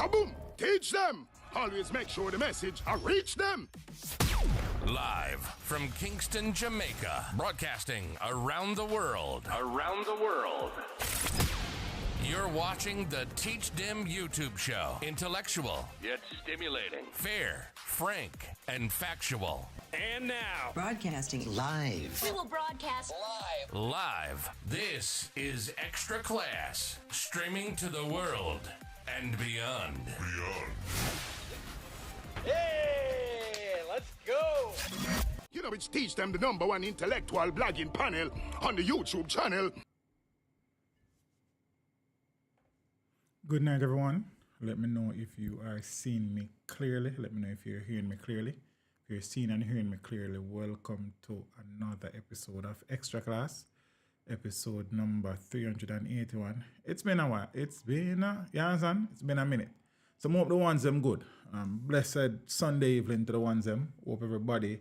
Kaboom! Teach them! Always make sure the message reach them! Live from Kingston, Jamaica, broadcasting around the world. Around the world. You're watching the Teach Them YouTube show. Intellectual, yet stimulating. Fair, frank, and factual. And now, broadcasting live. We will broadcast live. Live. This is Extra Class, streaming to the world and beyond. Hey, let's go. You know, it's Teach Them, the #1 intellectual blogging panel on the YouTube channel. Good night, everyone. Let me know if you are seeing me clearly. Let me know if you're hearing me clearly. If you're seeing and hearing me clearly, welcome to another episode of Extra Class, episode number 381. It's been a while. It's been a minute. So hope the ones them good. Blessed Sunday evening to the ones them. Hope everybody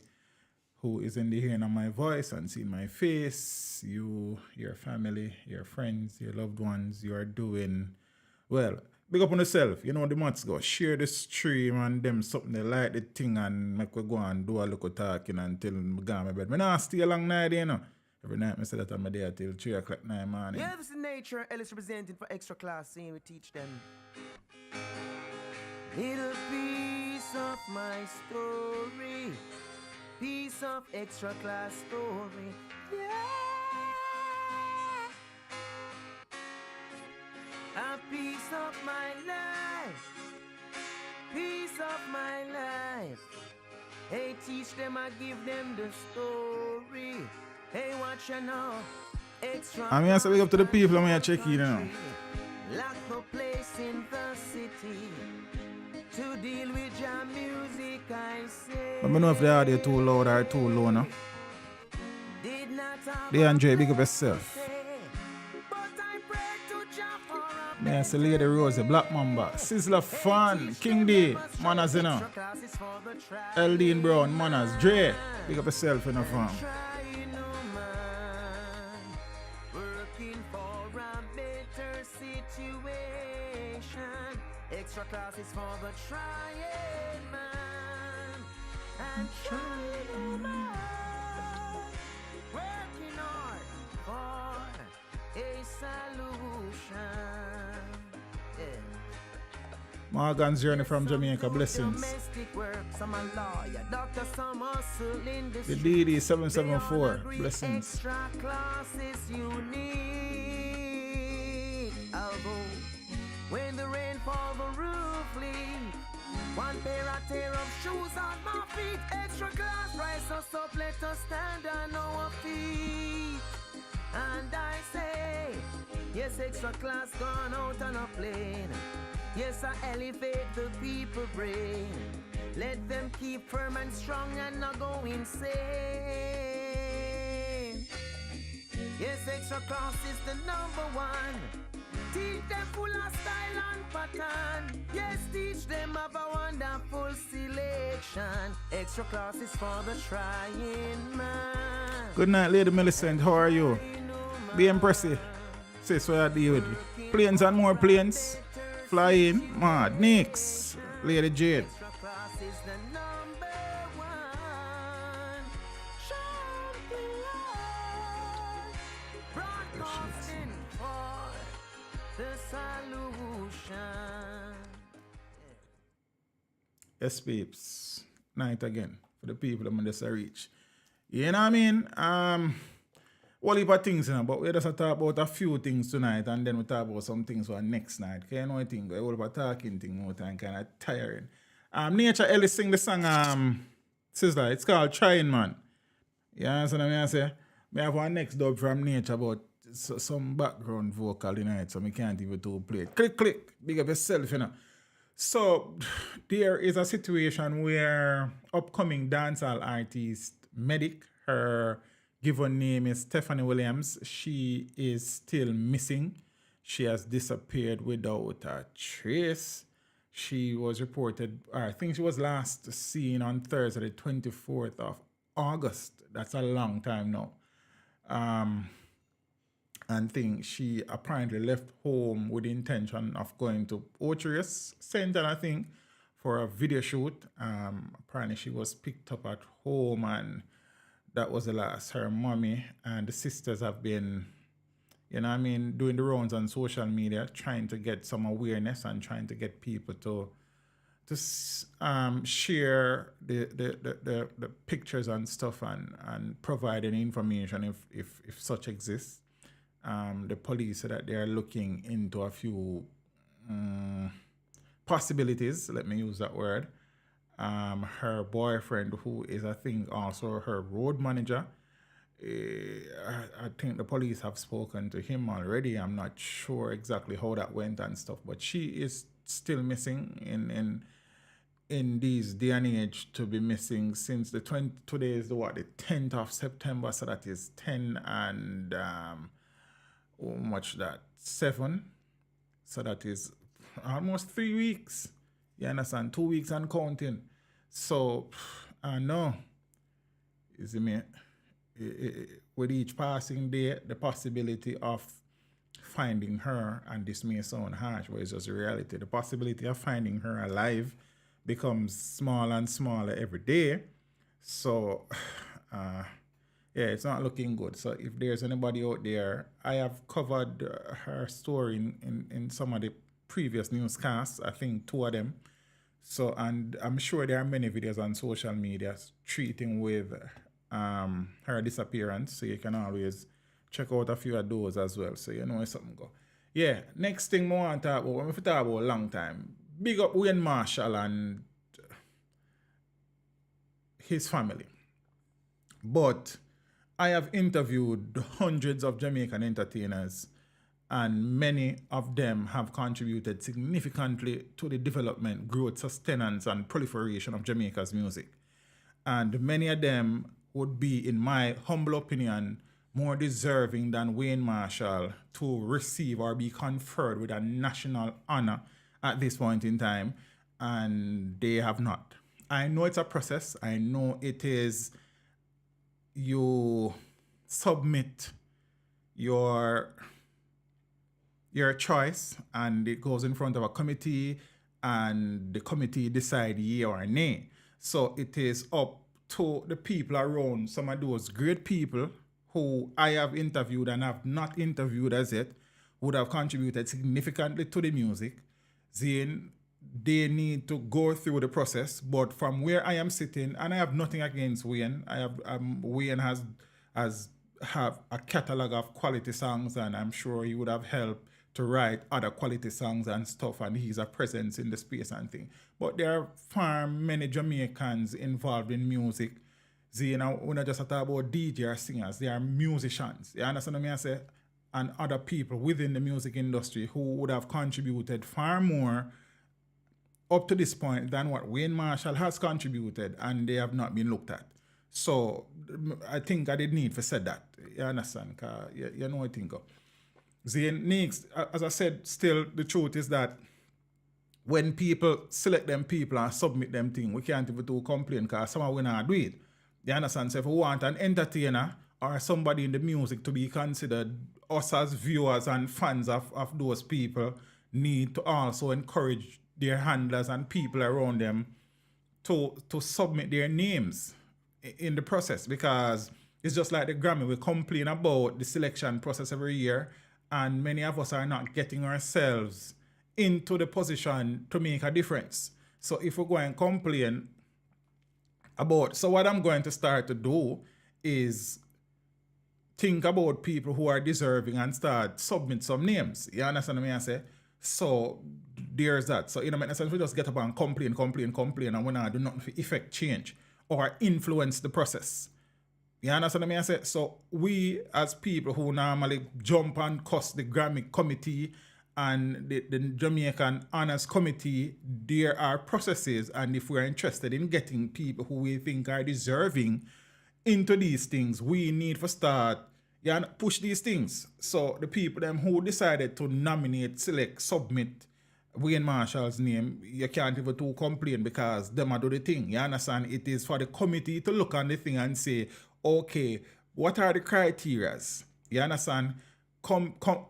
who is in the hearing of my voice and seeing my face, you, your family, your friends, your loved ones, you are doing well. Big up on yourself. You know the months go. Share the stream and them something they like the thing and make we go and do a little talking until I go to my bed. I not stay a long night, you know. Every night I say that I'm there till 3 o'clock in the morning. Yeah, this is Nature. Ellis representing for Extra Class scene. We teach them. Little piece of my story. Piece of Extra Class story. Yeah. A piece of my life, piece of my life. Hey, teach them, I give them the story. Hey, watch you now. Extra. I'm here to big up to the people I'm here checking, you know. Lock the place in the city to deal with your music, I say. I don't know if the audio too loud or too low now. They enjoy big up yourself. Yeah, it's Lady Rose, Black Mamba, Sizzler Fan, King D, Manas, you know. Eldine Brown, Manas, Dre, big up yourself in the farm. Working for a better situation. Extra Class is for the trying man. And trying man. Working hard for a solution. Morgan's journey from Jamaica, blessings. The DD 774, blessings. Extra classes you need. I'll go when the rain fall, the roof leak. One pair of shoes on my feet. Extra class, rise us up, let us stand on our feet. And I say, yes, Extra Class gone out on a plane. Yes, I elevate the people brain. Let them keep firm and strong and not go insane. Yes, Extra Class is the #1. Teach them full of style and pattern. Yes, teach them have a wonderful selection. Extra Class is for the trying man. Good night, Lady Millicent, how are you? Be impressive. Say so I deal with you. Planes and more planes. Flying, mad, Nix, Lady Jade. Extra Class is the #1 champion. Broadcasting for the solution. Yes, peeps. Night again for the people that just reach. You know what I mean? Whole heap of things, you know, but we just talk about a few things tonight and then we talk about some things for next night. Because you know what I think, a whole heap of talking thing more time kind of tiring. Nature Ellis sing the song, Sizzler, it's called Trying Man. You understand what I say? I have one next dub from Nature about some background vocal in it, so I can't even play it. Click, click, big up yourself, you know. So, there is a situation where upcoming dancehall artist Medic, her given name is Stephanie Williams. She is still missing. She has disappeared without a trace. She was reported, or I think she was last seen on Thursday, the 24th of August. That's a long time now. and thing. She apparently left home with the intention of going to Otrius Center, I think, for a video shoot. Apparently she was picked up at home, and that was the last. Her mommy and the sisters have been, doing the rounds on social media, trying to get some awareness and trying to get people to share the pictures and stuff and provide any information if such exists. The police said that they are looking into a few possibilities, let me use that word. Her boyfriend, who is, I think, also her road manager, I think the police have spoken to him already. I'm not sure exactly how that went and stuff, but she is still missing in these day and age, to be missing since today is the 10th of September, so that is 10 and how much that? 7. So that is almost 3 weeks. You understand? 2 weeks and counting. So I know, you see me, with each passing day, the possibility of finding her, and this may sound harsh, but it's just a reality, the possibility of finding her alive becomes smaller and smaller every day. So yeah, it's not looking good. So if there's anybody out there, I have covered her story in some of the previous newscasts, I think 2 of them. So, and I'm sure there are many videos on social media treating with her disappearance. So you can always check out a few of those as well. So you know where something go. Yeah, next thing I want to talk about, when we talk about a long time, big up Wayne Marshall and his family. But I have interviewed hundreds of Jamaican entertainers, and many of them have contributed significantly to the development, growth, sustenance, and proliferation of Jamaica's music. And many of them would be, in my humble opinion, more deserving than Wayne Marshall to receive or be conferred with a national honor at this point in time, and they have not. I know it's a process. I know it is, you submit your choice and it goes in front of a committee and the committee decide yea or nay. So it is up to the people around, some of those great people who I have interviewed and have not interviewed as yet, would have contributed significantly to the music. Then they need to go through the process. But from where I am sitting, and I have nothing against Wayne, Wayne has a catalog of quality songs, and I'm sure he would have helped to write other quality songs and stuff, and he's a presence in the space and thing. But there are far many Jamaicans involved in music. See, when I just talk about DJ or singers, they are musicians. You understand what I say? And other people within the music industry who would have contributed far more up to this point than what Wayne Marshall has contributed, and they have not been looked at. So I think I did need to say that. You understand? Because you know what I think of. Then next, as I said, still the truth is that when people select them people and submit them thing, we can't even do complain because someone will not do it. You understand? So if we want an entertainer or somebody in the music to be considered, us as viewers and fans of those people need to also encourage their handlers and people around them to submit their names in the process, because it's just like the Grammy. We complain about the selection process every year, and many of us are not getting ourselves into the position to make a difference. So if we go and complain about, so what I'm going to start to do is think about people who are deserving and start submit some names. You understand what I say? So there's that. So in a sense, we just get up and complain, and we not do nothing to effect change or influence the process. You understand what I say? So we as people who normally jump and cuss the Grammy committee and the Jamaican Honors Committee, there are processes, and if we're interested in getting people who we think are deserving into these things, we need to start push these things. So the people them who decided to nominate, select, submit Wayne Marshall's name, you can't even do complain because them do the thing. You understand? It is for the committee to look on the thing and say, okay, what are the criterias? You understand?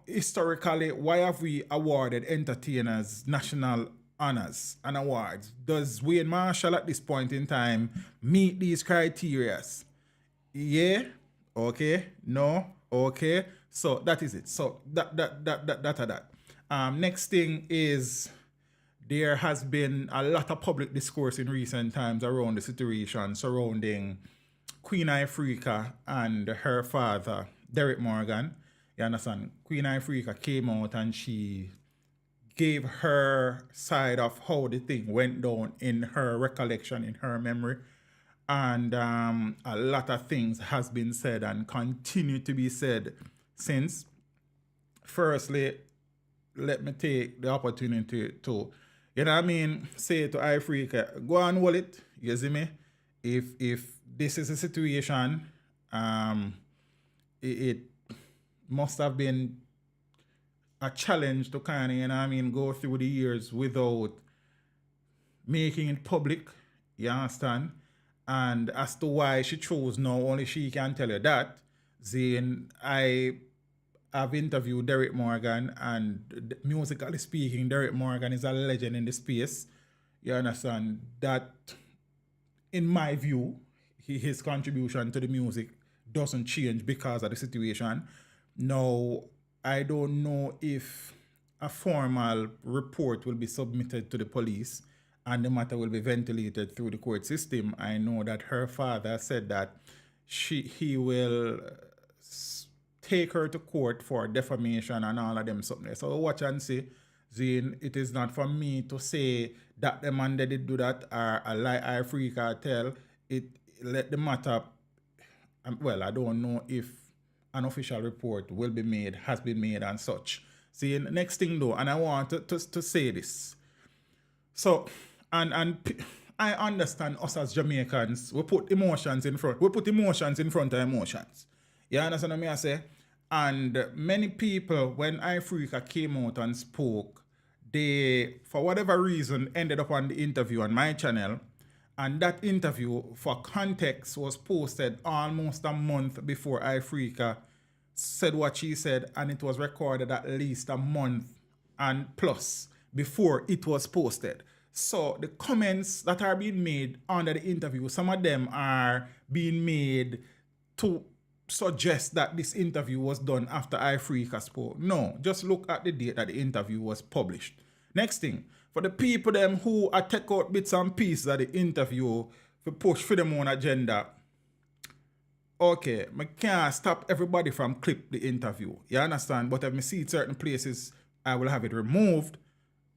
historically, why have we awarded entertainers national honors and awards? Does Wayne Marshall at this point in time meet these criteria? Yeah, okay, no, okay. So that is it. So that. Next thing is there has been a lot of public discourse in recent times around the situation surrounding Queen Ifrica and her father, Derek Morgan. You understand? Queen Ifrica came out and she gave her side of how the thing went down in her recollection, in her memory. And a lot of things has been said and continue to be said since. Firstly, let me take the opportunity to, you know what I mean, say to Ifrica, go and hold it, you see me? If this is a situation, it must have been a challenge to kind of, you know what I mean, go through the years without making it public, you understand? And as to why she chose now, only she can tell you that. Then I've interviewed Derek Morgan, and musically speaking, Derek Morgan is a legend in the space. You understand? That, in my view, his contribution to the music doesn't change because of the situation. Now, I don't know if a formal report will be submitted to the police and the matter will be ventilated through the court system. I know that her father said that he will take her to court for defamation and all of them something. So watch and see. Zane, it is not for me to say that the man that did do that or a lie Ifrica tell. It let the matter. Well, I don't know if an official report will be made, has been made and such. See, next thing though, and I want to say this. So, and I understand us as Jamaicans, we put emotions in front. We put emotions in front of emotions. You understand what I say? And many people, when Ifrica came out and spoke, they, for whatever reason, ended up on the interview on my channel. And that interview, for context, was posted almost a month before Ifrica said what she said, and it was recorded at least a month and plus before it was posted. So the comments that are being made under the interview, some of them are being made to suggest that this interview was done after Ifrica spoke. No, just look at the date that the interview was published. Next thing, for the people them who are take out bits and pieces of the interview to push for them own agenda, okay, I can't stop everybody from clip the interview. You understand? But if I see certain places, I will have it removed.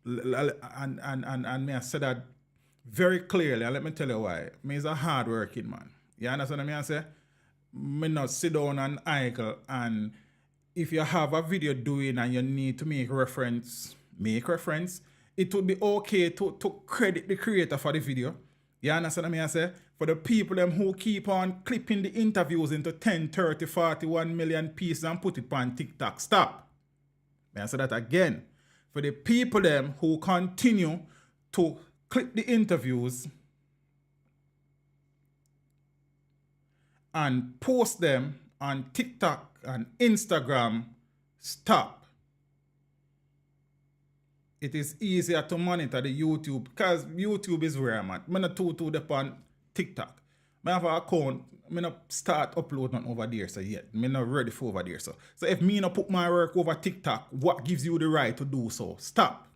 And me I say that very clearly, and let me tell you why. Me is a hard-working man. You understand what I say? Me not sit down and idle, and if you have a video doing and you need to make reference, it would be okay to credit the creator for the video. You understand what I say? For the people them who keep on clipping the interviews into 10, 30, 41 million pieces and put it on TikTok, stop. May I say that again? For the people them who continue to clip the interviews and post them on TikTok and Instagram, stop. It is easier to monitor the YouTube because YouTube is where I'm at. I'm not too on TikTok. I have an account. I'm not start uploading over there so yet. I'm not ready for over there so. So if me not put my work over TikTok, what gives you the right to do so? Stop.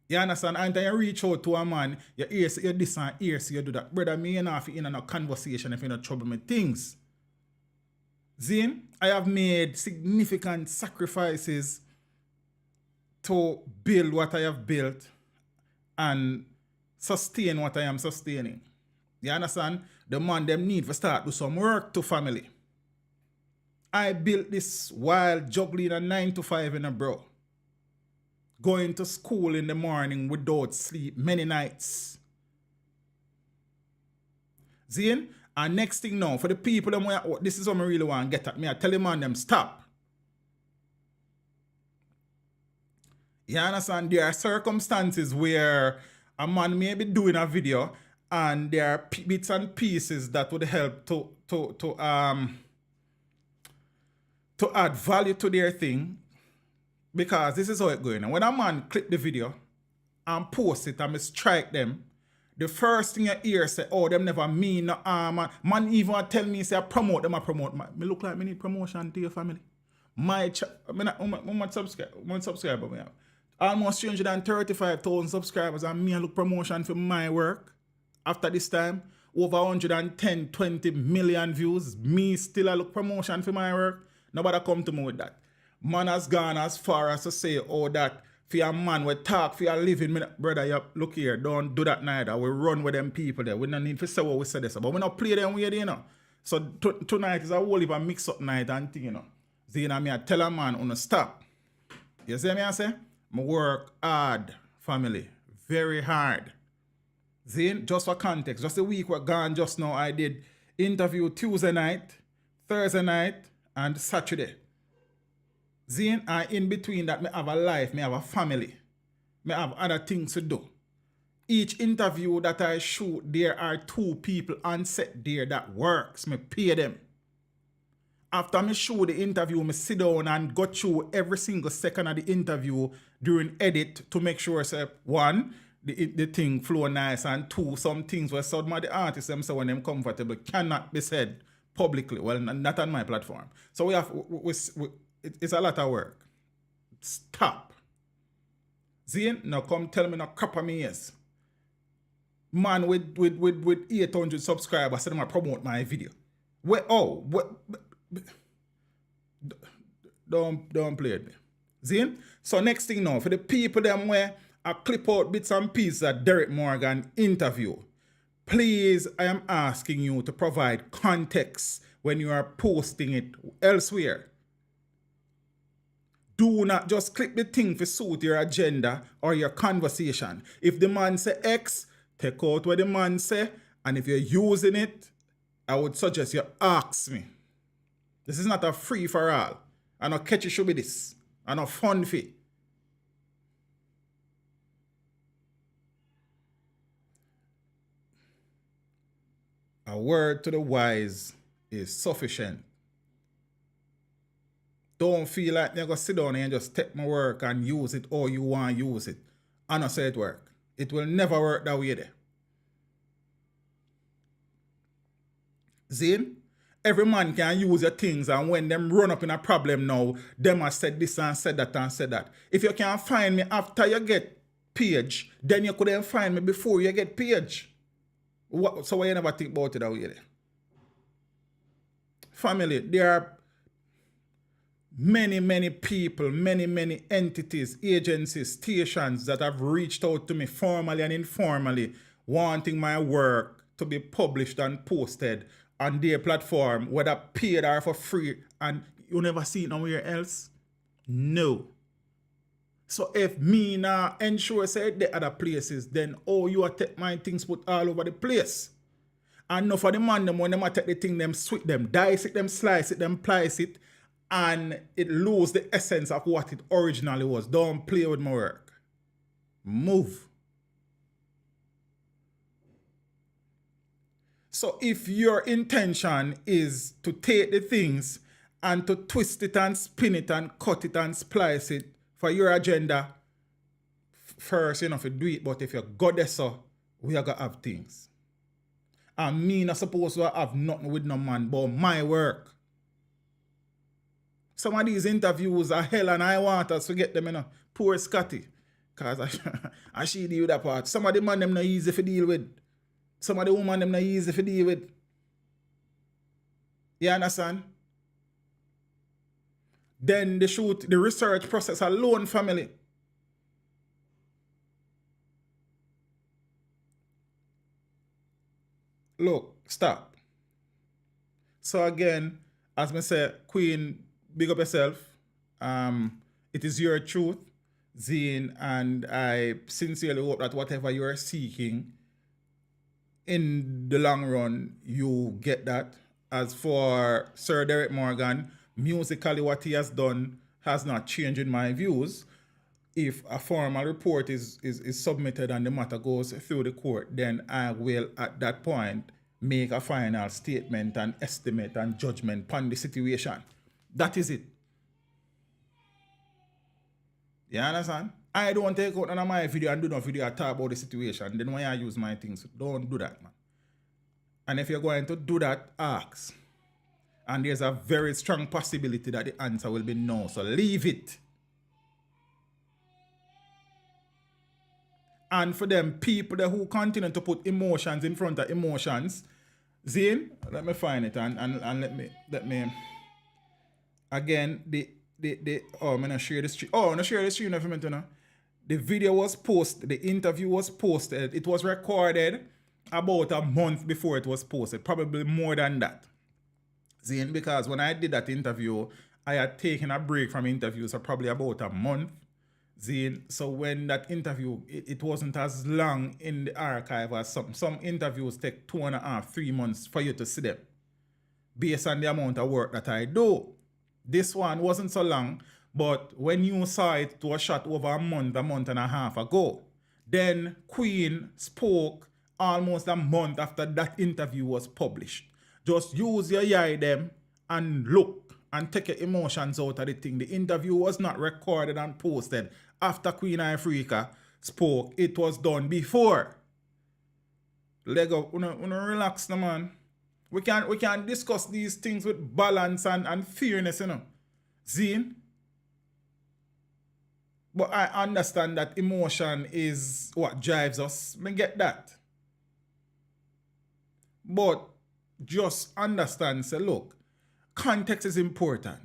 You understand? And then you reach out to a man, you hear say you this and hear say you do that. Brother, me enough in a conversation if you not trouble me things. Zine, I have made significant sacrifices to build what I have built and sustain what I am sustaining. You understand? The man them need to start do some work to family. I built this while juggling a 9 to 5 in a bro. Going to school in the morning without sleep many nights. Zine? And next thing now, for the people them where this is what I really want to get at me, I tell the man them stop. You understand? There are circumstances where a man may be doing a video and there are bits and pieces that would help to to add value to their thing, because this is how it going. And when a man clip the video and post it and me strike them, the first thing you hear say, oh, them never mean no harm. Man even tell me, say, I promote them, I promote. Me look like me need promotion to your family. My subscriber me have almost 335,000 subscribers, and me I look promotion for my work. After this time, over 110, 20 million views. Me still I look promotion for my work. Nobody come to me with that. Man has gone as far as to say, oh, that for a man we talk for a living. Brother, you look here, don't do that neither. We run with them people there. We don't need to say what we say this, but we not play them way, you know. So tonight is a whole heap of mix up night and thing, you know. See, you know, me I tell a man on stop. You see me I say? I work hard, family. Very hard. See, just for context, just a week we're gone just now, I did interview Tuesday night, Thursday night, and Saturday. See, and in between that, me have a life, me have a family. Me have other things to do. Each interview that I shoot, there are 2 people on set there that works. Me pay them. After me shoot the interview, me sit down and go through every single second of the interview during edit to make sure, say, 1, the thing flow nice, and 2, some things where some of the artists them say when them comfortable cannot be said publicly. Well, not on my platform. So we have, it's a lot of work. Stop. Zane, now come tell me no crap of me is. Man with 800 subscribers said I promote my video. Don't play with me. Zane? So next thing now, for the people them where I clip out bits and pieces of Derek Morgan interview, please, I am asking you to provide context when you are posting it elsewhere. Do not just click the thing to suit your agenda or your conversation. If the man say X, take out what the man say, and if you're using it, I would suggest you ask me. This is not a free for all. And a catchy should be this. And a fun fee. A word to the wise is sufficient. Don't feel like you're going to sit down and just take my work and use it or you want to use it. I don't say it work. It will never work that way there. Zane, every man can use your things, and when them run up in a problem now, them have said this and said that and said that. If you can't find me after you get page, then you couldn't find me before you get page. So why you never think about it that way there? Family, there are many people, many entities, agencies, stations that have reached out to me formally and informally wanting my work to be published and posted on their platform, whether paid or for free, and you never see it nowhere else? No. So if me now ensure say the other places, then you are take my things put all over the place. And no for the man them when them take the thing, them sweet them, dice it, them slice it, them plice it, and it lose the essence of what it originally was. Don't play with my work. Move. So if your intention is to take the things and to twist it and spin it and cut it and splice it for your agenda, first, you know, if you do it, but if you go there, so we are going to have things. And me not supposed to have nothing with no man but my work. Some of these interviews are hell and I want us to get them, you know, poor Scotty. Because I she deal with that part. Some of the man them not easy to deal with. Some of the woman them not easy to deal with. You understand? Then the research process alone, family. Look, stop. So again, as I say, Queen, big up yourself. It is your truth, Zine, and I sincerely hope that whatever you are seeking, in the long run, you get that. As for Sir Derek Morgan, musically what he has done has not changed in my views. If a formal report is submitted and the matter goes through the court, then I will at that point make a final statement and estimate and judgment on the situation. That is it. You understand? I don't take out none of my video and do no video and talk about the situation. Then when I use my things, don't do that, man. And if you're going to do that, ask. And there's a very strong possibility that the answer will be no. So leave it. And for them people that who continue to put emotions in front of emotions, Zane, let me find it and let me again I'm gonna share the stream. I'm gonna share the stream for me to know. The video was posted, the interview was posted, it was recorded about a month before it was posted, probably more than that. Zane, because when I did that interview, I had taken a break from interviews for probably about a month. Zane, so when that interview, it wasn't as long in the archive as some interviews take 2.5, 3 months for you to see them, based on the amount of work that I do. This one wasn't so long, but when you saw it, it was shot over a month and a half ago. Then Queen spoke almost a month after that interview was published. Just use your eye them and look and take your emotions out of the thing. The interview was not recorded and posted after Queen Ifrica spoke. It was done before. Lego, relax, no man. We can discuss these things with balance and fairness, you know. Zine. But I understand that emotion is what drives us. I get that. But just understand, say, look, context is important.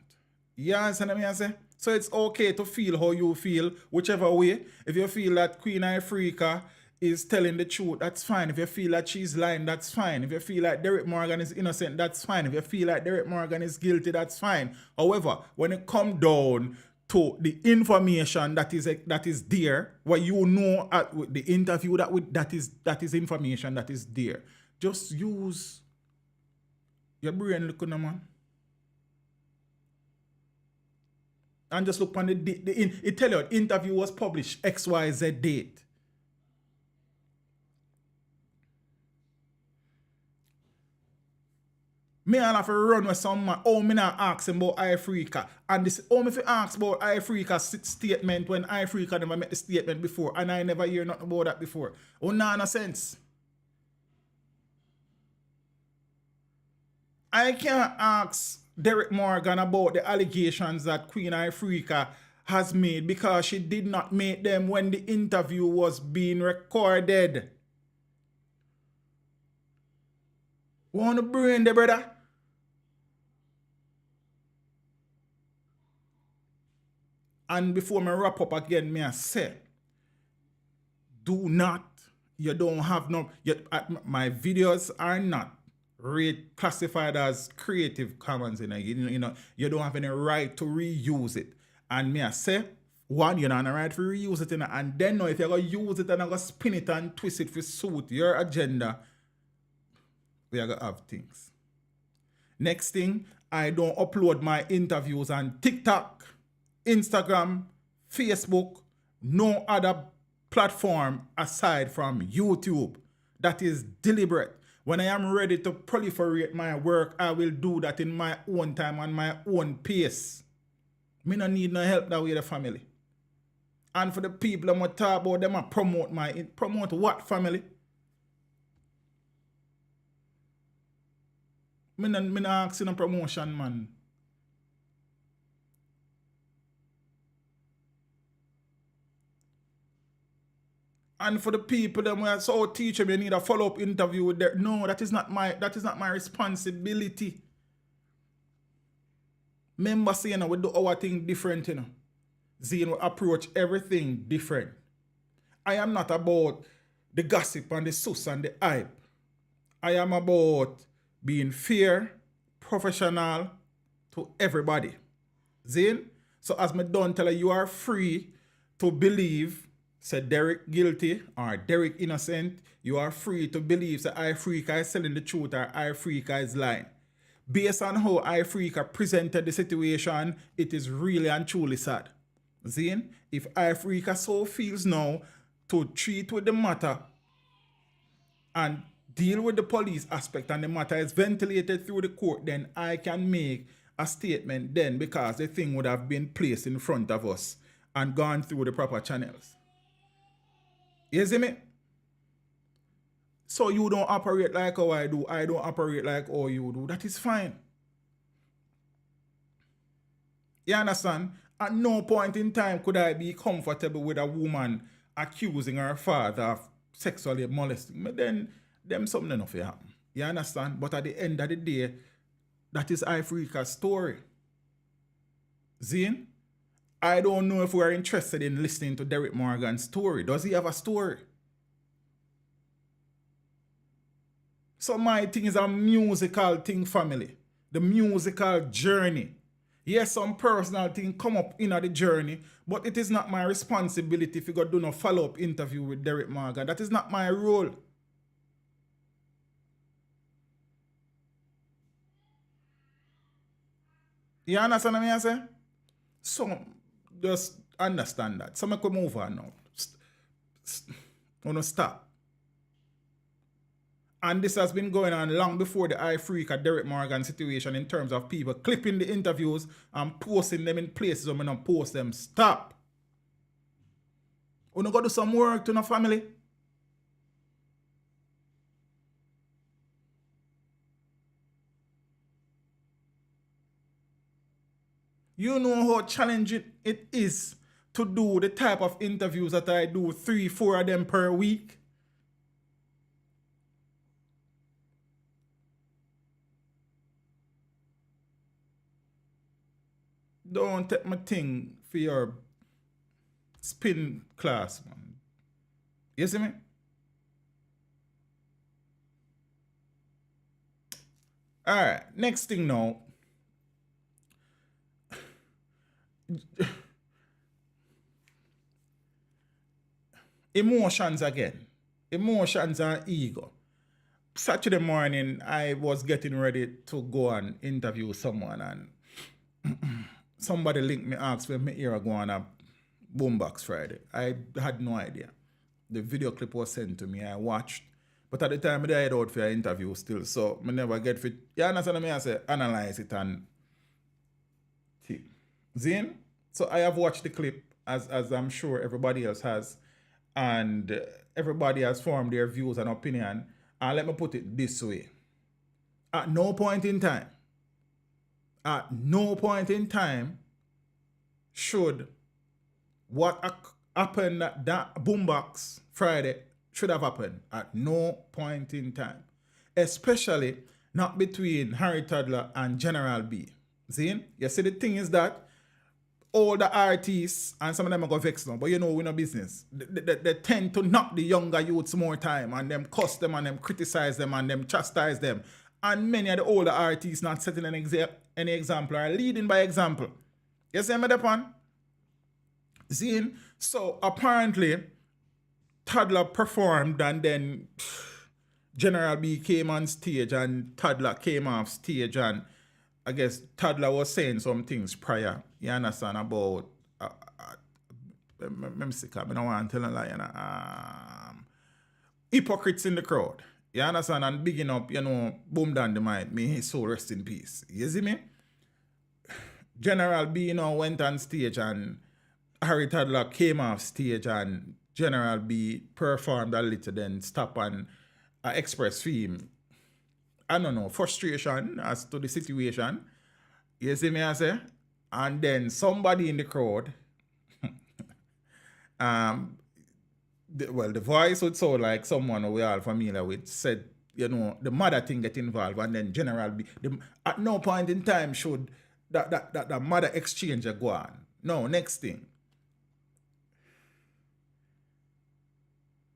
You understand what I say? So it's okay to feel how you feel, whichever way. If you feel that Queen Ifrica is telling the truth, that's fine. If you feel that she's lying, that's fine. If you feel like Derek Morgan is innocent, that's fine. If you feel like Derek Morgan is guilty, that's fine. However, when it comes down to the information that is there, what you know at the interview that is information that is there, just use your brain, look on the man. And just look on it tell you, interview was published XYZ date. Me and have to run with some man. Oh, me not ask him about Ifrica. And this, me if you ask about Ifrica's statement when Ifrica never made the statement before, and I never hear nothing about that before. Oh, no sense. I can't ask Derek Morgan about the allegations that Queen Ifrica has made because she did not make them when the interview was being recorded. Want to brain there, brother? And before me wrap up again, me I say, do not, you don't have no, my videos are not classified as Creative Commons. You don't have any right to reuse it. And me I say, one, you don't have a right to reuse it. And then if you're going to use it and you're going to spin it and twist it for suit your agenda, we are going to have things. Next thing, I don't upload my interviews on TikTok, Instagram, Facebook, no other platform aside from YouTube. That is deliberate. When I am ready to proliferate my work, I will do that in my own time and my own pace. Me no need no help that way the family. And for the people I'm going to talk about, them I promote what family? Me no asking a promotion, man. And for the people that were so teacher, you need a follow-up interview with them. No, that is not my responsibility. Remember saying we do our thing different, you know. Zane will approach everything different. I am not about the gossip and the sus and the hype. I am about being fair, professional to everybody. Zane? So as me done tell you are free to believe say Derek guilty or Derek innocent. You are free to believe that Ifrica is telling the truth or Ifrica is lying. Based on how Ifrica presented the situation, it is really and truly sad. Zane, if Ifrica so feels now to treat with the matter and deal with the police aspect and the matter is ventilated through the court, then I can make a statement then because the thing would have been placed in front of us and gone through the proper channels. You see me? So you don't operate like how I do. I don't operate like how you do. That is fine. You understand? At no point in time could I be comfortable with a woman accusing her father of sexually molesting. But then, them something enough to happen. You understand? But at the end of the day, that is Ifrica's story. Zine? I don't know if we are interested in listening to Derek Morgan's story. Does he have a story? So my thing is a musical thing, family. The musical journey. Yes, some personal thing come up in the journey, but it is not my responsibility if you go do no follow-up interview with Derek Morgan. That is not my role. You understand what I say? So, just understand that. So, I could move on now. Stop. And this has been going on long before the Ifrica Derek Morgan situation in terms of people clipping the interviews and posting them in places where I don't post them. Stop. You go do some work to no family. You know how challenging it is to do the type of interviews that I do, 3-4 of them per week. Don't take my thing for your spin class, man. You see me? Alright, next thing now. Emotions again. Emotions and ego. Saturday morning, I was getting ready to go and interview someone, and somebody linked me, asked me if my ear go on a BoomBox Friday. I had no idea. The video clip was sent to me. I watched. But at the time, I had out for an interview still. So I never get fit. You understand what I mean? I say, analyze it and see. Zine? So I have watched the clip, as I'm sure everybody else has. And everybody has formed their views and opinion. And let me put it this way. At no point in time should what happened at that BoomBox Friday should have happened. At no point in time. Especially not between Harry Toddler and General B. See? You see, the thing is that all the artists, and some of them are going to vex now, but you know, we're no business. They tend to knock the younger youths more time, and them cuss them, and them criticize them, and them chastise them. And many of the older artists not setting any example or leading by example. You see me, Depan? See? So apparently, Toddler performed, and then General B came on stage, and Toddler came off stage, and I guess Toddler was saying some things prior, you understand, about I'm sick of, I don't want to tell a lie, hypocrites in the crowd. You understand? And bigging up, you know, Boom down the mind, may his soul rest in peace. You see me? General B, you know, went on stage, and Harry Toddler came off stage, and General B performed a little, then stop and express theme. I don't know, frustration as to the situation. You see me, I say? And then somebody in the crowd, the voice would sound like someone we are familiar with, said, you know, the mother thing get involved, and then General B. At no point in time should that mother exchange go on. No, next thing.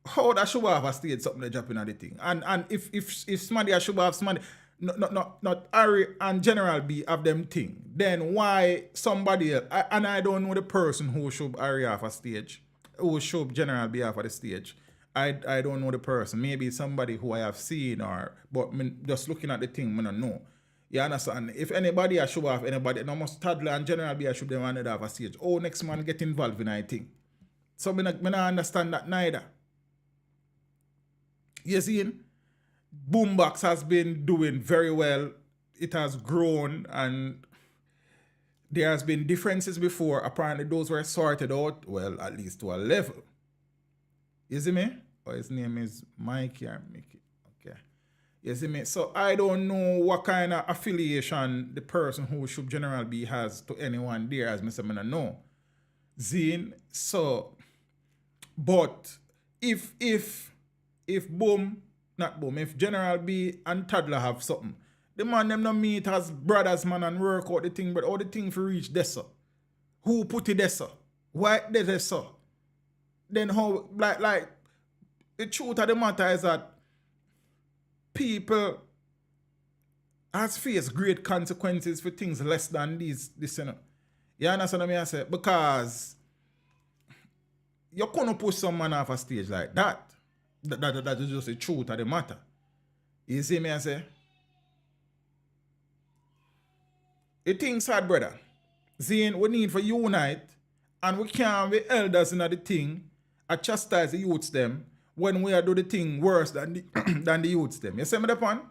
How that should have a stage something to drop in the thing. And if somebody should have somebody, not Harry and General B have them thing, then why somebody else, and I don't know the person who should Harry off a stage, who should General B off of the stage. I don't know the person. Maybe somebody who I have seen, but just looking at the thing, I don't know. You understand? If anybody I should have anybody, no must Toddler and General B I should be one off a stage. Oh, next man get involved in I think. So I don't understand that neither. You see, BoomBox has been doing very well. It has grown, and there has been differences before. Apparently those were sorted out, well, at least to a level. You see me? Or his name is Mikey or Mickey. Okay. You see me? So I don't know what kind of affiliation the person who should General B has to anyone there, as Mr. Mina know. Zine. So, but if General B and Toddler have something, the man them no meet as brothers, man, and work out the thing, but all the thing for reach there, sir. Who put it there, sir? Why there, sir? Then how, like, the truth of the matter is that people has faced great consequences for things less than this, you know. You understand what I say? Because you couldn't push some man off a stage like that. That is just the truth of the matter. You see me I say? The thing's hard, brother. Saying we need for unite and we can't be elders in the thing and chastise the youths them when we are do the thing worse than the, than the youths them. You see me the point?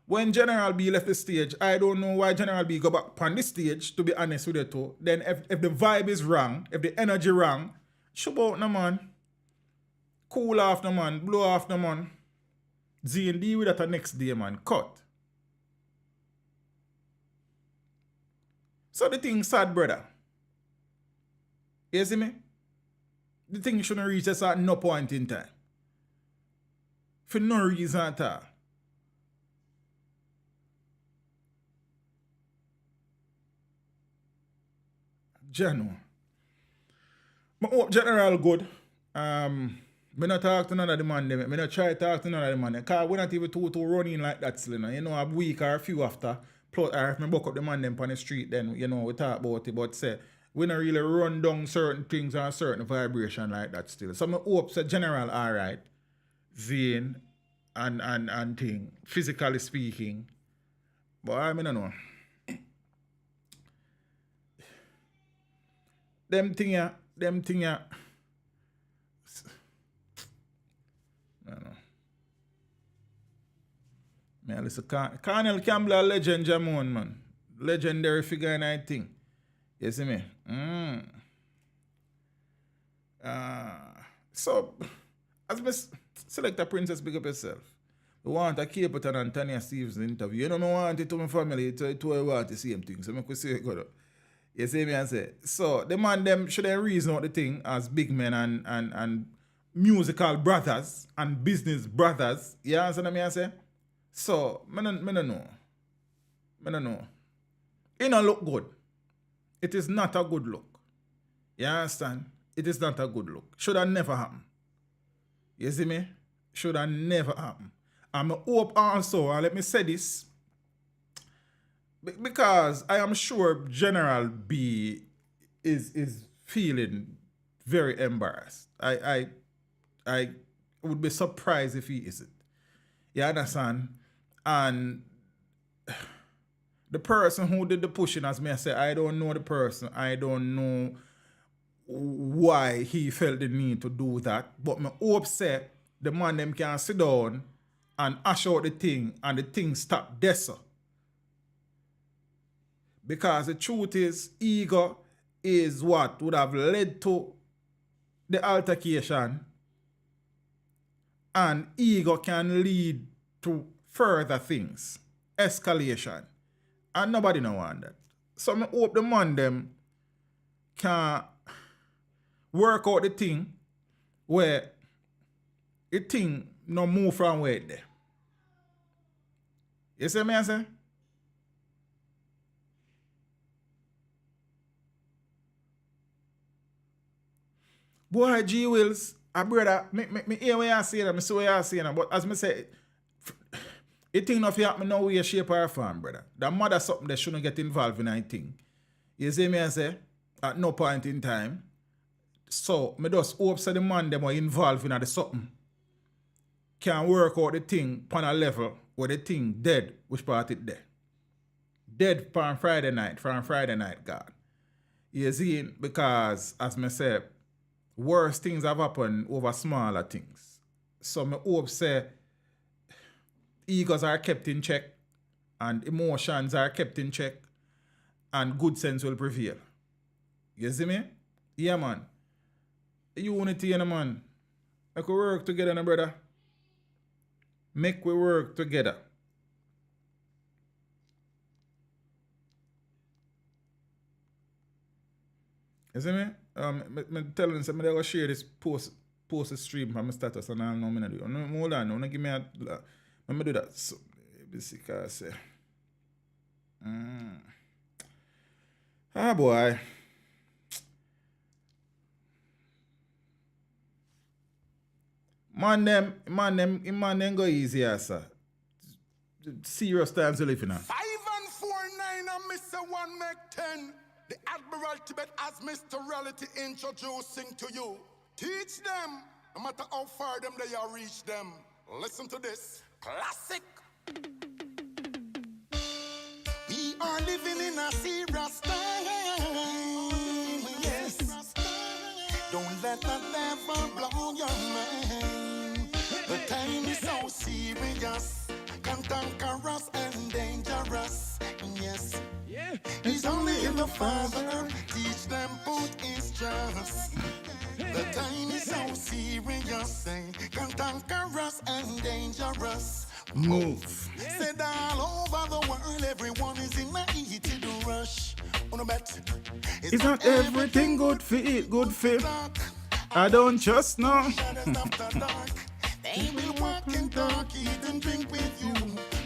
When General B left the stage, I don't know why General B go back on the stage, to be honest with you too. Then if the vibe is wrong, if the energy wrong, shove out no man. Cool off no man, blow off no man. Z&D with that the next day, man. Cut. So the thing sad, brother. You see me? The thing shouldn't reach us at no point in time. For no reason at all. Jano. I hope General good. Me not talk to none of the man them. Me not try to talk to none of the man them. Because we not even too running like that still. You know, a week or a few after. Plus, or if me buck up the man them on the street, then, you know, we talk about it. But say, we not really run down certain things or certain vibration like that still. So I hope say General alright. Zane and thing. Physically speaking. But I don't know. Them thing ya. I don't know. Man, listen, Colonel Campbell a legend, Jamon, man. Legendary figure and I think. You see me? So, as me select a princess, big up yourself. We want to keep it on Antonia Steve's interview. You know, I want it to my family to I want the same thing. So, I could say it good. You see me and say? So, the man them should they reason out the thing as big men and musical brothers and business brothers. You understand me and say? So, I don't know. It don't look good. It is not a good look. You understand? It is not a good look. Should have never happen. You see me? Should have never happen. And I hope also, and let me say this, because I am sure General B is feeling very embarrassed. I would be surprised if he isn't. You understand? And the person who did the pushing, as me I say, I don't know the person. I don't know why he felt the need to do that. But my hope say the man them can sit down and ash out the thing and the thing stop there. Because the truth is, ego is what would have led to the altercation. And ego can lead to further things. Escalation. And nobody no want that. So I hope the man them can work out the thing where the thing no move from where it there. You see me I say? Boy, G Wills, a brother, me hear what you're saying, I see what you're saying, but as me say, it thing not happen no way, shape or form, brother. The mother something that shouldn't get involved in anything. You see me I say? At no point in time. So, me just hope so the man them are involved in the something can work out the thing on a level where the thing dead, which part it there. Dead from Friday night, God. You see, because, as me say, worse things have happened over smaller things. So, me hope say, egos are kept in check and emotions are kept in check and good sense will prevail. You see me? Yeah, man. Unity, you know, man. Make we work together, no, brother. Make we work together. You see me? Me telling them, I'm going to share this post the stream from my status and I don't know what to do. No, hold on, no, give me a... Let me do that. So, basically, I say... Ah, boy. Man, them go easy, sir. Serious times to live in. 5 and 4, 9 and Mr. 1 make 10. The Admiral Tibet as Mr. Reality introducing to you. Teach them, no matter how far them they are reach them. Listen to this. Classic. We are living in a serious time. Yes. Don't let the devil blow your mind. The time is so serious, cantankerous and dangerous. Yes. He's only in the Father. Teach them put his trust. The time is so serious, cantankerous and dangerous. Move. Said all over the world, everyone is in a heated rush. On a bet. It's not everything good for it, good for. I don't just know. They will walk in dark, eat and drink with you.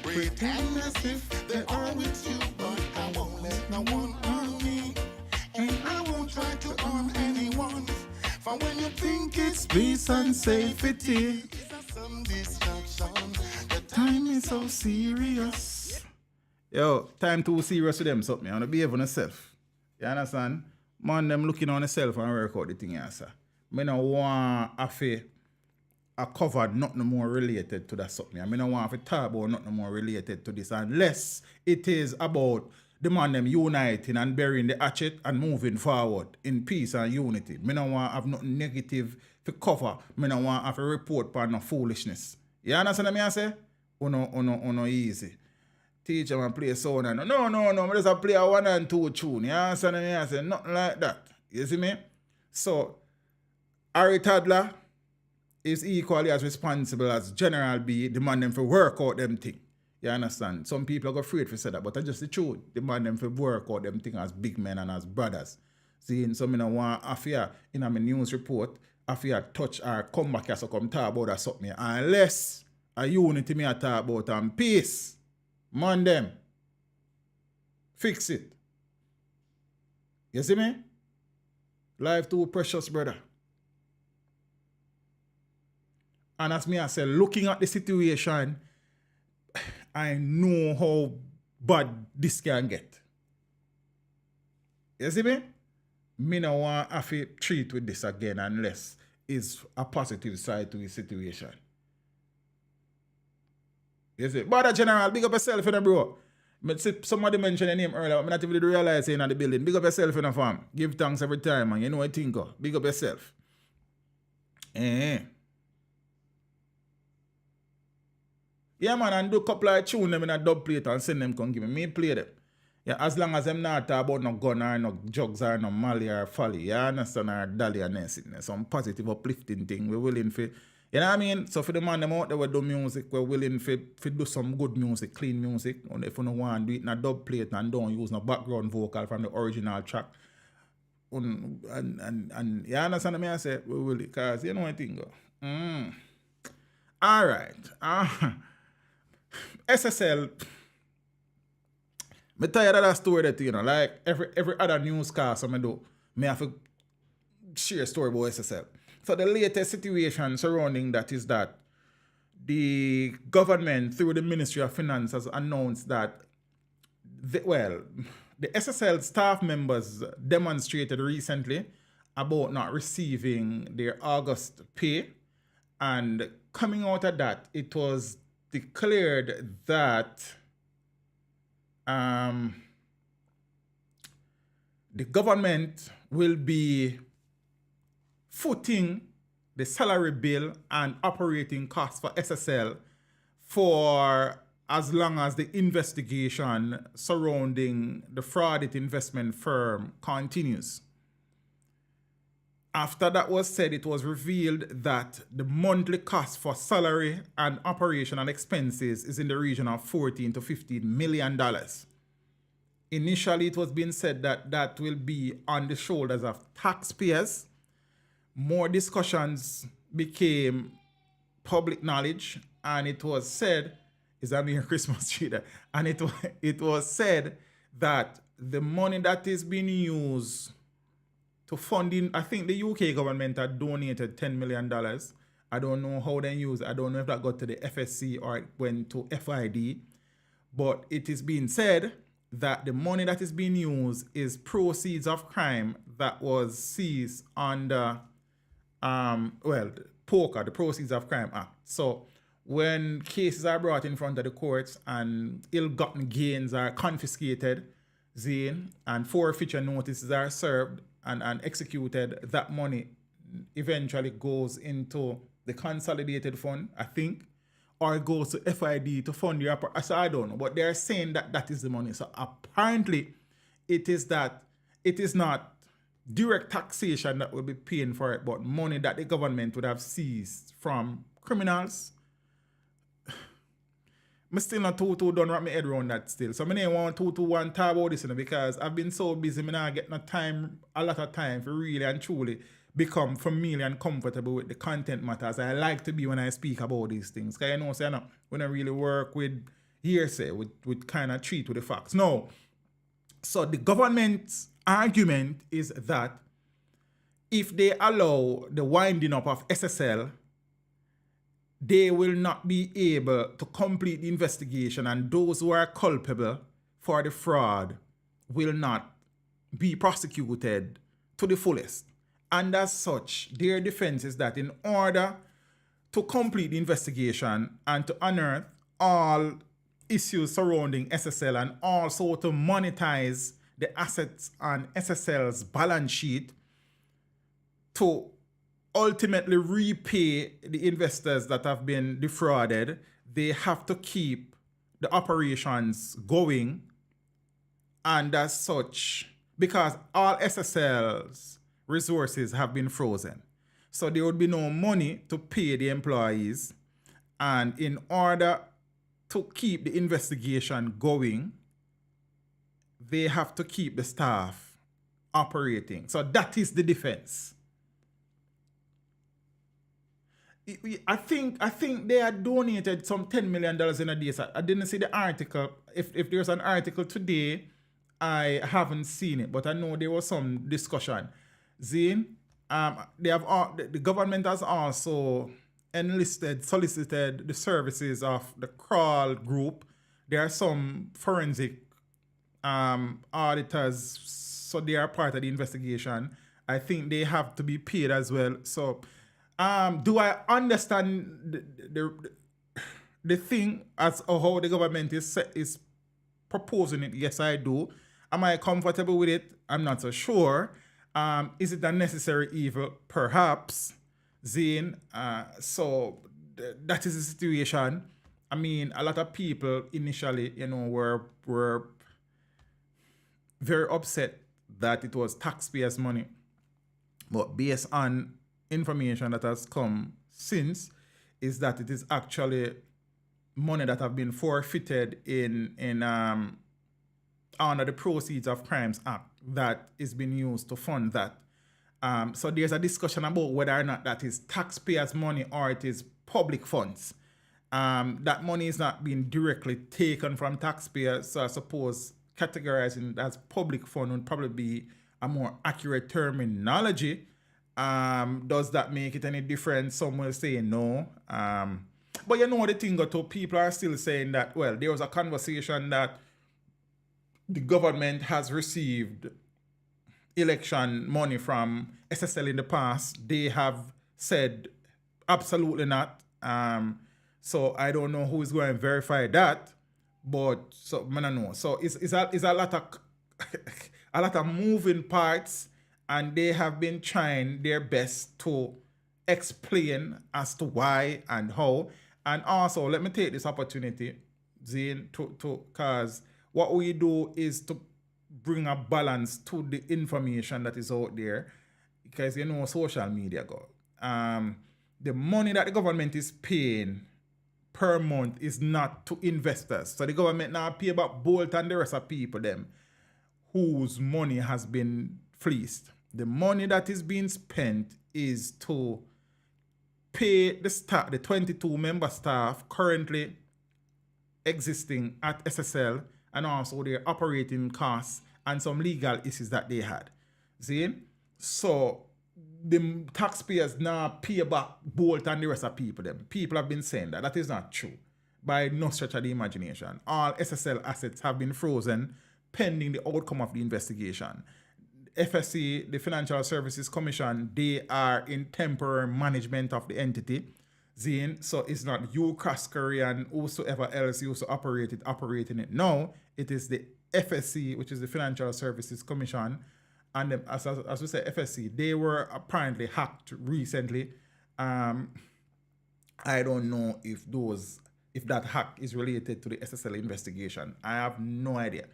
Pretend as if they are with you. But I won't let no one harm me. And I won't try to harm anyone. For when you think it's Peace and safety. some distraction, the Time is so serious. Yo, time too serious to them, something. I want to behave on yourself. You understand? Man, them looking on yourself and work out the thing, yeah, sir. I don't want a cover nothing more related to that something. I don't want to talk about nothing more related to this unless it is about the man them uniting and burying the hatchet and moving forward in peace and unity. I don't want to have nothing negative to cover. I don't want to have a report for no foolishness. You understand what I say? Uno easy. Teach them and play sound and no, I just play a 1 and 2 tune. You understand what I say? Nothing like that. You see me? So, Harry Toddler is equally as responsible as General B, demand them for work out them thing. You understand? Some people are afraid to say that, but that's just the truth. Demand them for work out them thing as big men and as brothers. See, so I don't want affair in my news report, affair touch or come back so come talk about that something. Unless a unity me a talk about and peace. Man them. Fix it. You see me? Life too precious, brother. And as me I say, looking at the situation, I know how bad this can get. You see me? Me no want to have to treat with this again unless it's a positive side to the situation. You see? But General, big up yourself, you know, bro. Somebody mentioned your name earlier, but not even realize you're in the building. Big up yourself, you know, fam. Give thanks every time, man. You know what I think of. Big up yourself. Yeah, man, and do a couple of tune them in a dub plate and send them come give me. Me play them. Yeah, as long as them not talk about no gun or no drugs or no mali or folly. You understand? Or dolly and anything. Some positive uplifting thing. We're willing for, you know what I mean? So for the man them out there with do music, we're willing for do some good music, clean music. And if you don't want to do it in a dub plate and don't use no background vocal from the original track. And you understand what I say? We will, because you know what I think. All right. SSL, I'm tired of that story that, you know, like every other newscast I do, I have to share a story about SSL. So the latest situation surrounding that is that the government, through the Ministry of Finance, has announced that, the SSL staff members demonstrated recently about not receiving their August pay, and coming out of that, it was declared that the government will be footing the salary bill and operating costs for SSL for as long as the investigation surrounding the fraudulent investment firm continues. After that was said, it was revealed that the monthly cost for salary and operational expenses is in the region of $14 to $15 million. Initially, it was being said that that will be on the shoulders of taxpayers. More discussions became public knowledge, and it was said, is that near Christmas tree there? And it was said that the money that is being used to funding, I think the UK government had donated $10 million. I don't know how they use it. I don't know if that got to the FSC or it went to FID. But it is being said that the money that is being used is proceeds of crime that was seized under, POCA, the Proceeds of Crime Act. So when cases are brought in front of the courts and ill-gotten gains are confiscated, and forfeiture notices are served, and executed, that money eventually goes into the consolidated fund, I think, or it goes to FID to fund your operation. So I don't know, but they're saying that that is the money. So apparently it is not direct taxation that will be paying for it, but money that the government would have seized from criminals. I'm still not too done wrap my head around that still. So I don't want to talk about this, because I've been so busy, I don't get a lot of time for really and truly become familiar and comfortable with the content matters I like to be when I speak about these things. Because when I really work with hearsay, with kind of treat with the facts. No. So the government's argument is that if they allow the winding up of SSL, they will not be able to complete the investigation, and those who are culpable for the fraud will not be prosecuted to the fullest. And as such, their defense is that in order to complete the investigation and to unearth all issues surrounding SSL and also to monetize the assets on SSL's balance sheet to ultimately repay the investors that have been defrauded, they have to keep the operations going. And as such, because all SSL's resources have been frozen, so there would be no money to pay the employees. And in order to keep the investigation going, they have to keep the staff operating. So that is the defense. I think they had donated some $10 million in a day. So I didn't see the article. If there's an article today, I haven't seen it, but I know there was some discussion. The government has also solicited the services of the Crawl group. There are some forensic auditors, so they are part of the investigation. I think they have to be paid as well. So do I understand the thing as how the government is proposing it? Yes, I do. Am I comfortable with it? I'm not so sure. Is it a necessary evil? Perhaps. So that is the situation. I mean, a lot of people initially, were very upset that it was taxpayers' money. But based on information that has come since, is that it is actually money that have been forfeited in under the Proceeds of Crimes Act that is being used to fund that. So there's a discussion about whether or not that is taxpayers' money or it is public funds. That money is not being directly taken from taxpayers, so I suppose categorizing it as public fund would probably be a more accurate terminology. Does that make it any different? Some will say no. But the thing too, people are still saying that, well, there was a conversation that the government has received election money from SSL in the past. They have said absolutely not. So I don't know who is going to verify that. But so I don't know. So it's a lot of a lot of moving parts, and they have been trying their best to explain as to why and how. And also, let me take this opportunity, Zane, to cause what we do is to bring a balance to the information that is out there, because you know social media go. The money that the government is paying per month is not to investors. So the government now pay back Bolt and the rest of people them whose money has been fleeced. The money that is being spent is to pay the staff, the 22 member staff currently existing at SSL, and also their operating costs and some legal issues that they had. See? So the taxpayers now pay back Bolt and the rest of people them. People have been saying that. That is not true. By no stretch of the imagination. All SSL assets have been frozen pending the outcome of the investigation. FSC, the Financial Services Commission, they are in temporary management of the entity. Zane, so it's not you, Craskery, and whosoever else used to operating it. No, it is the FSC, which is the Financial Services Commission. And as we say, FSC, they were apparently hacked recently. I don't know if that hack is related to the SSL investigation. I have no idea.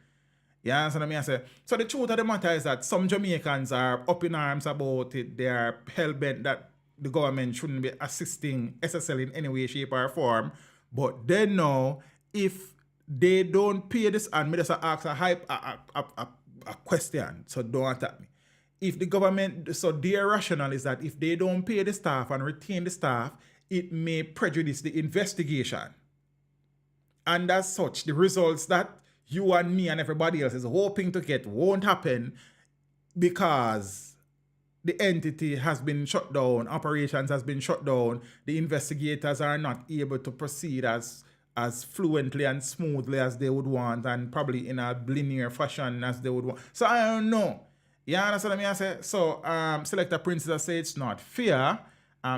You understand what I say? So the truth of the matter is that some Jamaicans are up in arms about it. They are hell-bent that the government shouldn't be assisting SSL in any way, shape, or form. But they know if they don't pay this, and me just ask a question, so don't attack me. If the government, so their rationale is that if they don't pay the staff and retain the staff, it may prejudice the investigation. And as such, the results that you and me and everybody else is hoping to get won't happen because the entity has been shut down, operations has been shut down, the investigators are not able to proceed as fluently and smoothly as they would want, and probably in a linear fashion as they would want. So I don't know. You understand what I say? So Selector Princess said it's not fair.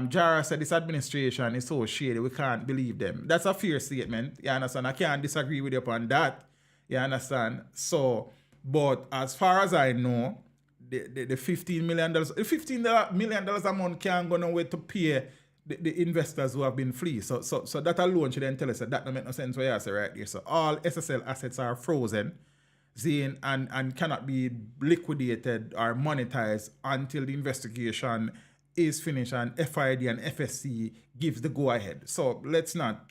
Jara said this administration is so shady, we can't believe them. That's a fair statement. You understand? I can't disagree with you upon that. You understand? So, but as far as I know, the $15 million, the $15 million a month can't go nowhere to pay the investors who have been fleeced. So that alone should then tell us that don't make no sense what you say right there. So all SSL assets are frozen, Zane, and cannot be liquidated or monetized until the investigation is finished and FID and FSC gives the go ahead. So let's not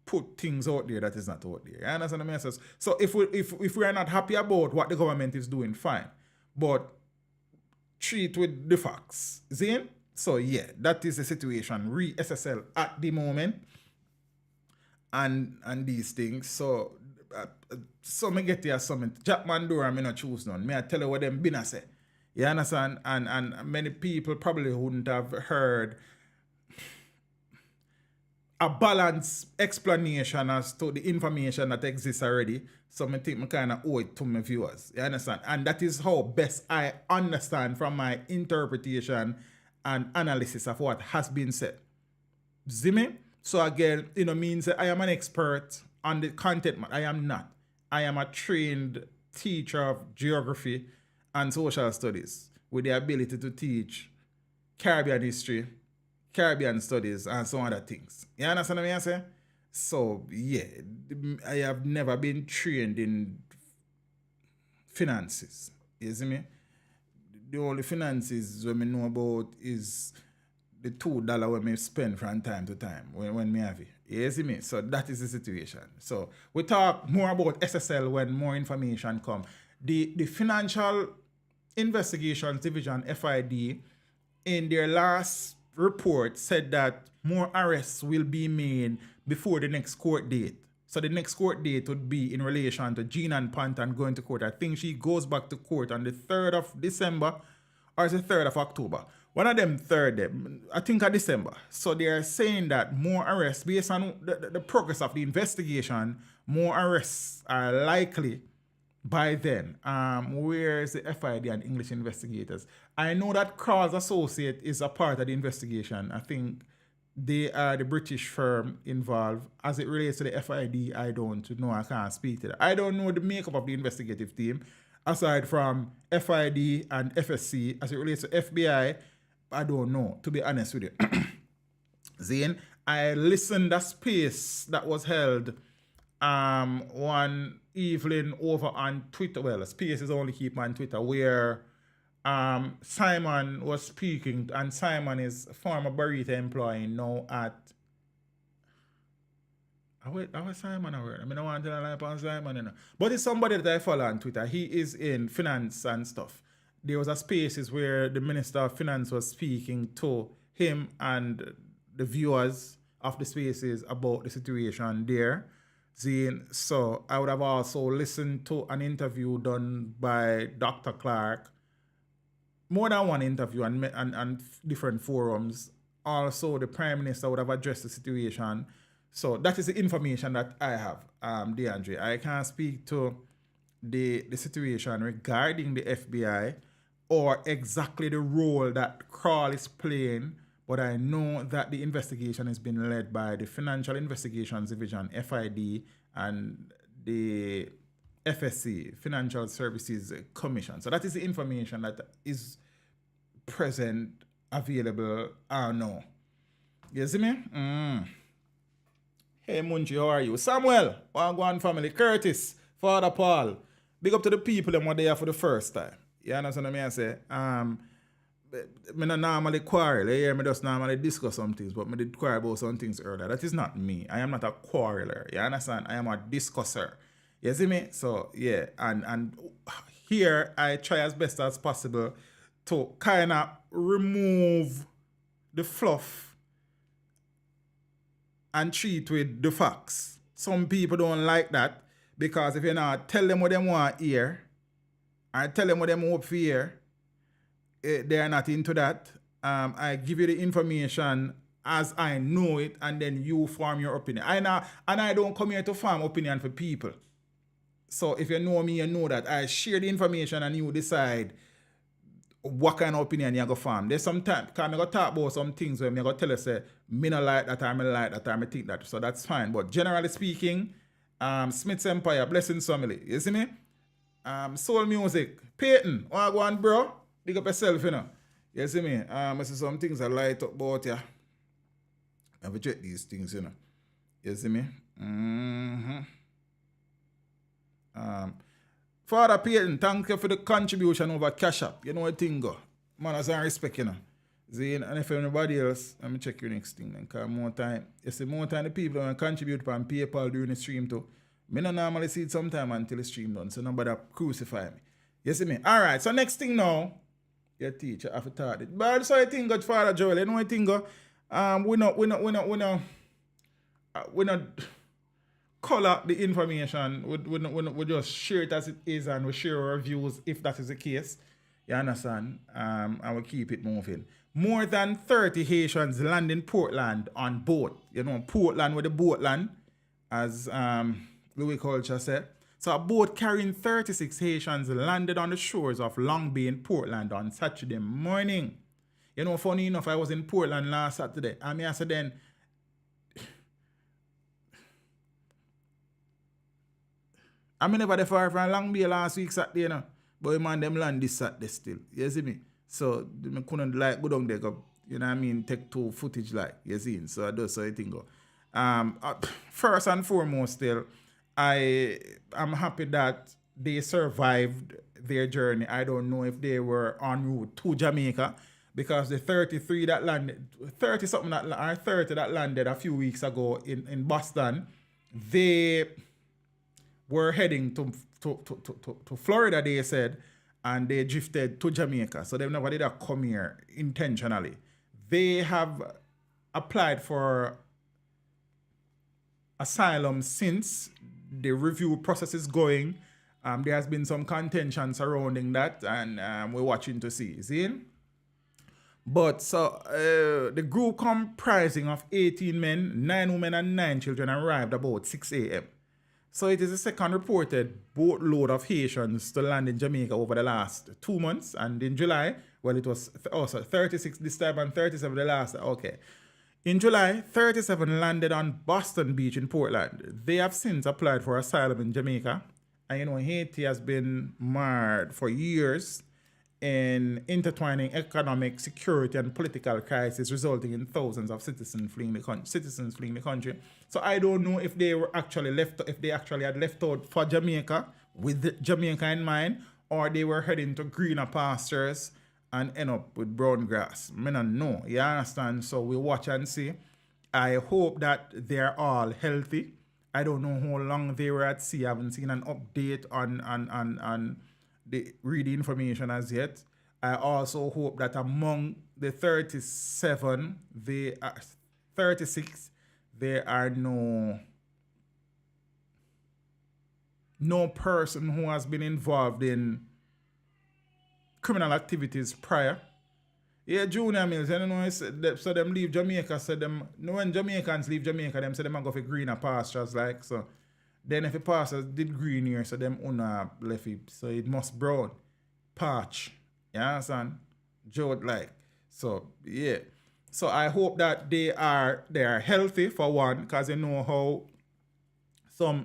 put things out there that is not out there. You understand what I mean? So if we are not happy about what the government is doing, fine. But treat with the facts. Zane? So yeah, that is the situation. SSL at the moment. And these things. So me get here something. Jack Mandura, me not choose none. Me I tell you what them been a say. You understand? And many people probably wouldn't have heard a balanced explanation as to the information that exists already. So I think I kind of owe it to my viewers. You understand? And that is how best I understand from my interpretation and analysis of what has been said. See me? So again, means that I am an expert on the content. I am not. I am a trained teacher of geography and social studies with the ability to teach Caribbean history, Caribbean studies, and some other things. You understand what I say? So, yeah, I have never been trained in finances. You see me? The only finances when I know about is the $2 when I spend from time to time when I have it. You see me? So that is the situation. So we talk more about SSL when more information come. The Financial Investigations Division, FID, in their last report said that more arrests will be made before the next court date. So the next court date would be in relation to Jean and Pantan going to court. I think she goes back to court on the 3rd of December or the 3rd of October. One of them I think of December. So they are saying that more arrests, based on the progress of the investigation, more arrests are likely by then. Where is the FID and English investigators? I know that Carl's Associate is a part of the investigation. I think they are the British firm involved. As it relates to the FID, I don't know. I can't speak to that. I don't know the makeup of the investigative team. Aside from FID and FSC, as it relates to FBI, I don't know, to be honest with you. Zane, I listened to space that was held one evening over on Twitter. Well, space is only keep on Twitter, where Simon was speaking, and Simon is a former Burrito employee now at. I was Simon aware. I mean, I want to tell a on Simon, you know. But it's somebody that I follow on Twitter. He is in finance and stuff. There was a spaces where the Minister of Finance was speaking to him and the viewers of the spaces about the situation there. So I would have also listened to an interview done by Dr. Clark, more than one interview and different forums. Also, the Prime Minister would have addressed the situation. So that is the information that I have, DeAndre. I can't speak to the situation regarding the FBI or exactly the role that Crawl is playing, but I know that the investigation has been led by the Financial Investigations Division, FID, and the FSC, Financial Services Commission. So that is the information that is present, available, now. You see me? Hey, Munchi, how are you? Samuel, Wagwan family, Curtis, Father Paul. Big up to the people that were there for the first time. You understand what I say? I don't normally quarrel. You hear me just normally discuss some things, but I did quarrel about some things earlier. That is not me. I am not a quarreler. You understand? I am a discusser. You see me? So, yeah. And here, I try as best as possible to kind of remove the fluff and treat with the facts. Some people don't like that because if you not tell them what they want to hear or tell them what they hope for hear, they are not into that. I give you the information as I know it, and then you form your opinion. I don't come here to form opinion for people. So if you know me, you know that I share the information and you decide what kind of opinion you're going to form. There's some time, because I'm going to talk about some things where I'm going to tell you, say, me not like that, or me like that, or me think that. So that's fine. But generally speaking, Smith's Empire, Blessings Family. You see me? Soul Music. Peyton, want to go on, bro? Dig up yourself, you know. You see me? I see some things I light up about you. I have to check these things, you know. You see me? Father Peyton, thank you for the contribution over Cash App. You know what thing go? Man, as I respect, you know. See, and if anybody else, let me check your next thing then, because more time. You see, more time the people that contribute on PayPal during the stream too. Me not normally see it sometime until the stream done, so nobody crucify me. You see me? Alright, so next thing now, your teacher have to taught it. But so I think God Father Joel, you know what thing go? We not color the information. We just share it as it is, and we share our views if that is the case. You understand? And we keep it moving. More than 30 Haitians land in Portland on boat. You know, Portland with the boat land, as Louis Culture said. So a boat carrying 36 Haitians landed on the shores of Long Bay in Portland on Saturday morning. You know, funny enough, I was in Portland last Saturday. And I said then, I mean, never far from Long Bay last week Saturday, you know. But man, them land this Saturday still. You see me? So, I couldn't like go down there, go, you know what I mean, take two footage like, you see? So, I do so I think go. First and foremost still, I am happy that they survived their journey. I don't know if they were en route to Jamaica, because the 33 that landed, 30 something that, or 30 that landed a few weeks ago in Boston, they were heading to Florida, they said, and they drifted to Jamaica. So they never did come here intentionally. They have applied for asylum since. The review process is going. There has been some contention surrounding that, and we're watching to see. See? But so the group comprising of 18 men, 9 women, and 9 children arrived about 6 a.m. So it is the second reported boatload of Haitians to land in Jamaica over the last 2 months. And in July, well, it was also 36 this time and 37 the last. Okay. In July, 37 landed on Boston Beach in Portland. They have since applied for asylum in Jamaica. And you know, Haiti has been marred for years in intertwining economic, security, and political crisis, resulting in thousands of citizens fleeing the country. So I don't know if they were actually had left out for Jamaica with Jamaica in mind, or they were heading to greener pastures and end up with brown grass. I don't know. You understand? So we watch and see. I hope that they're all healthy. I don't know how long they were at sea. I haven't seen an update on the read information as yet. I also hope that among the 37, 36, there are no person who has been involved in criminal activities prior. Yeah, Junior Mills, you know, so them leave Jamaica, so them, when Jamaicans leave Jamaica, them say them go for greener pastures, like, so. Then if the pastures did green here, so them una left it, so it must brown, patch, you understand? Jode like. So, yeah. So I hope that they are healthy, for one, because you know how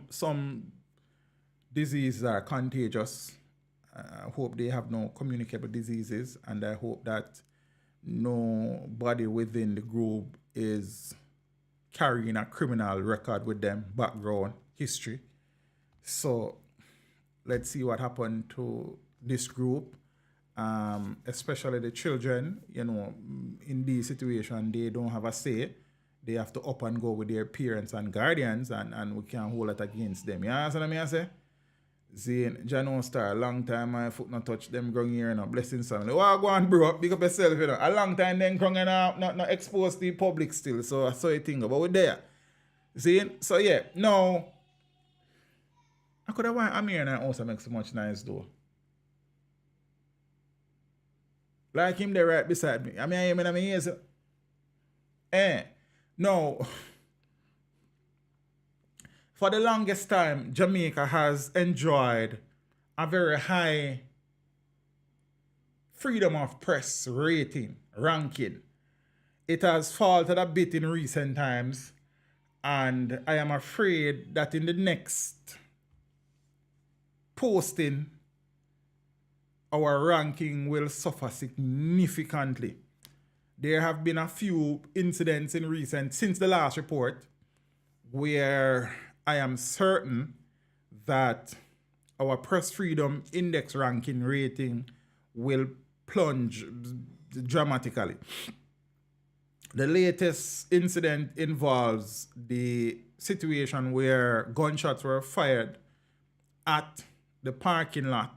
some diseases are contagious. I hope they have no communicable diseases, and I hope that nobody within the group is carrying a criminal record with them, background, history. So let's see what happened to this group, especially the children. You know, in these situations, they don't have a say. They have to up and go with their parents and guardians, and we can't hold it against them. You understand what I say? See, Jano Star, a long time my foot not touch them growing here, no blessings family. Well, go on, bro, big up yourself, you know. A long time then growing not exposed to the public still, so I saw you think about it there. See, so yeah, now I could have went Amir and I also make so much nice though. Like him there right beside me. I mean, I am in my ears. No. For the longest time, Jamaica has enjoyed a very high freedom of press ranking. It has faltered a bit in recent times, and I am afraid that in the next posting, our ranking will suffer significantly. There have been a few incidents since the last report, where I am certain that our press freedom index ranking rating will plunge dramatically. The latest incident involves the situation where gunshots were fired at the parking lot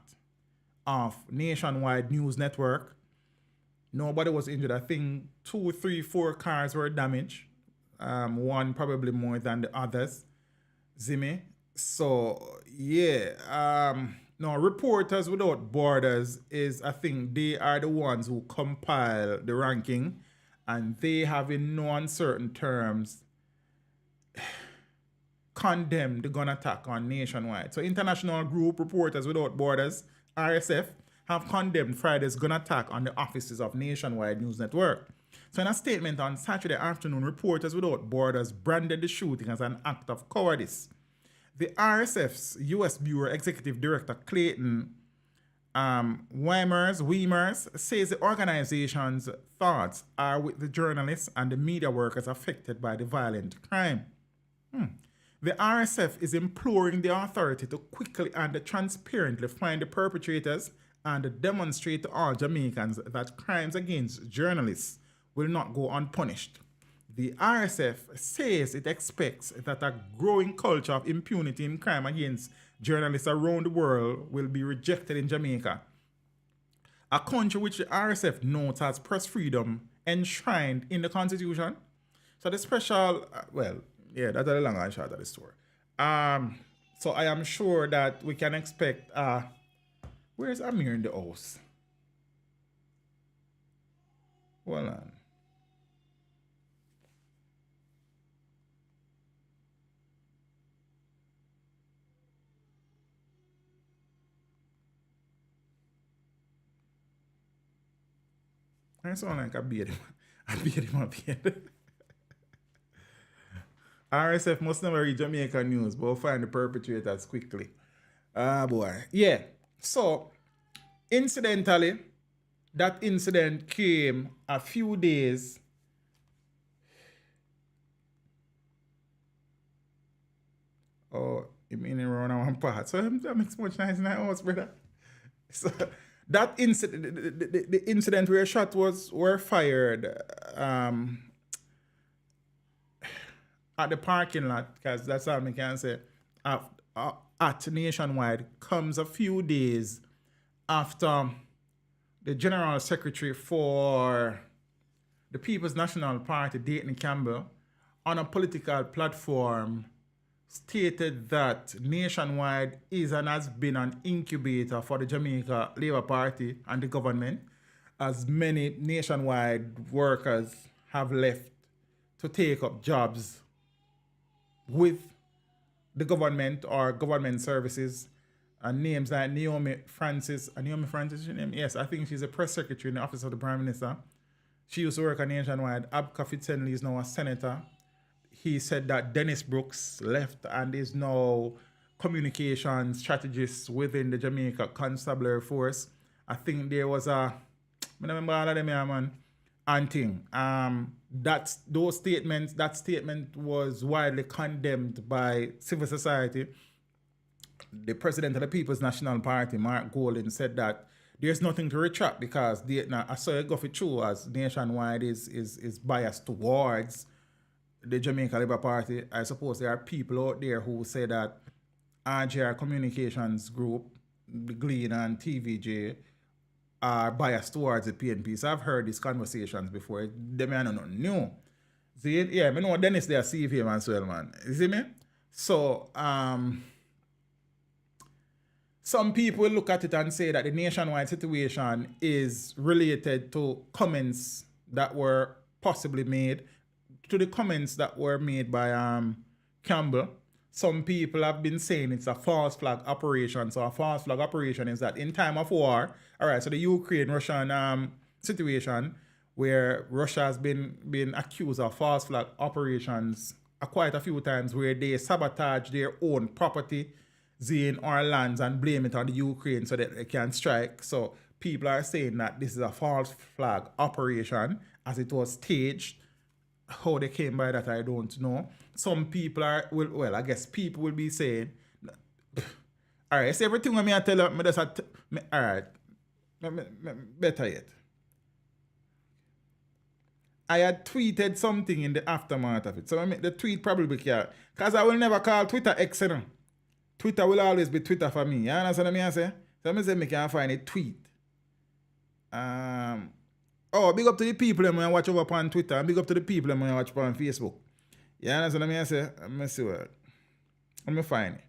of Nationwide News Network. Nobody was injured. I think 2, 3, 4 cars were damaged. One probably more than the others. Zimmy. So, yeah. No, Reporters Without Borders I think they are the ones who compile the ranking, and they have in no uncertain terms condemned the gun attack on Nationwide. So, international group Reporters Without Borders, RSF, have condemned Friday's gun attack on the offices of Nationwide News Network. So in a statement on Saturday afternoon, Reporters Without Borders branded the shooting as an act of cowardice. The RSF's U.S. Bureau Executive Director Clayton Weimers says the organization's thoughts are with the journalists and the media workers affected by the violent crime. The RSF is imploring the authority to quickly and transparently find the perpetrators and demonstrate to all Jamaicans that crimes against journalists will not go unpunished. The RSF says it expects that a growing culture of impunity in crime against journalists around the world will be rejected in Jamaica, a country which the RSF notes has press freedom enshrined in the Constitution. So the special, that's a long and short of the story. So I am sure that we can expect, where's Amir in the house? Hold on. I sound like I beat him. I beat him up here. RSF must never read Jamaican news, but we'll find the perpetrators quickly. Boy. Yeah. So, incidentally, that incident came a few days you mean around one part. So that makes much nice in the house, brother. So that incident, the incident where shot were fired at the parking lot, because that's all I can say, at Nationwide, comes a few days after the General Secretary for the People's National Party, Dayton Campbell, on a political platform stated that Nationwide is and has been an incubator for the Jamaica Labour Party and the government, as many Nationwide workers have left to take up jobs with the government or government services, and names like Naomi Francis, is her name? Yes, I think she's a press secretary in the office of the Prime Minister. She used to work at Nationwide. Abka Fitzhenley is now a senator. He said that Dennis Brooks left and is now communication strategist within the Jamaica Constabulary Force. I think there was I remember all of them here, man. And thing. That statement was widely condemned by civil society. The president of the People's National Party, Mark Golding, said that there's nothing to retract because I saw it go for true as Nationwide is biased towards the Jamaica Labour Party. I suppose there are people out there who say that RJR Communications Group, the Glean and TVJ, are biased towards the PNP. So I've heard these conversations before. They may not know. See, yeah, I know Dennis there see him as well, man. You see me? So, some people look at it and say that the Nationwide situation is related to comments that were possibly made, to the comments that were made by Campbell. Some people have been saying it's a false flag operation. So a false flag operation is that in time of war, all right, so the Ukraine-Russian situation where Russia has been accused of false flag operations quite a few times where they sabotage their own property in our lands and blame it on the Ukraine so that they can strike. So people are saying that this is a false flag operation as it was staged. How they came by that, I don't know. Some people I guess people will be saying, all right, it's everything when I tell you, all right, better yet. I had tweeted something in the aftermath of it. So I make the tweet probably because I will never call Twitter X, you know. Twitter will always be Twitter for me. You understand what I say? So I say I can find a tweet. Big up to the people that I watch over on Twitter and big up to the people that I watch on Facebook. You understand what I say? Let me see what. Let me find it.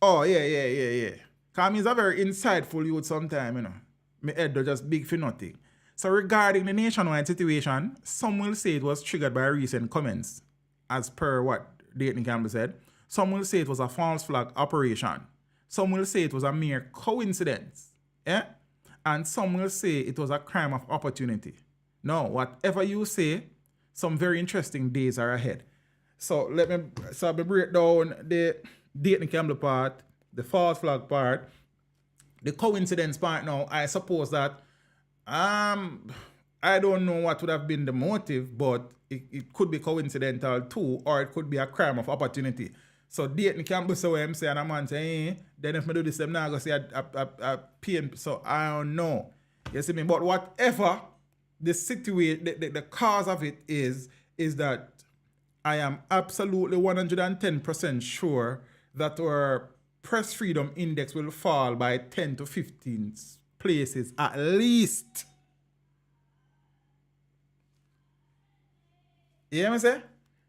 Oh, yeah. Because he's a very insightful youth sometimes, you know. My head does just big for nothing. So regarding the Nationwide situation, some will say it was triggered by recent comments, as per what Dayton Campbell said. Some will say it was a false flag operation. Some will say it was a mere coincidence. Yeah? And some will say it was a crime of opportunity. No, whatever you say, some very interesting days are ahead. So let me break down the Dayton Campbell part, the false flag part, the coincidence part now. I suppose that I don't know what would have been the motive, but it could be coincidental too, or it could be a crime of opportunity. So Dayton Campbell say what I'm saying, and a man say, then if I do this, I'm not going to say a PN. So I don't know. You see me? But whatever the situation, the cause of it is that I am absolutely 110% sure that our press freedom index will fall by 10 to 15 places at least. You hear me say?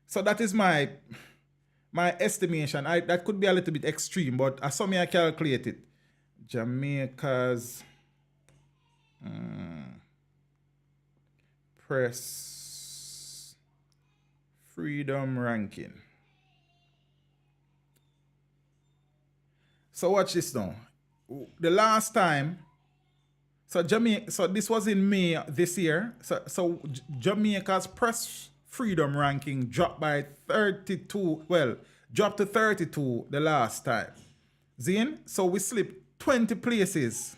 So that is my estimation. That could be a little bit extreme, but I saw me I calculate it. Jamaica's press freedom ranking. So watch this now. The last time, so this was in May this year. So Jamaica's press freedom ranking dropped by 32. Well, dropped to 32 the last time. Zine? So we slipped 20 places.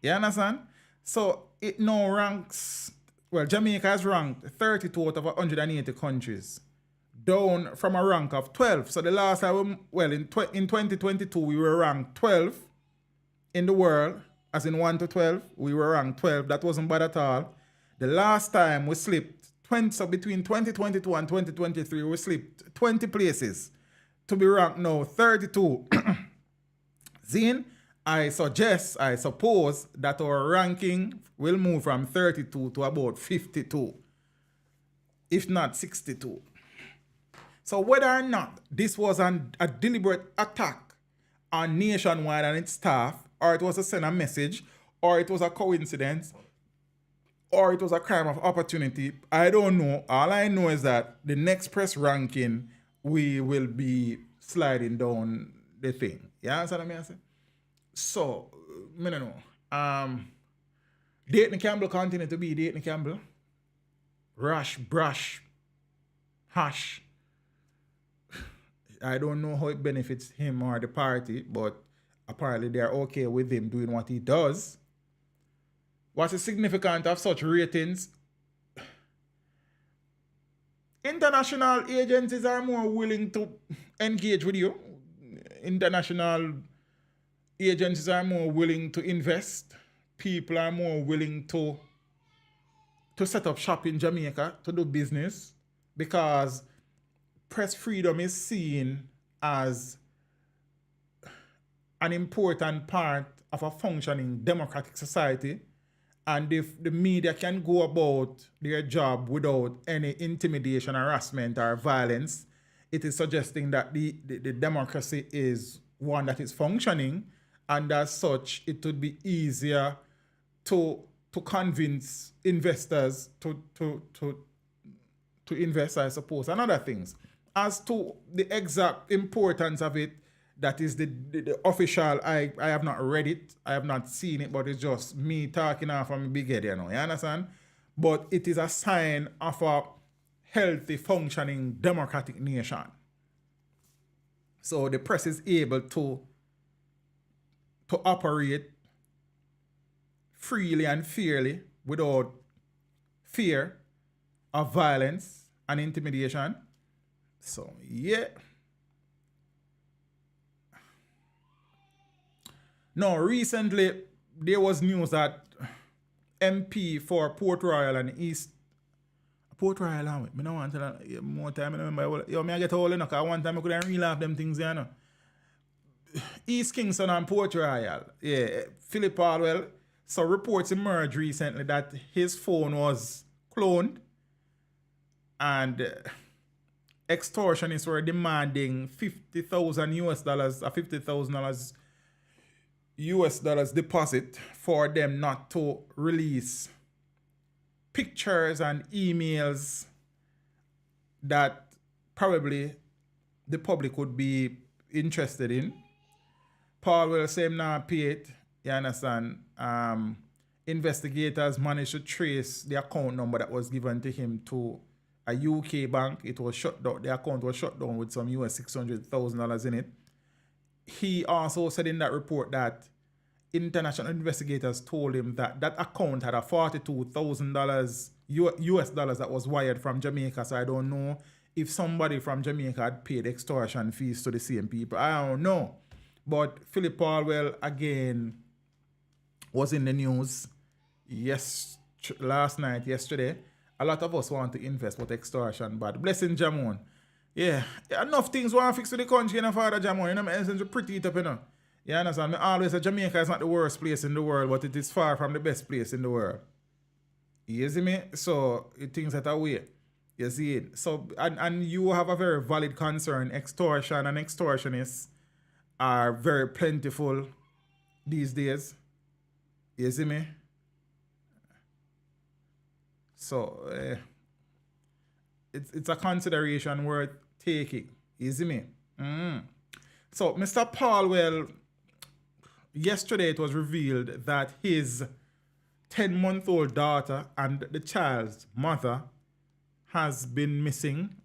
You understand? So it now ranks, well, Jamaica has ranked 32 out of 180 countries, down from a rank of 12. So the last time, in 2022, we were ranked 12 in the world, as in 1 to 12, we were ranked 12. That wasn't bad at all. The last time we slipped, so between 2022 and 2023, we slipped 20 places to be ranked now 32. Zine, I suppose that our ranking will move from 32 to about 52, if not 62. So whether or not this was a deliberate attack on Nationwide and its staff, or it was to send a message, or it was a coincidence, or it was a crime of opportunity, I don't know. All I know is that the next press ranking, we will be sliding down the thing. You understand what I mean? So, I don't know. Dayton Campbell continue to be Dayton Campbell. Rush, brush, hash. I don't know how it benefits him or the party, but apparently they're okay with him doing what he does. What's the significance of such ratings? International agencies are more willing to engage with you. International agencies are more willing to invest. People are more willing to set up shop in Jamaica, to do business, because press freedom is seen as an important part of a functioning democratic society. And if the media can go about their job without any intimidation, harassment, or violence, it is suggesting that the democracy is one that is functioning, and as such, it would be easier to convince investors to invest, I suppose, and other things. As to the exact importance of it, that is the official, I have not read it, I have not seen it, but it's just me talking off from my big head, you understand? But it is a sign of a healthy, functioning, democratic nation. So the press is able to operate freely and fairly without fear of violence and intimidation. So, yeah. Now, recently, there was news that MP for Port Royal and East... Port Royal, I don't want to more time. I remember, I get all in, because one time I couldn't really have them things, you know. East Kingston and Port Royal. Yeah, Phillip Paulwell. So reports emerged recently that his phone was cloned, and extortionists were demanding $50,000 US, a $50,000 US dollars deposit for them not to release pictures and emails that probably the public would be interested in. Paul will say him now pay it, you understand? Investigators managed to trace the account number that was given to him to a UK bank. It was shut down. The account was shut down with some US $600,000 in it. He also said in that report that international investigators told him that that account had a $42,000 US dollars that was wired from Jamaica. So I don't know if somebody from Jamaica had paid extortion fees to the same people. I don't know. But Phillip Paulwell again was in the news yesterday. A lot of us want to invest with extortion, but blessing Jamon. Yeah, enough things want to fix with the country, Father Jamon. You know, I'm pretty it up, you know. You understand? I always say Jamaica is not the worst place in the world, but it is far from the best place in the world. You see me? So, things that are way. You see it? So, and you have a very valid concern. Extortion and extortionists are very plentiful these days. You see me? So, it's a consideration worth taking. You see me? So, Mr. Paulwell, yesterday it was revealed that his 10-month-old daughter and the child's mother has been missing,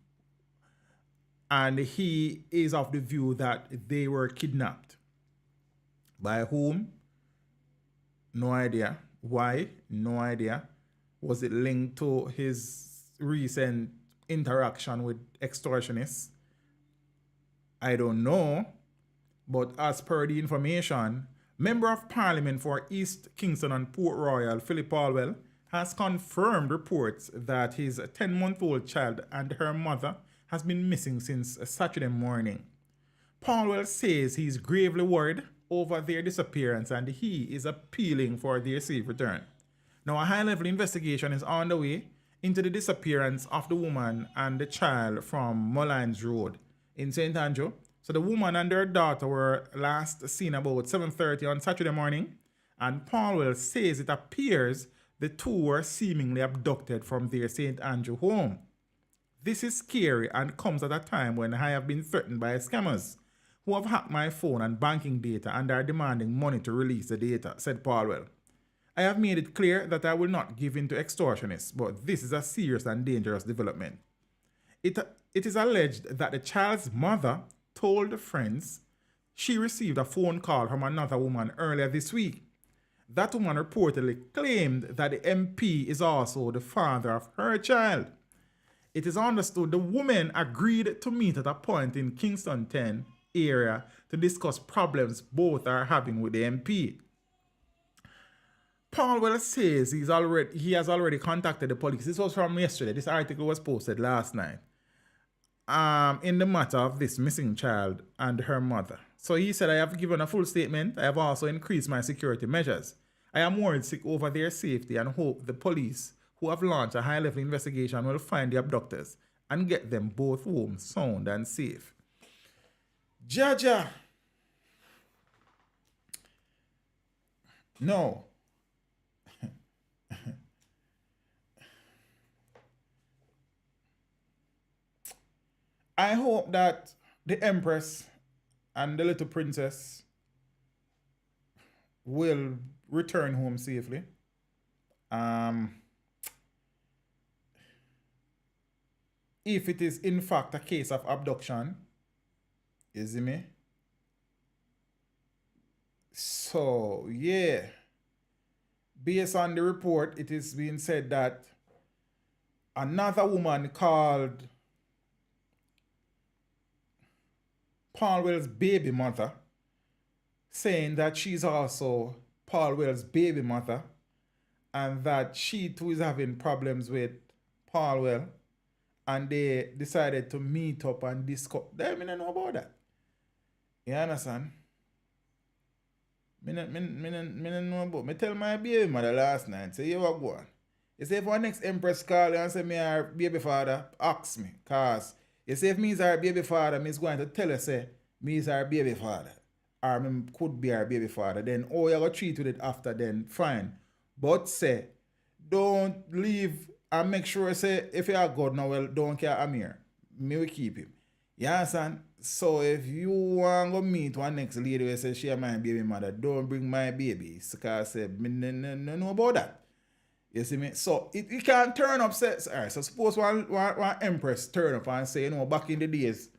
and he is of the view that they were kidnapped. By whom? No idea. Why? No idea. Was it linked to his recent interaction with extortionists? I don't know. But as per the information, Member of Parliament for East Kingston and Port Royal, Phillip Paulwell, has confirmed reports that his 10-month-old child and her mother has been missing since Saturday morning. Paulwell says he's gravely worried over their disappearance and he is appealing for their safe return. Now, a high-level investigation is on the way into the disappearance of the woman and the child from Mullines Road in St. Andrew. So the woman and her daughter were last seen about 7:30 on Saturday morning, and Paulwell says it appears the two were seemingly abducted from their St. Andrew home. This is scary and comes at a time when I have been threatened by scammers who have hacked my phone and banking data and are demanding money to release the data, said Paulwell. I have made it clear that I will not give in to extortionists, but this is a serious and dangerous development. It is alleged that the child's mother told friends she received a phone call from another woman earlier this week. That woman reportedly claimed that the MP is also the father of her child. It is understood the woman agreed to meet at a point in Kingston 10 area to discuss problems both are having with the MP. Paulwell says he has already contacted the police. This was from yesterday. This article was posted last night. In the matter of this missing child and her mother. So he said, I have given a full statement. I have also increased my security measures. I am worried sick over their safety and hope the police who have launched a high-level investigation will find the abductors and get them both home sound and safe. Jaja. No. I hope that the Empress and the little princess will return home safely. If it is in fact a case of abduction, you see me? So, yeah. Based on the report, it is being said that another woman called Paulwell's baby mother, saying that she's also Paulwell's baby mother and that she too is having problems with Paulwell and they decided to meet up and discuss. I don't know about that. You understand? I don't know about. I tell my baby mother last night, say, you what go on? You say if our next Empress call you and say me our baby father, ask me. Cause you say if me is our baby father, me is going to tell her say me is our baby father. Or me could be our baby father. Then you go treat with it after then, fine. But say, don't leave and make sure say if you are good now, well, don't care I'm here. Me will keep him. You understand? So if you want to meet one next lady who says she is my baby mother, don't bring my baby. Because I say, me no know about that. You see me? So it can turn up. Say, alright, so suppose one Empress turn up and say, you know, back in the days,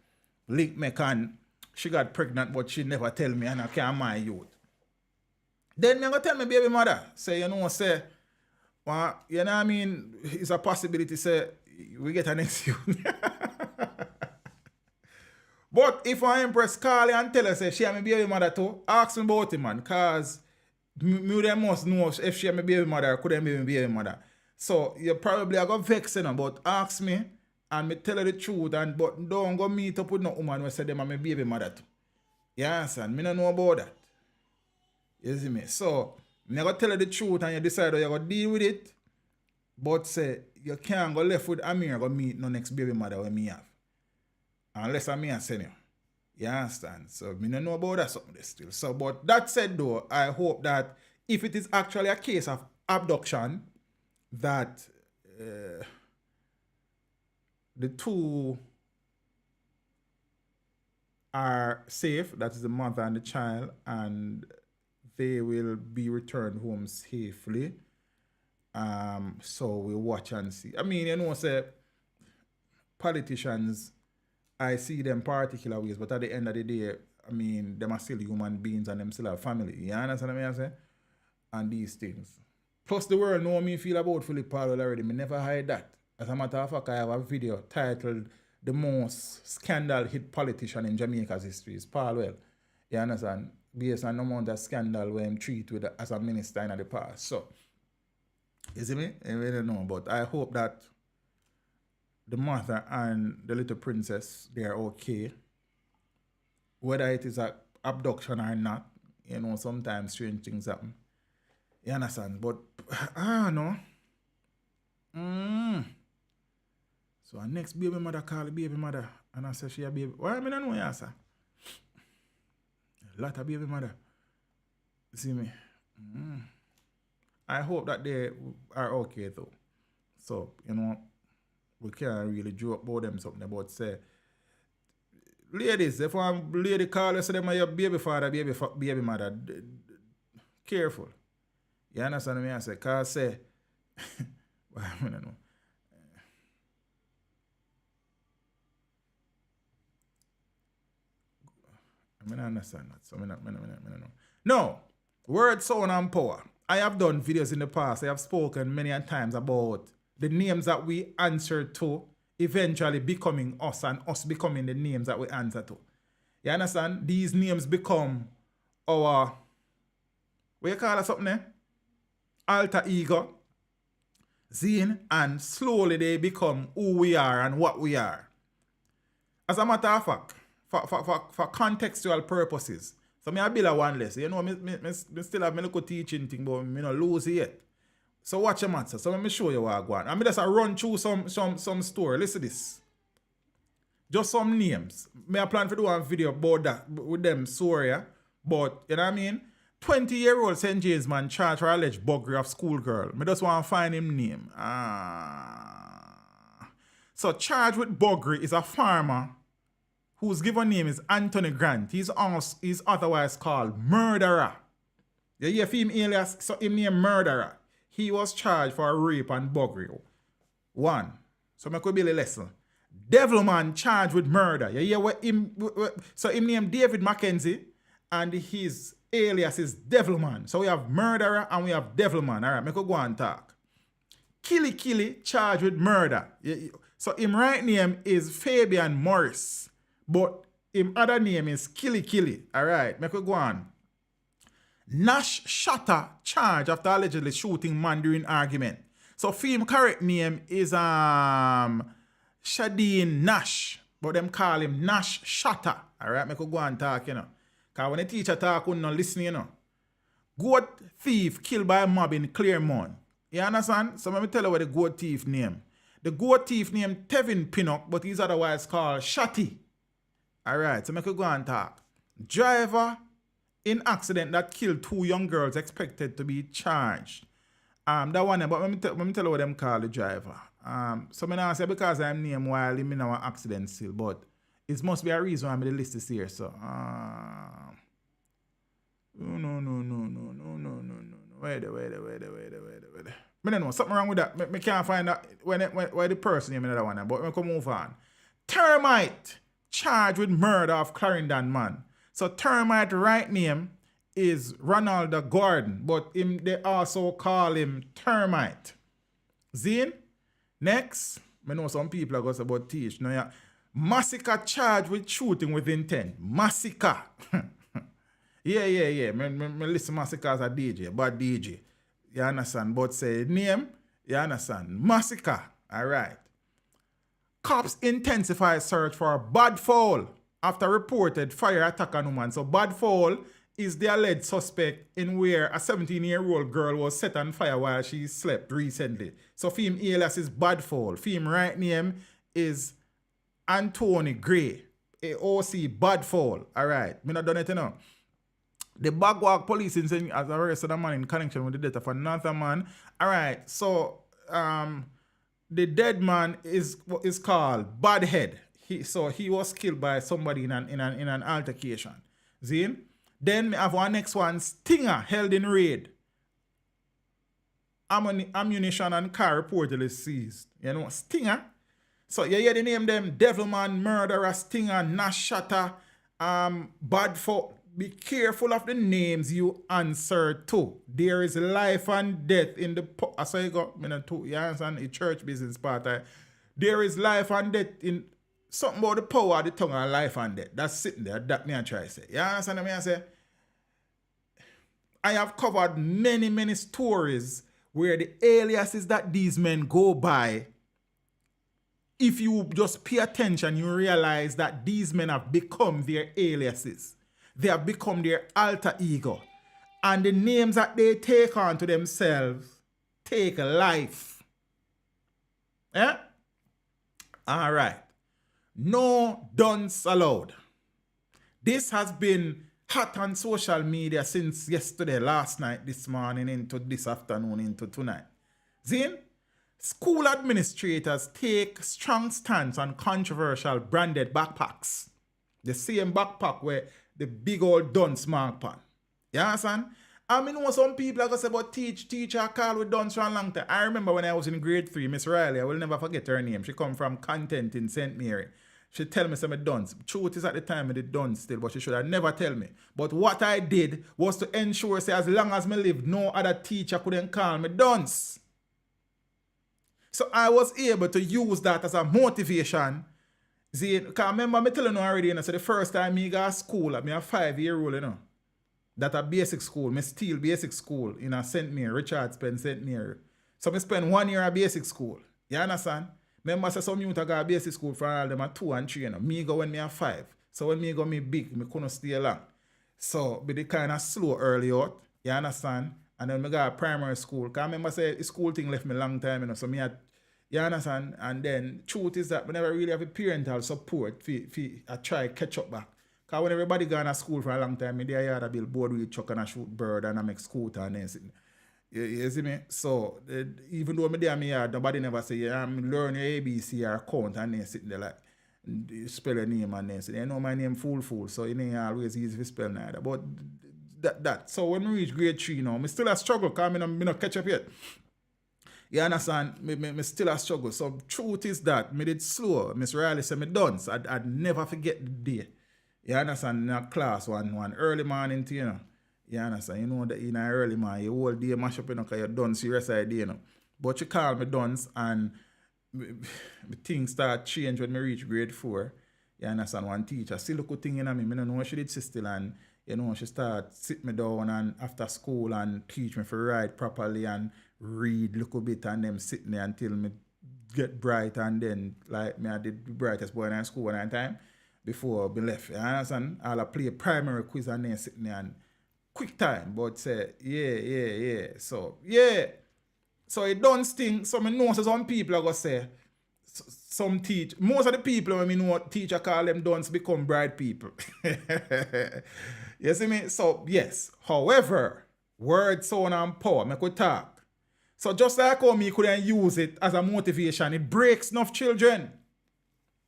Link Mekan, she got pregnant, but she never tell me and I can't my youth. Then me go tell my baby mother, say, you know, say, well, you know what I mean? It's a possibility, say, we get an next youth. But if an Empress call you and tell her, say, she is my baby mother too, ask me about it, man, because me them must know if she is my baby mother or could be my baby mother. So you probably are going to vex, you know, but ask me and me tell her the truth, and but don't go meet up with no woman who say them are my baby mother too. You understand? Me don't know about that. You see me? So, I'm going to tell her the truth and you decide how you're going to deal with it. But say, you can't go left with Amir go meet no next baby mother when me have. Unless Amir send you. You understand? So, I don't know about that something still. So, but that said though, I hope that if it is actually a case of abduction, that the two are safe, that is the mother and the child, and they will be returned home safely. So we'll watch and see. I mean, you know, say politicians, I see them particular ways, but at the end of the day, I mean, them are still human beings and them still have family. You understand what I'm saying? And these things. Plus the world know me feel about Phillip Paulwell already. Me never hide that. As a matter of fact, I have a video titled "The Most Scandal Hit Politician in Jamaica's History" is Paulwell. You understand? Based on the amount of scandal where I'm treated with as a minister in the past. So, you see me? I really don't know. But I hope that the mother and the little princess, they are okay. Whether it is an abduction or not, you know, sometimes strange things happen. You understand? But, no. So, our next baby mother call the baby mother. And I say she a baby. Why I don't know you, sir? A lot of baby mother. See me? I hope that they are okay, though. So, you know, we can't really joke about them something about say, ladies, if one lady call you, say them are your baby father, baby mother, careful. You understand me? I say, cause say, I don't know. I don't understand that. So I don't know. No, word, sound, and power. I have done videos in the past. I have spoken many times about the names that we answer to eventually becoming us and us becoming the names that we answer to. You understand? These names become our, what you call it something there? Alter ego. Zine, and slowly they become who we are and what we are. As a matter of fact, for contextual purposes, so me I build a one less. You know, me still have my little teaching thing, but me not lose it yet. So watch your matter. So let me show you what I want. I mean, just run through some story. Listen to this. Just some names. Me I plan to do a video about that with them story, yeah? But you know what I mean? 20-year-old St. James man charged for alleged buggery of schoolgirl. Me just want to find him name. So charged with buggery is a farmer whose given name is Anthony Grant. He's otherwise called Murderer. You hear him alias, so him name Murderer. He was charged for rape and buggery. 1. So I could be a lesson. Devilman charged with murder. You hear what him? So him name David Mackenzie, and his alias is Devilman. So we have Murderer and we have Devilman. All right, I could go and talk. Killy charged with murder. So him right name is Fabian Morris. But him other name is Killy. All right, make we go on. Nash Shatter charged after allegedly shooting man during argument. So film correct name is Shadeen Nash, but them call him Nash Shatter. All right, make we go on talk, you know. Cause when the teacher talk, we not listen, you know. Goat thief killed by a mob in Claremont. You understand? So let me tell you what the goat thief name. The goat thief named Tevin Pinnock, but he's otherwise called Shatty. Alright, so make we go and talk. Driver in accident that killed 2 young girls expected to be charged. That one, but let me tell you what them call the driver. So I not say because I'm named while him in our accident still, but it must be a reason why I'm the list is here. So no. Wait. I don't know, something wrong with that. I can't find out why the person name another one, but we can move on. Termite charged with murder of Clarendon man. So Termite right name is Ronald Gordon, but they also call him Termite. Zine? Next, I know some people are going to about teach. Now, yeah. Massacre charged with shooting with intent. Massacre. yeah. Me listen Massacre as a DJ, bad DJ. You understand? But say name, you understand? Massacre. All right. Cops intensify search for Bad Fowl after reported fire attack on woman. So Bad Fowl is the alleged suspect in where a 17-year-old girl was set on fire while she slept recently. So film alias is Bad Fowl. Film right name is Anthony Gray. AOC Bad Fowl. All right. Me not done it, you know. The Bagwalk police has arrested a man in connection with the death of another man. All right. So the dead man is called Badhead. He was killed by somebody in an altercation. See? Then we have our next one, Stinger, held in Reid. Ammunition and car reportedly seized. You know, Stinger. So you hear the name them, Devilman, Murderer, Stinger, Nash Shatter, be careful of the names you answer to. There is life and death in the... I say you got, you understand, the church business part. There is life and death in... Something about the power of the tongue and life and death. That's sitting there. That me I try to say. You understand what I say? I have covered many stories where the aliases that these men go by, if you just pay attention, you realize that these men have become their aliases. They have become their alter ego. And the names that they take on to themselves take life. Eh? All right. No dunce allowed. This has been hot on social media since yesterday, last night, this morning, into this afternoon, into tonight. Zin? School administrators take strong stance on controversial branded backpacks. The same backpack where the big old dunce mark on. You understand? I mean, know some people are going to say about teacher call with dunce for a long time. I remember when I was in grade 3, Miss Riley, I will never forget her name. She come from Content in St. Mary. She tell me some dunce. Truth is at the time I did dunce still, but she should have never tell me. But what I did was to ensure, say, as long as me lived, no other teacher couldn't call me dunce. So I was able to use that as a motivation. See, because I remember me telling you already, you know, so the first time me go to school, I mean a 5-year-old, you know, that a basic school, me still basic school in a St. Mary, Richard Spence St. Mary. So me spend 1 year at basic school. You understand? Remember, say some youth go to basic school for all them at 2 and 3, you know. Me go when me at 5. So when me go me big, me couldn't stay long. So be the kind of slow early out. You understand? And then me go to primary school. Because I remember say the school thing left me long time, you know. So me had, you understand? And then truth is that we never really have a parental support I try catch up back. Because when everybody gone to school for a long time, me there I build board with truck and I shoot bird and I make scooter and then sitting. You see me? So, even though me there me yard, nobody never say, yeah, I'm learning ABC or count and then sitting there like, spell your name and then say, you know my name fool, so it ain't always easy to spell neither. But that. So when we reach grade 3 now, me still a struggle because me not catch up yet. You understand? Me still a struggle. So truth is that me did slow. Miss Riley said me dunce. I'd never forget the day. You understand? In a class one early morning to, you know. You understand? You know that in a early morning, you whole day mash up, you know, because you're dunce the rest of the day, you know. But you call me dunce and things start change when me reach grade 4. You understand? One teacher still look good thing in me. I don't know what she did still, and you know, she start sit me down and after school and teach me to write properly and read look a bit and them sitting there until me get bright, and then like me I did the brightest boy in school one time before we left. You understand? I'll play primary quiz and then sitting there and quick time, but say, yeah. So, yeah. So it don't sting. So I know some people are going to say, most of the people when me know teacher call them dunce become bright people. You see me? So, yes. However, word, sound, and power, I could talk. So just like how me couldn't use it as a motivation, it breaks enough children.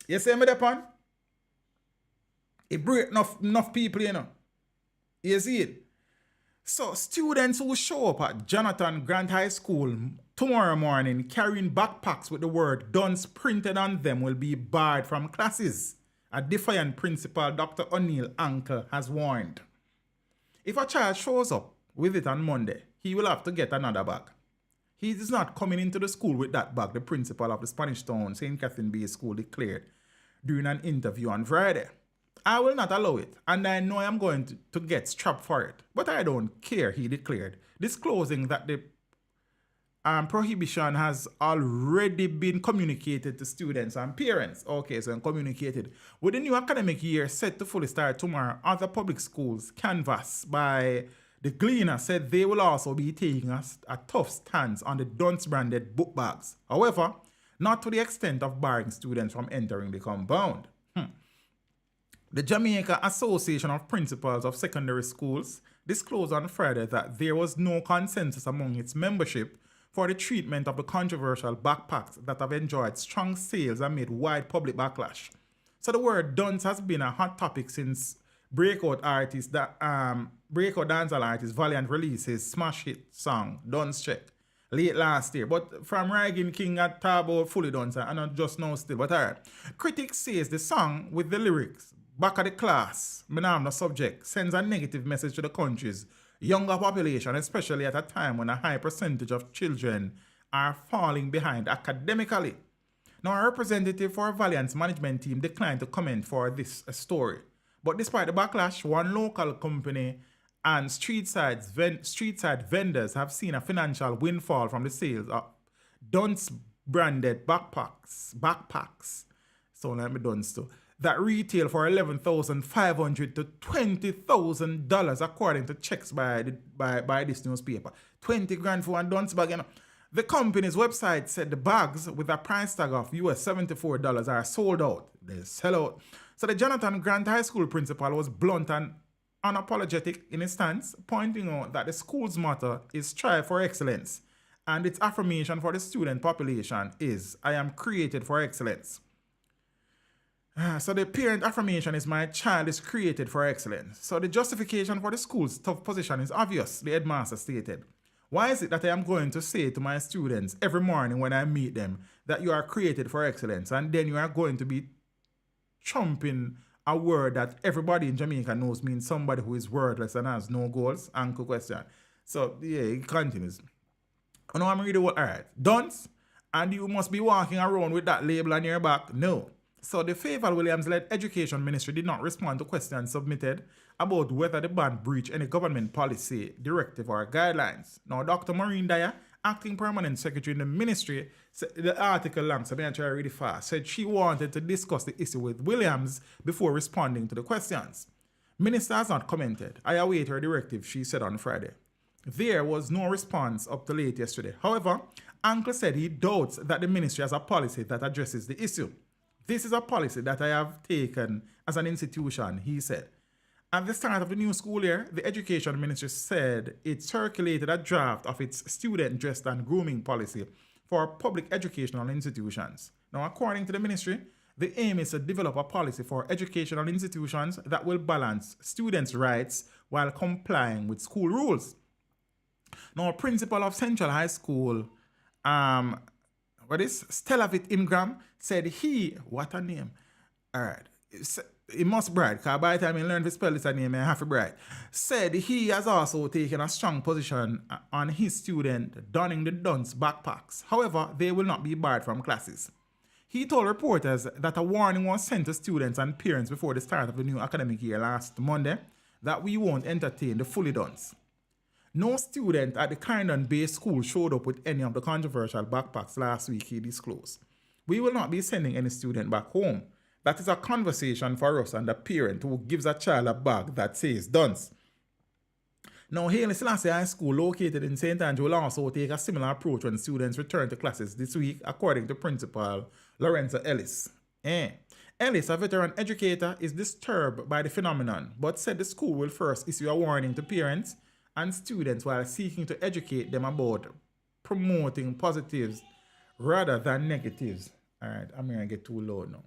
You see me, Depan? It breaks enough people, you know. You see it? So, students who show up at Jonathan Grant High School tomorrow morning carrying backpacks with the word dunce printed on them will be barred from classes. A defiant principal, Dr. O'Neill Anker, has warned. If a child shows up with it on Monday, he will have to get another bag. He is not coming into the school with that bag, the principal of the Spanish Town St. Catherine Bay School declared during an interview on Friday. I will not allow it, and I know I'm going to get strapped for it. But I don't care, he declared, disclosing that the prohibition has already been communicated to students and parents. Okay, so communicated. With the new academic year set to fully start tomorrow, other public schools canvassed by the Gleaner said they will also be taking a tough stance on the Dunce-branded book bags. However, not to the extent of barring students from entering the compound. The Jamaica Association of Principals of Secondary Schools disclosed on Friday that there was no consensus among its membership for the treatment of the controversial backpacks that have enjoyed strong sales amid wide public backlash. So the word dunce has been a hot topic since breakout dancehall artist Valiant released his smash hit song Dunce Check late last year. But from Reid King at Tabo fully dunce and not just now still. But alright. Critics says the song with the lyrics back of the class, me now have no subject, sends a negative message to the country's younger population, especially at a time when a high percentage of children are falling behind academically. Now, a representative for a Valiant's management team declined to comment for this story. But despite the backlash, one local company and street side vendors have seen a financial windfall from the sales of Dunce branded backpacks. So let me Dunce too. That retail for $11,500 to $20,000 according to checks by this newspaper. 20 grand for one Dunce bag. You know. The company's website said the bags with a price tag of US $74 are sold out. They sell out. So the Jonathan Grant High School principal was blunt and unapologetic in his stance, pointing out that the school's motto is strive for excellence, and its affirmation for the student population is, I am created for excellence. So the parent affirmation is, my child is created for excellence. So the justification for the school's tough position is obvious, the headmaster stated. Why is it that I am going to say to my students every morning when I meet them that you are created for excellence, and then you are going to be trumping a word that everybody in Jamaica knows means somebody who is wordless and has no goals? Uncle question. So, yeah, it continues. Oh, no, I'm reading what, all right. Dunce, and you must be walking around with that label on your back? No. So, the Favour Williams-led Education Ministry did not respond to questions submitted about whether the band breached any government policy, directive, or guidelines. Now, Dr. Maureen Dyer, acting permanent secretary in the ministry, the article long, so I'm going to try to read it fast, said she wanted to discuss the issue with Williams before responding to the questions. Minister has not commented. I await her directive, she said on Friday. There was no response up to late yesterday. However, Uncle said he doubts that the ministry has a policy that addresses the issue. This is a policy that I have taken as an institution, he said. At the start of the new school year, the Education Ministry said it circulated a draft of its student dress and grooming policy for public educational institutions. Now, according to the ministry, the aim is to develop a policy for educational institutions that will balance students' rights while complying with school rules. Now, principal of Central High School, Stellavit Ingram, said what a name. All right. He must bride, because by the time he learned to spell this name, he have to bride. Said he has also taken a strong position on his student donning the Dunce backpacks. However, they will not be barred from classes. He told reporters that a warning was sent to students and parents before the start of the new academic year last Monday that we won't entertain the fully Dunce. No student at the Carindon Bay School showed up with any of the controversial backpacks last week, he disclosed. We will not be sending any student back home. That is a conversation for us and the parent who gives a child a bag that says Dunce. Now, Haile Selassie High School, located in St. Andrew, will also take a similar approach when students return to classes this week, according to Principal Lorenzo Ellis. Ellis, a veteran educator, is disturbed by the phenomenon, but said the school will first issue a warning to parents and students while seeking to educate them about promoting positives rather than negatives. All right, I'm going to get too low now.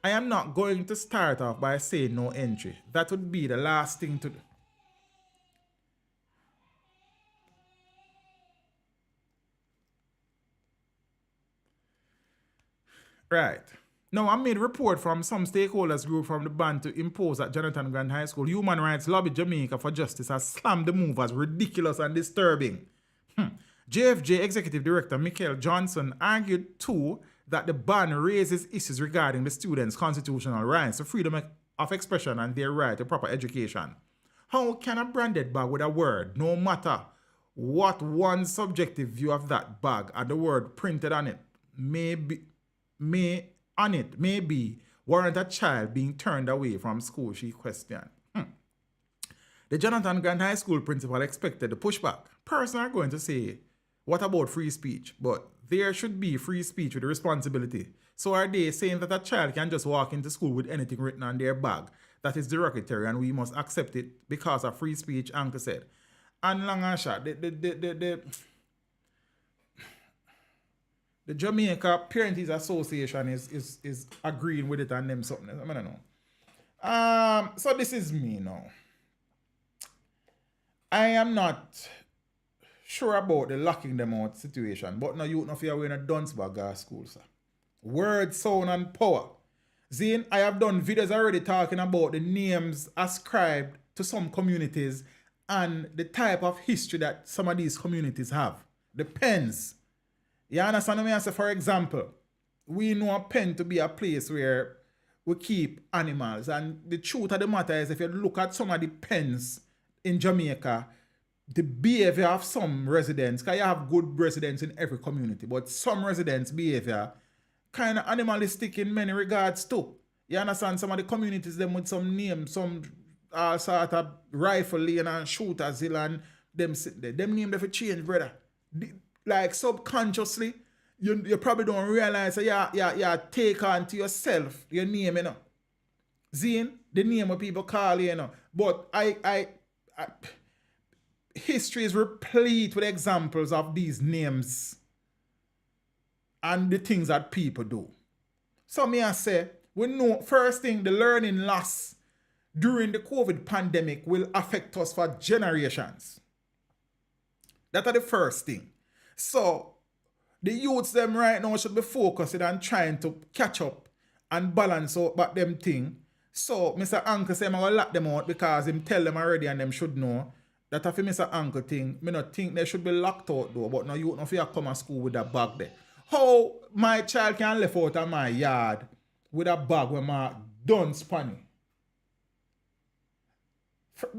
I am not going to start off by saying no entry. That would be the last thing to do. Right. Now, I made a report from some stakeholders group from the band to impose at Jonathan Grant High School. Human Rights Lobby Jamaica for Justice has slammed the move as ridiculous and disturbing. JFJ Executive Director Michael Johnson argued too that the ban raises issues regarding the students' constitutional rights to freedom of expression and their right to proper education. How can a branded bag with a word, no matter what one's subjective view of that bag and the word printed on it may be, warrant a child being turned away from school, she questioned. The Jonathan Grant High School principal expected the pushback. Persons are going to say, what about free speech? But there should be free speech with responsibility. So are they saying that a child can just walk into school with anything written on their bag that is derogatory and we must accept it because of free speech, Uncle said. And long and short, the Jamaica Parents Association is agreeing with it and them something. I don't know. So this is me now. I am not sure about the locking them out situation, but no youth no fear wearing a dunce bag at school, sir. Word, sound, and power. Zane, I have done videos already talking about the names ascribed to some communities and the type of history that some of these communities have. The pens. You understand what I say? For example, we know a pen to be a place where we keep animals. And the truth of the matter is, if you look at some of the pens in Jamaica, the behavior of some residents, because you have good residents in every community, but some residents' behavior kind of animalistic in many regards too. You understand? Some of the communities, them with some names, some sort of rifle lane and shooters hill and them sit there. Them name they for change, brother. Like subconsciously, you probably don't realize that you take on to yourself your name, you know. Zine, the name of people call you, you know. But I history is replete with examples of these names and the things that people do. So me I say, we know first thing, the learning loss during the COVID pandemic will affect us for generations. That are the first thing. So the youths them right now should be focusing on trying to catch up and balance out back them thing. So Mr. Uncle say I'm gonna lock them out because him tell them already and them should know that if Mr. Uncle thing, me not think they should be locked out though, but no youth no fear come to school with a bag there. How my child can left out of my yard with a bag with my Dunce panny?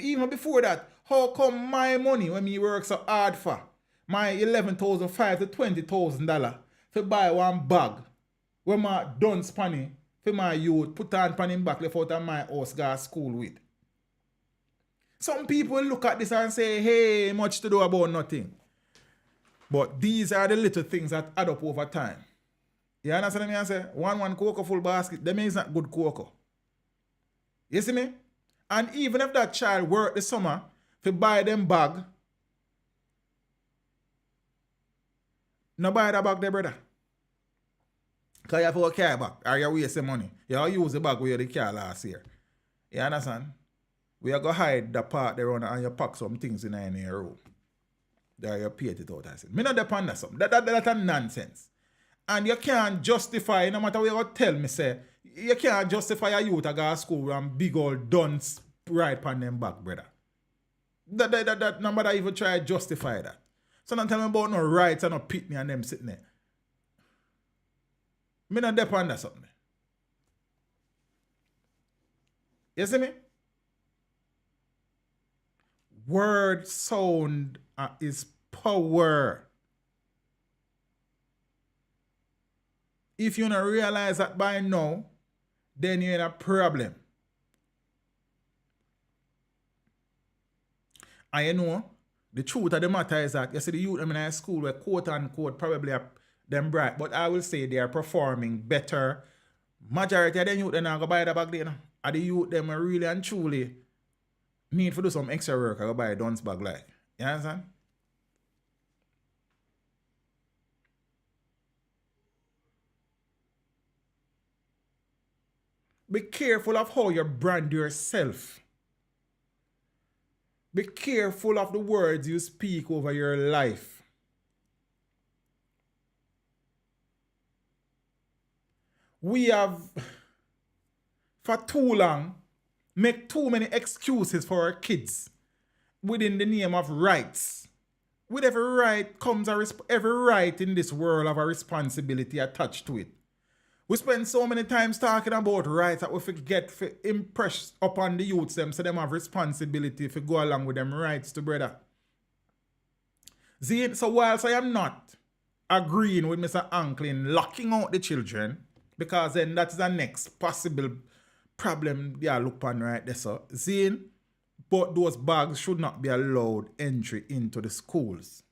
Even before that, how come my money when me work so hard for my $11,500 to $20,000 to buy one bag with my Dunce panny for my youth, put on panny back left out of my house go to school with? Some people look at this and say, hey, much to do about nothing. But these are the little things that add up over time. You understand me? I say, one cocoa full basket, that means not good cocoa. You see me? And even if that child worked the summer to buy them bag, no buy that bag there, brother. Because you have to carry back, or you waste the money. You use the bag where you had the car last year. You understand? We are going to hide the part there and you pack some things in your room. There you paid it out. I said, me not depend on something. That's a nonsense. And you can't justify, no matter what you tell me, say, you can't justify a youth to go to school and big old Dunce right upon them back, brother. That nobody even try to justify that. So don't tell me about no rights and no pitney and them sitting there. Me not depend on something. You see me? Word sound is power. If you don't realize that by now, then you're in a problem. And you know, the truth of the matter is that you see the youth in high school were quote unquote probably are them bright, but I will say they are performing better. Majority of them youth then go buy the bag there. And the youth them are really and truly need to do some extra work or go buy a Dunce bag like. You understand? Be careful of how you brand yourself. Be careful of the words you speak over your life. We have, for too long, make too many excuses for our kids within the name of rights. With every right comes every right in this world have a responsibility attached to it. We spend so many times talking about rights that we forget to impress upon the youths them so them have responsibility to go along with them rights to brother. So whilst I am not agreeing with Mr. Uncle in locking out the children, because then that's the next possible problem they are look on right there, so but those bags should not be allowed entry into the schools.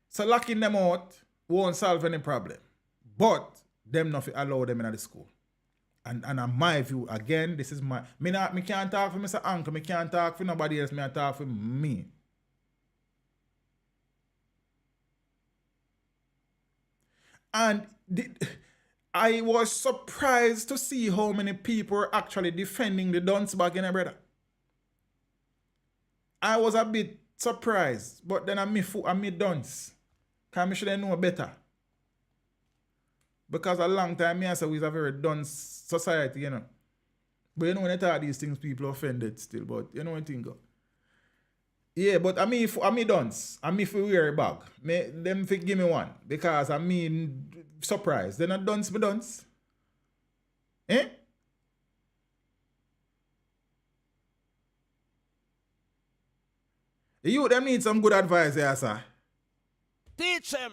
So locking them out won't solve any problem. But them not allow them in the school. And on my view, again, this is my... Me can't talk for Mr. Uncle. Me can't talk for nobody else. Me talk for me. And I was surprised to see how many people are actually defending the Dunce bag in a brother. I was a bit surprised. But then I me Dunce. Because I should know better. Because a long time, me I say we's a very Dunce society, you know. But you know, when I talk these things, people are offended still. But you know what I think? Yeah, but I mean, Dunce. I mean, if we wear a bag, them give me one. Because I mean, surprise. They're not Dunce, but Dunce. Eh? You them need some good advice here, sir. Teach them,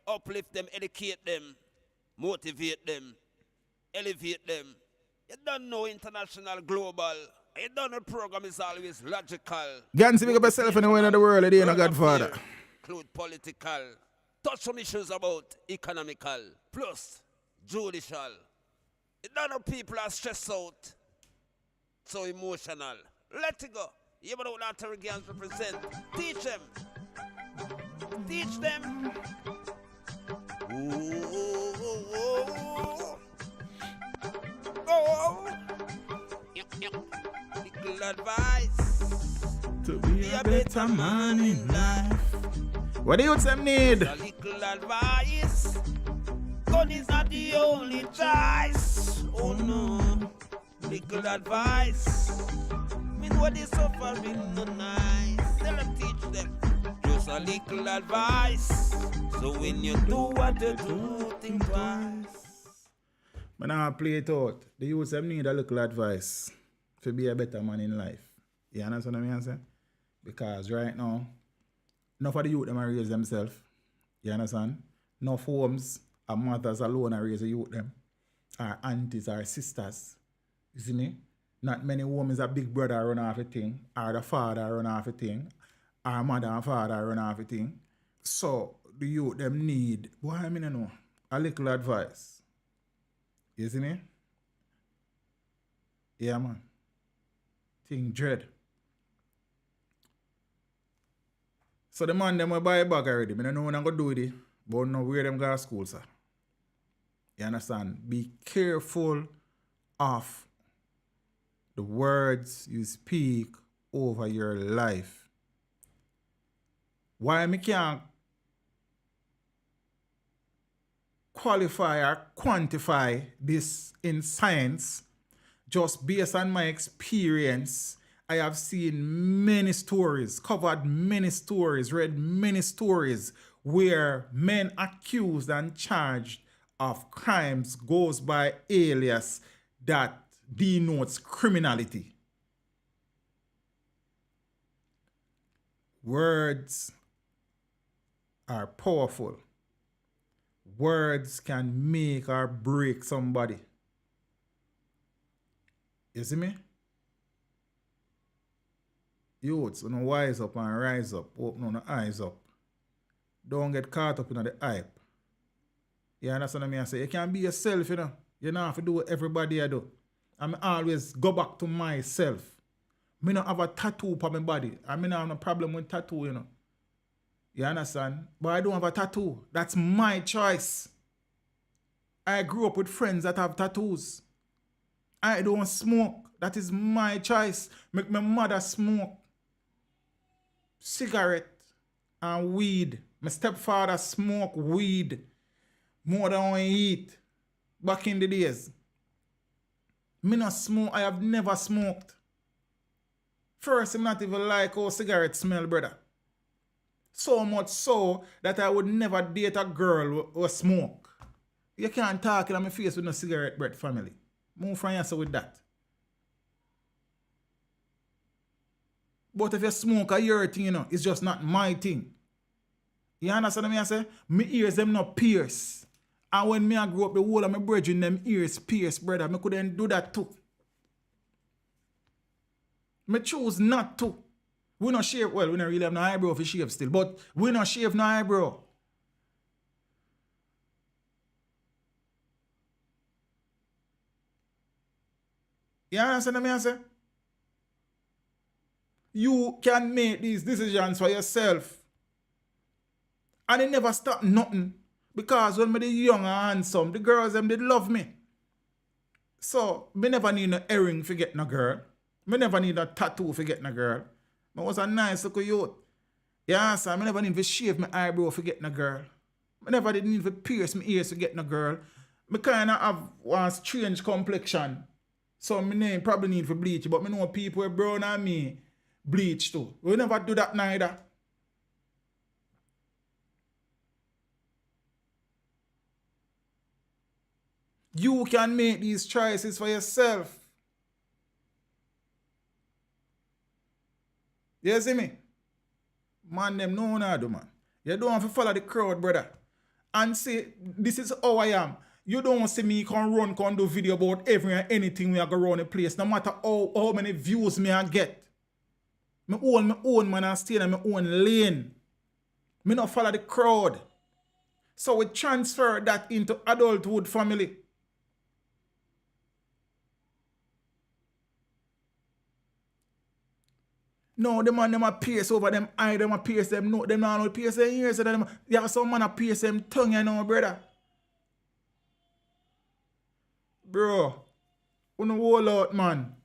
uplift them, educate them, motivate them, elevate them. You don't know international, global. You don't know program is always logical. Gansy, make up yourself anywhere in the world, you ain't no godfather. Include political. Touch some issues about economical, plus judicial. You don't know people are stressed out, so emotional. Let it go. You know what altercation represent. Teach them. Teach them. Little advice to be a better man in life. What do you them need? A little advice. God is not the only choice. Oh no. Little advice. Mean what is suffering no nice. Tell them, teach them. Just a little advice. So when you do what you do, think twice. But now I play it out. The youths them need a little advice to be a better man in life. You understand what I'm saying? Because right now, enough of the youth them are raise themselves. You understand? Enough homes and mothers alone are raise the youth them. Our aunties, our sisters. You see me? Not many women a big brother run off a thing, or the father run off a thing, or mother and father run off a thing. So the youth them need, why I mean know, a little advice. You see me? Yeah, man. Thing dread. So the man them will buy a bag already. I don't know what I'm going to do with it, but no where them go to school, sir. You understand? Be careful of the words you speak over your life. Why me can't qualify or quantify this in science, just based on my experience, I have seen many stories, covered many stories, read many stories where men accused and charged of crimes goes by alias that denotes criminality. Words are powerful. Words can make or break somebody. You see me? Youths, you know, wise up and rise up. Open the eyes up. Don't get caught up in the hype. You understand what I mean? I say, you can be yourself, you know. You don't have to do what everybody I do. I always go back to myself. Me don't have a tattoo on my body. I mean, I have no problem with tattoo, you know. You understand? But I don't have a tattoo. That's my choice. I grew up with friends that have tattoos. I don't smoke. That is my choice. Make my mother smoke cigarette and weed. My stepfather smoke weed more than I eat back in the days. Me not smoke. I have never smoked. First, I'm not even like how cigarette smell, brother. So much so that I would never date a girl who smoke. You can't talk in my face with no cigarette breath, family. Move from yourself with that. But if you smoke a your thing, you know, it's just not my thing. You understand what I say? My ears them not pierce. And when me I grew up, the whole of my brethren, them ears pierce, brother. Me couldn't do that too. Me choose not to. We not shave, well, we not really have no eyebrow for shave still, but we not shave no eyebrow. You understand what I say? You can make these decisions for yourself. And it never stop nothing. Because when me young and handsome, the girls them did love me. So, me never need no earring to get no girl. Me never need a tattoo to get no girl. I was a nice little youth. Yeah, sir, I never need to shave my eyebrow to get no girl. I never did need to pierce my ears to get no girl. me kind of have one strange complexion. So my name probably need for bleach, but me know people who brown and me bleach too. We never do that neither. You can make these choices for yourself. You see me? Man, them no one do, man. You don't have to follow the crowd, brother. And say, this is how I am. You don't see me can do video about every and anything we are going around the place. No matter how many views me I get. Me own man and stay in my own lane. Me not follow the crowd. So we transfer that into adulthood family. No, the man them a pierce over them eye, them a pierce them no, them not pierce their ears, them you have some man a pierce them tongue, you know, brother. Bro, on the whole out, man.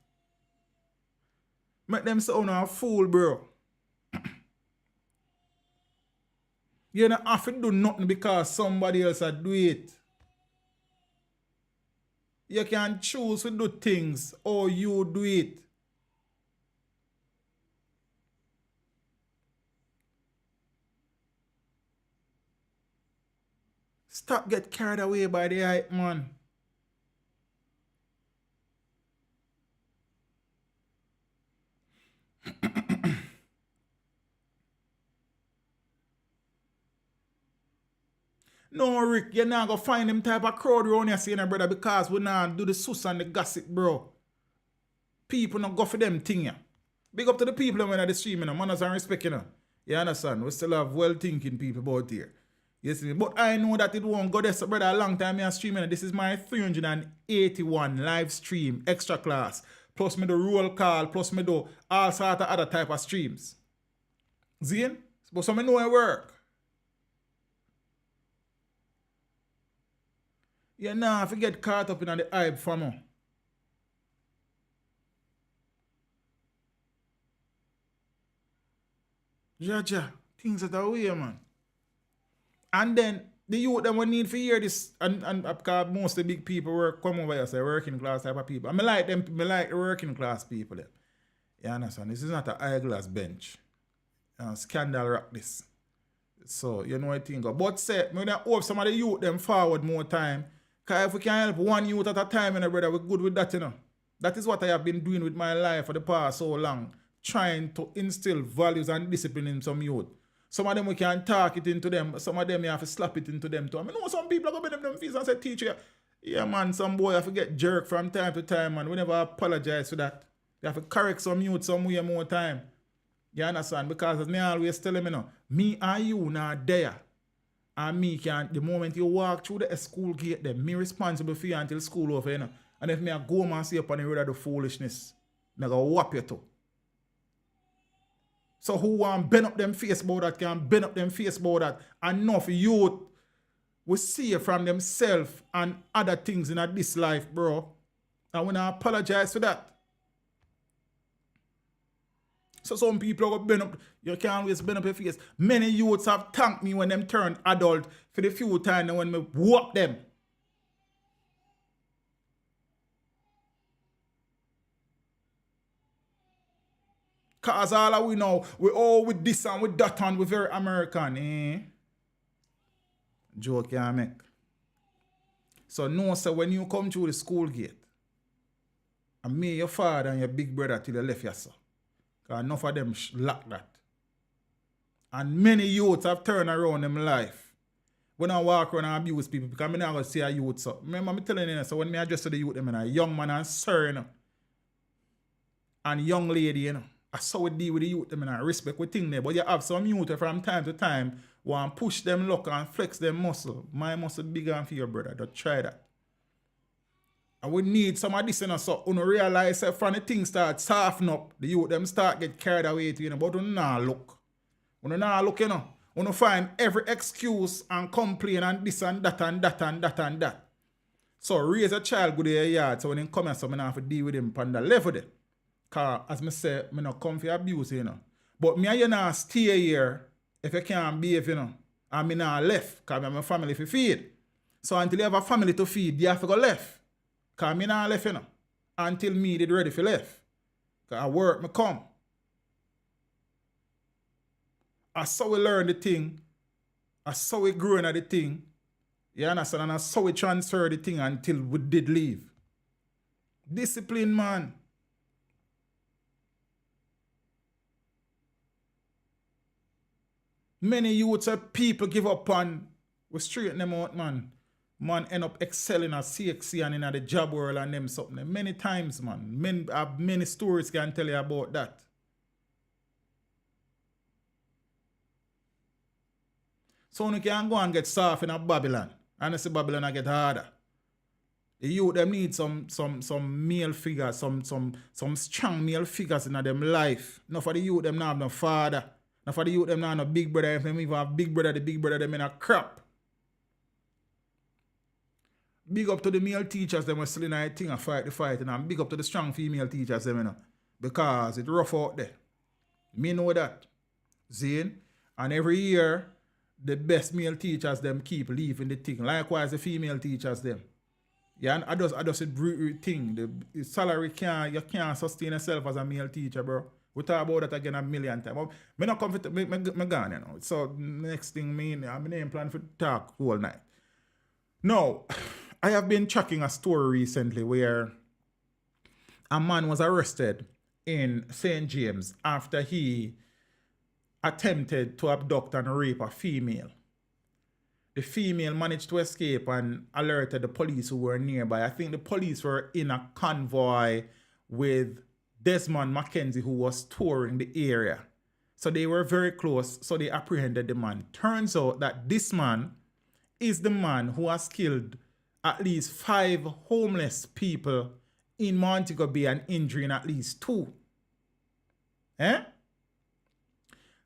Make them sound a fool, bro. You don't have to do nothing because somebody else do it. You can choose to do things or you do it. Stop get carried away by the hype, man. No, Rick, you're not going to find them type of crowd around here, saying, brother, because we not do the sus and the gossip, bro. People not go for them thing, yeah. Big up to the people when they stream, you know. Manners and respect, you know. You understand? We still have well-thinking people about here. You see me? But I know that it won't go there, so brother, a long time I'm streaming. This is my 381 live stream, extra class. Plus me do Ruel call, plus me do all sort of other type of streams. Zine? But so I know I work. Yeah, nah, if you get caught up in the hype for me. Ja, things that are way, man. And then the youth them will need to hear this, and because most of the big people come over here, say working class type of people. And I like them, I like the working class people. Them. You understand? This is not an eyeglass bench. Scandal rock this. So you know what I think. But say, I hope some of the youth them forward more time. Because if we can help one youth at a time, you know, brother, we're good with that, you know. That is what I have been doing with my life for the past so long. Trying to instill values and discipline in some youth. Some of them we can talk it into them. Some of them you have to slap it into them too. I mean, know some people are going to them fees and say, teacher, yeah, man, some boy have to get jerked from time to time, man. We never apologize for that. They have to correct some youth some way more time. You understand? Because as me always tell them, you know, me and you not there. And me can, the moment you walk through the school gate, then me responsible for you until school over, you know. And if me I go and see up on the road of the foolishness, me go whop you too. So who want bend up them face about that can bend up them face about that. Enough youth will see from themselves and other things in this life, bro. And when I apologize for that. So some people go bend up, you can't always bend up your face. Many youths have thanked me when them turned adult for the few times when me whoop them. Cause all we know, we all with this and with that and we very American, eh? Joke you make. So no, sir, when you come through the school gate, and me, your father and your big brother till you left you, sir. Cause enough of them lack that. And many youths have turned around them life. When I walk around and abuse people, because I'm not going to see a youth, so. Remember me telling you, so when me address to the youth, them, a young man and sir, you know. And young lady, you know. I saw we deal with the youth, them, and I respect we think there. But you have some youth from time to time want to push them luck and flex them muscle. My muscle bigger than for your brother. Don't try that. And we need some of this, you know, so when you realize that from the things start soften up, the youth them start get carried away to, you know, but when you not look. When you not look, you know, when you find every excuse and complain and this and that and that and that and that. So raise a child good in your yard, so when he come here, so I don't have to deal with him on the level there. Because, as I say, I don't come for abuse, you know. But me and you not stay here if you can't behave, you know. And me not left, because I have my family to feed. So until you have a family to feed, you have to go left. Because me not left, you know. Until me did ready for left. Because I work, me come. I saw we learn the thing. I saw we growing at the thing. You understand? And I saw we transfer the thing until we did leave. Discipline, man. Many youths or people give up on, we straighten them out, man. Man end up excelling at CXC and in the job world and them something. Many times, man. Many stories can tell you about that. So you can go and get soft in a Babylon. And I say Babylon I get harder. The youth them need some male figures, some strong male figures in them life. Not for the youth them not have no father. Not for the youth them not have no big brother. If them even have big brother, the big brother them in a crap. Big up to the male teachers them were still in a thing and fight the fight. And big up to the strong female teachers them, you know. Because it's rough out there. Me know that. Zane. And every year the best male teachers them keep leaving the thing. Likewise the female teachers them. Yeah, and I just a thing. The salary you can't sustain yourself as a male teacher, bro. We talk about that again a million times. Me not comfortable, me gone, you know. So next thing I'm name plan for talk all night. No, I have been tracking a story recently where a man was arrested in St. James after he attempted to abduct and rape a female. The female managed to escape and alerted the police who were nearby. I think the police were in a convoy with Desmond Mackenzie, who was touring the area. So they were very close, so they apprehended the man. Turns out that this man is the man who has killed at least 5 homeless people in Montego Bay and injuring at least 2.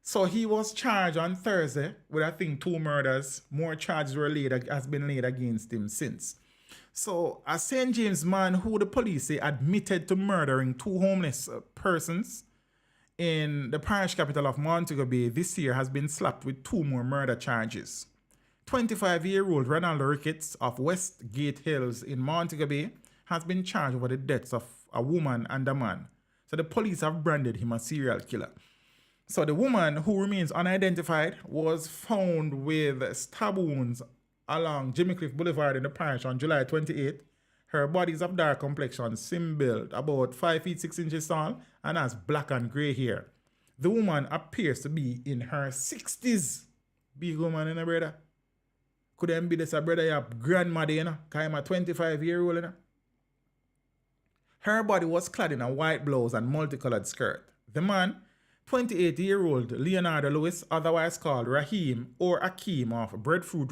So he was charged on Thursday with, I think, 2 murders. More charges has been laid against him since. So a St. James man who the police say admitted to murdering 2 homeless persons in the parish capital of Montego Bay this year has been slapped with 2 more murder charges. 25-year-old Ronald Ricketts of Westgate Hills in Montego Bay has been charged over the deaths of a woman and a man. So the police have branded him a serial killer. So the woman, who remains unidentified, was found with stab wounds along Jimmy Cliff Boulevard in the parish on July 28th. Her body is of dark complexion, slim build, about 5 feet 6 inches tall, and has black and grey hair. The woman appears to be in her 60s. Big woman, you know, brother. Could them be this a brother, your grandmother, you know? Because I'm a 25-year-old, you know? Her body was clad in a white blouse and multicolored skirt. The man, 28-year-old Leonardo Lewis, otherwise called Raheem or Akeem of Breadfruit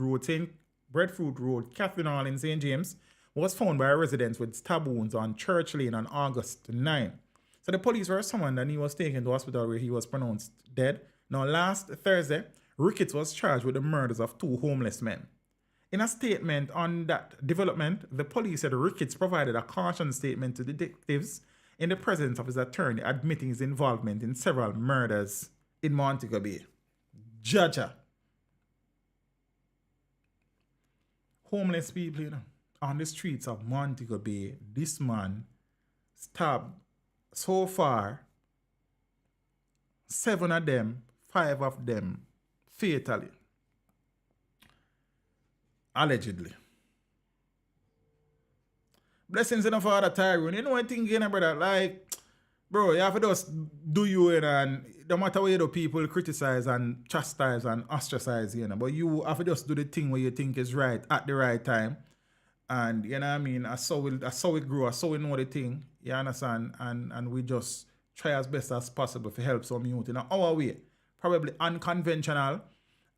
Road, Catherine Hall in St. James, was found by a resident with stab wounds on Church Lane on August 9. So the police were summoned and he was taken to hospital where he was pronounced dead. Now, last Thursday, Ricketts was charged with the murders of 2 homeless men. In a statement on that development, the police said Ricketts provided a caution statement to detectives in the presence of his attorney, admitting his involvement in several murders in Montego Bay. Jaja. Homeless people, you know, on the streets of Montego Bay, this man stabbed so far 7 of them, 5 of them fatally. Allegedly. Blessings in the Father Tyrone. You know what I'm thinking, brother? Like, bro, you have to just do you, and no matter what you do, people criticize and chastise and ostracize, you know. But you have to just do the thing where you think is right at the right time. And, you know what I mean? I saw it grow, I saw we know the thing, you understand? And we just try as best as possible to help some youth in our way. Probably unconventional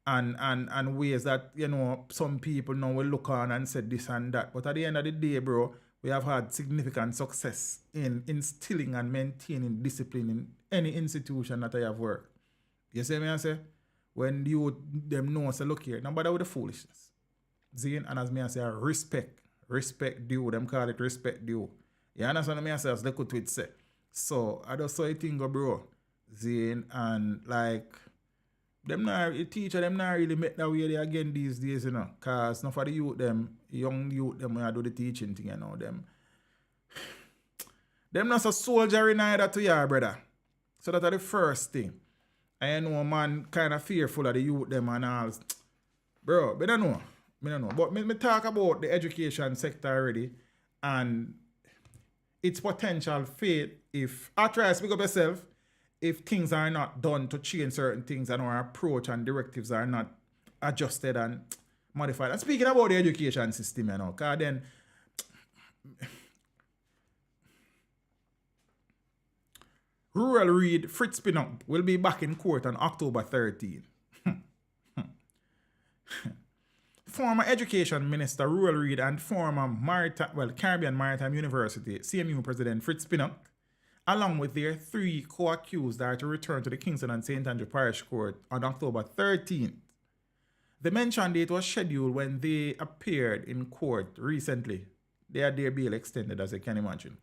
and ways that, you know, some people now will look on and say this and that. But at the end of the day, bro, we have had significant success in instilling and maintaining discipline in any institution that I have worked. You see me I say? When you them know, say, look here, nobody with the foolishness. Zane, and as me I say, respect due. Them call it respect due. You understand me I say, as they could tweet say. So I just saw a thing go, bro. Zane, and like, The teacher, them not really make that way again these days, you know. Cause not for the youth, them, young youth, them when I do the teaching thing, you know, them not so soldier in either to your brother. So that's the first thing. I know man kind of fearful of the youth, them and all. Bro, I don't know. But me talk about the education sector already and its potential fate if I try to speak up yourself, if things are not done to change certain things and our approach and directives are not adjusted and modified. And speaking about the education system, you know, because then Ruel Reid, Fritz Pinnock will be back in court on October 13. Former Education Minister Ruel Reid and former Caribbean Maritime University CMU President Fritz Pinnock, along with their 3 co-accused, are to return to the Kingston and St. Andrew Parish Court on October 13th. The mentioned date was scheduled when they appeared in court recently. They had their bail extended, as you can imagine.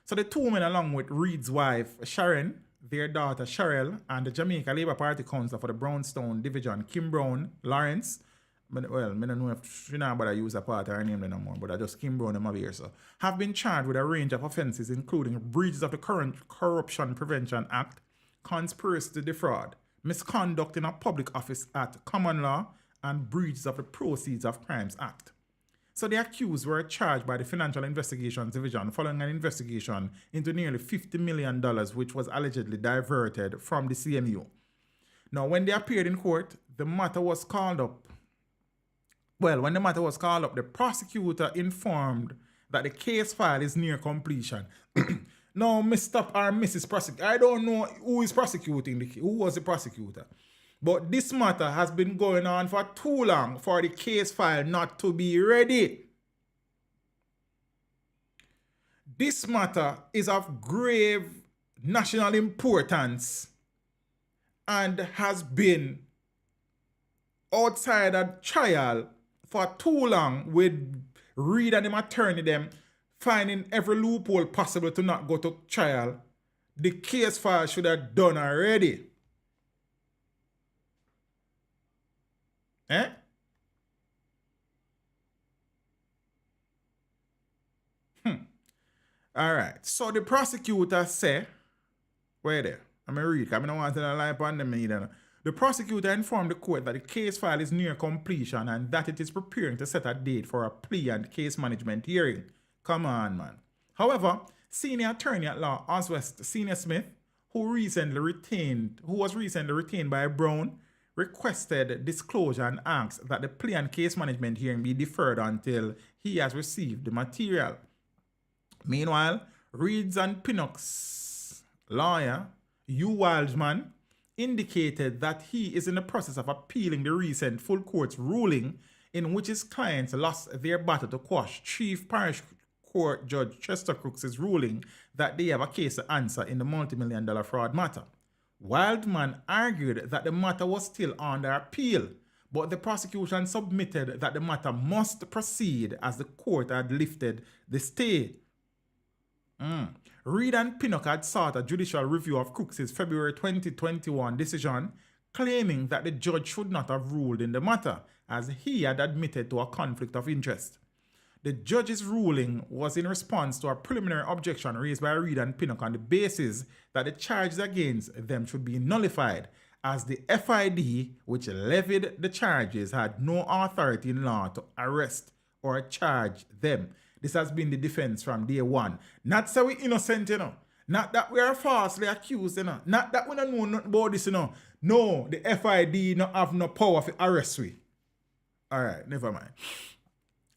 So the 2 men, along with Reid's wife, Sharon, their daughter, Cheryl, and the Jamaica Labour Party councillor for the Brownstone Division, Kim Brown Lawrence, I don't know if she know about I use a part of her name no more, but I just Kim Brown them here, so have been charged with a range of offences, including breaches of the current Corruption Prevention Act, conspiracy to defraud, misconduct in a public office at common law, and breaches of the Proceeds of Crimes Act. So the accused were charged by the Financial Investigations Division following an investigation into nearly $50 million, which was allegedly diverted from the CMU. Now, when they appeared in court, the matter was called up. Well, when the matter was called up, the prosecutor informed that the case file is near completion. Now, Mr. or Mrs. Prosecutor, I don't know who is prosecuting the case, who was the prosecutor. But this matter has been going on for too long for the case file not to be ready. This matter is of grave national importance and has been outside a trial for too long, with Reid and him attorney them finding every loophole possible to not go to trial. The case file should have done already. All right. So the prosecutor say, wait there. I'm going to read. I don't want to lie upon them either. The prosecutor informed the court that the case file is near completion and that it is preparing to set a date for a plea and case management hearing. Come on, man. However, senior attorney at law Oswest Senior Smith, who was recently retained by Brown, requested disclosure and asked that the plea and case management hearing be deferred until he has received the material. Meanwhile, Reid's and Pinnock's lawyer, Hugh Wildman, indicated that he is in the process of appealing the recent full court's ruling in which his clients lost their battle to quash Chief Parish Court Judge Chester Crooks' ruling that they have a case to answer in the multi-million-dollar fraud matter. Wildman argued that the matter was still under appeal, but the prosecution submitted that the matter must proceed as the court had lifted the stay. Reid and Pinnock had sought a judicial review of Crooks' February 2021 decision, claiming that the judge should not have ruled in the matter, as he had admitted to a conflict of interest. The judge's ruling was in response to a preliminary objection raised by Reid and Pinnock on the basis that the charges against them should be nullified, as the FID, which levied the charges, had no authority in law to arrest or charge them. This has been the defense from day one. Not so we innocent, you know. Not that we are falsely accused, you know. Not that we don't know nothing about this, you know. No, the FID don't have no power to arrest we. All right, never mind.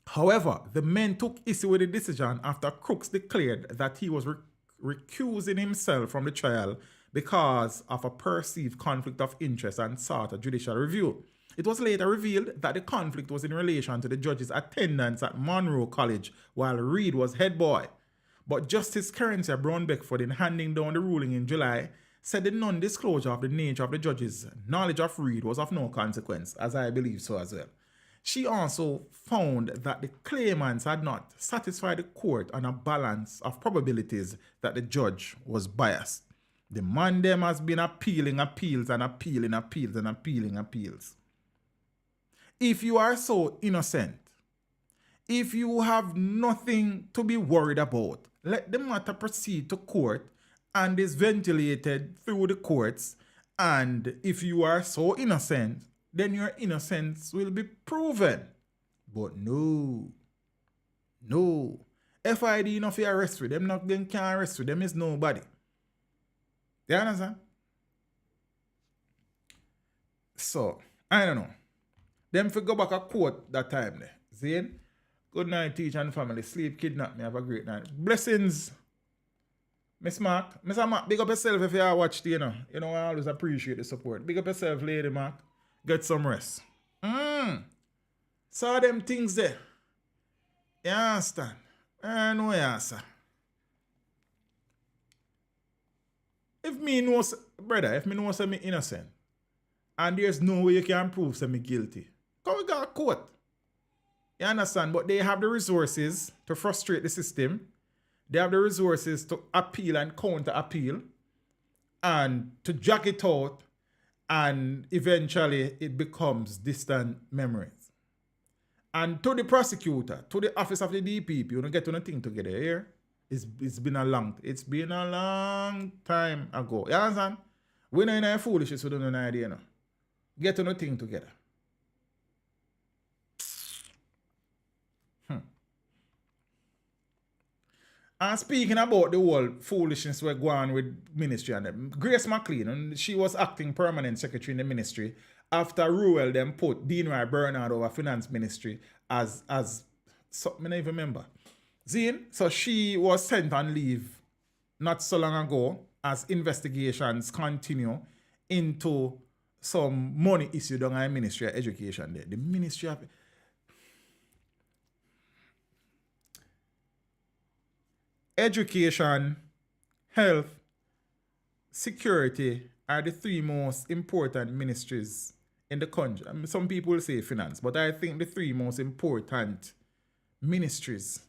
However, the men took issue with the decision after Crooks declared that he was recusing himself from the trial because of a perceived conflict of interest and sought a judicial review. It was later revealed that the conflict was in relation to the judge's attendance at Monroe College while Reid was head boy. But Justice Kerensia Brown-Beckford, in handing down the ruling in July, said the non-disclosure of the nature of the judge's knowledge of Reid was of no consequence, as I believe so as well. She also found that the claimants had not satisfied the court on a balance of probabilities that the judge was biased. The man them has been appealing appeals. If you are so innocent, if you have nothing to be worried about, let the matter proceed to court and is ventilated through the courts. And if you are so innocent, then your innocence will be proven. But no. FID enough to arrest with them, not them can't arrest with them is nobody. You understand? So, I don't know. Them fi go back a court that time there. See? Good night, teacher and family. Sleep, kidnap me. Have a great night. Blessings. Miss Mark. Mr. Mark, big up yourself if you are watched, you know. You know, I always appreciate the support. Big up yourself, Lady Mark. Get some rest. Saw them things there. You understand? I know you answer. If me know, brother, if me know say me innocent, and there's no way you can prove say me guilty, come we go to court. You understand? But they have the resources to frustrate the system. They have the resources to appeal and counter appeal and to drag it out, and eventually it becomes distant memories. And to the prosecutor, to the office of the DPP, you don't get anything together here. It's been a long time ago. You understand? We know in foolishness, we don't know an idea. No. Get anything together. And speaking about the whole foolishness we're going with ministry and them, Grace McLean, and she was acting permanent secretary in the ministry after Ruel then put Dean Roy Bernard over finance ministry as something I even remember. Zine, so she was sent on leave not so long ago as investigations continue into some money issue down in the Ministry of Education there. The Ministry of Education, Health, Security are the three most important ministries in the country. I mean, some people will say finance, but I think the three most important ministries: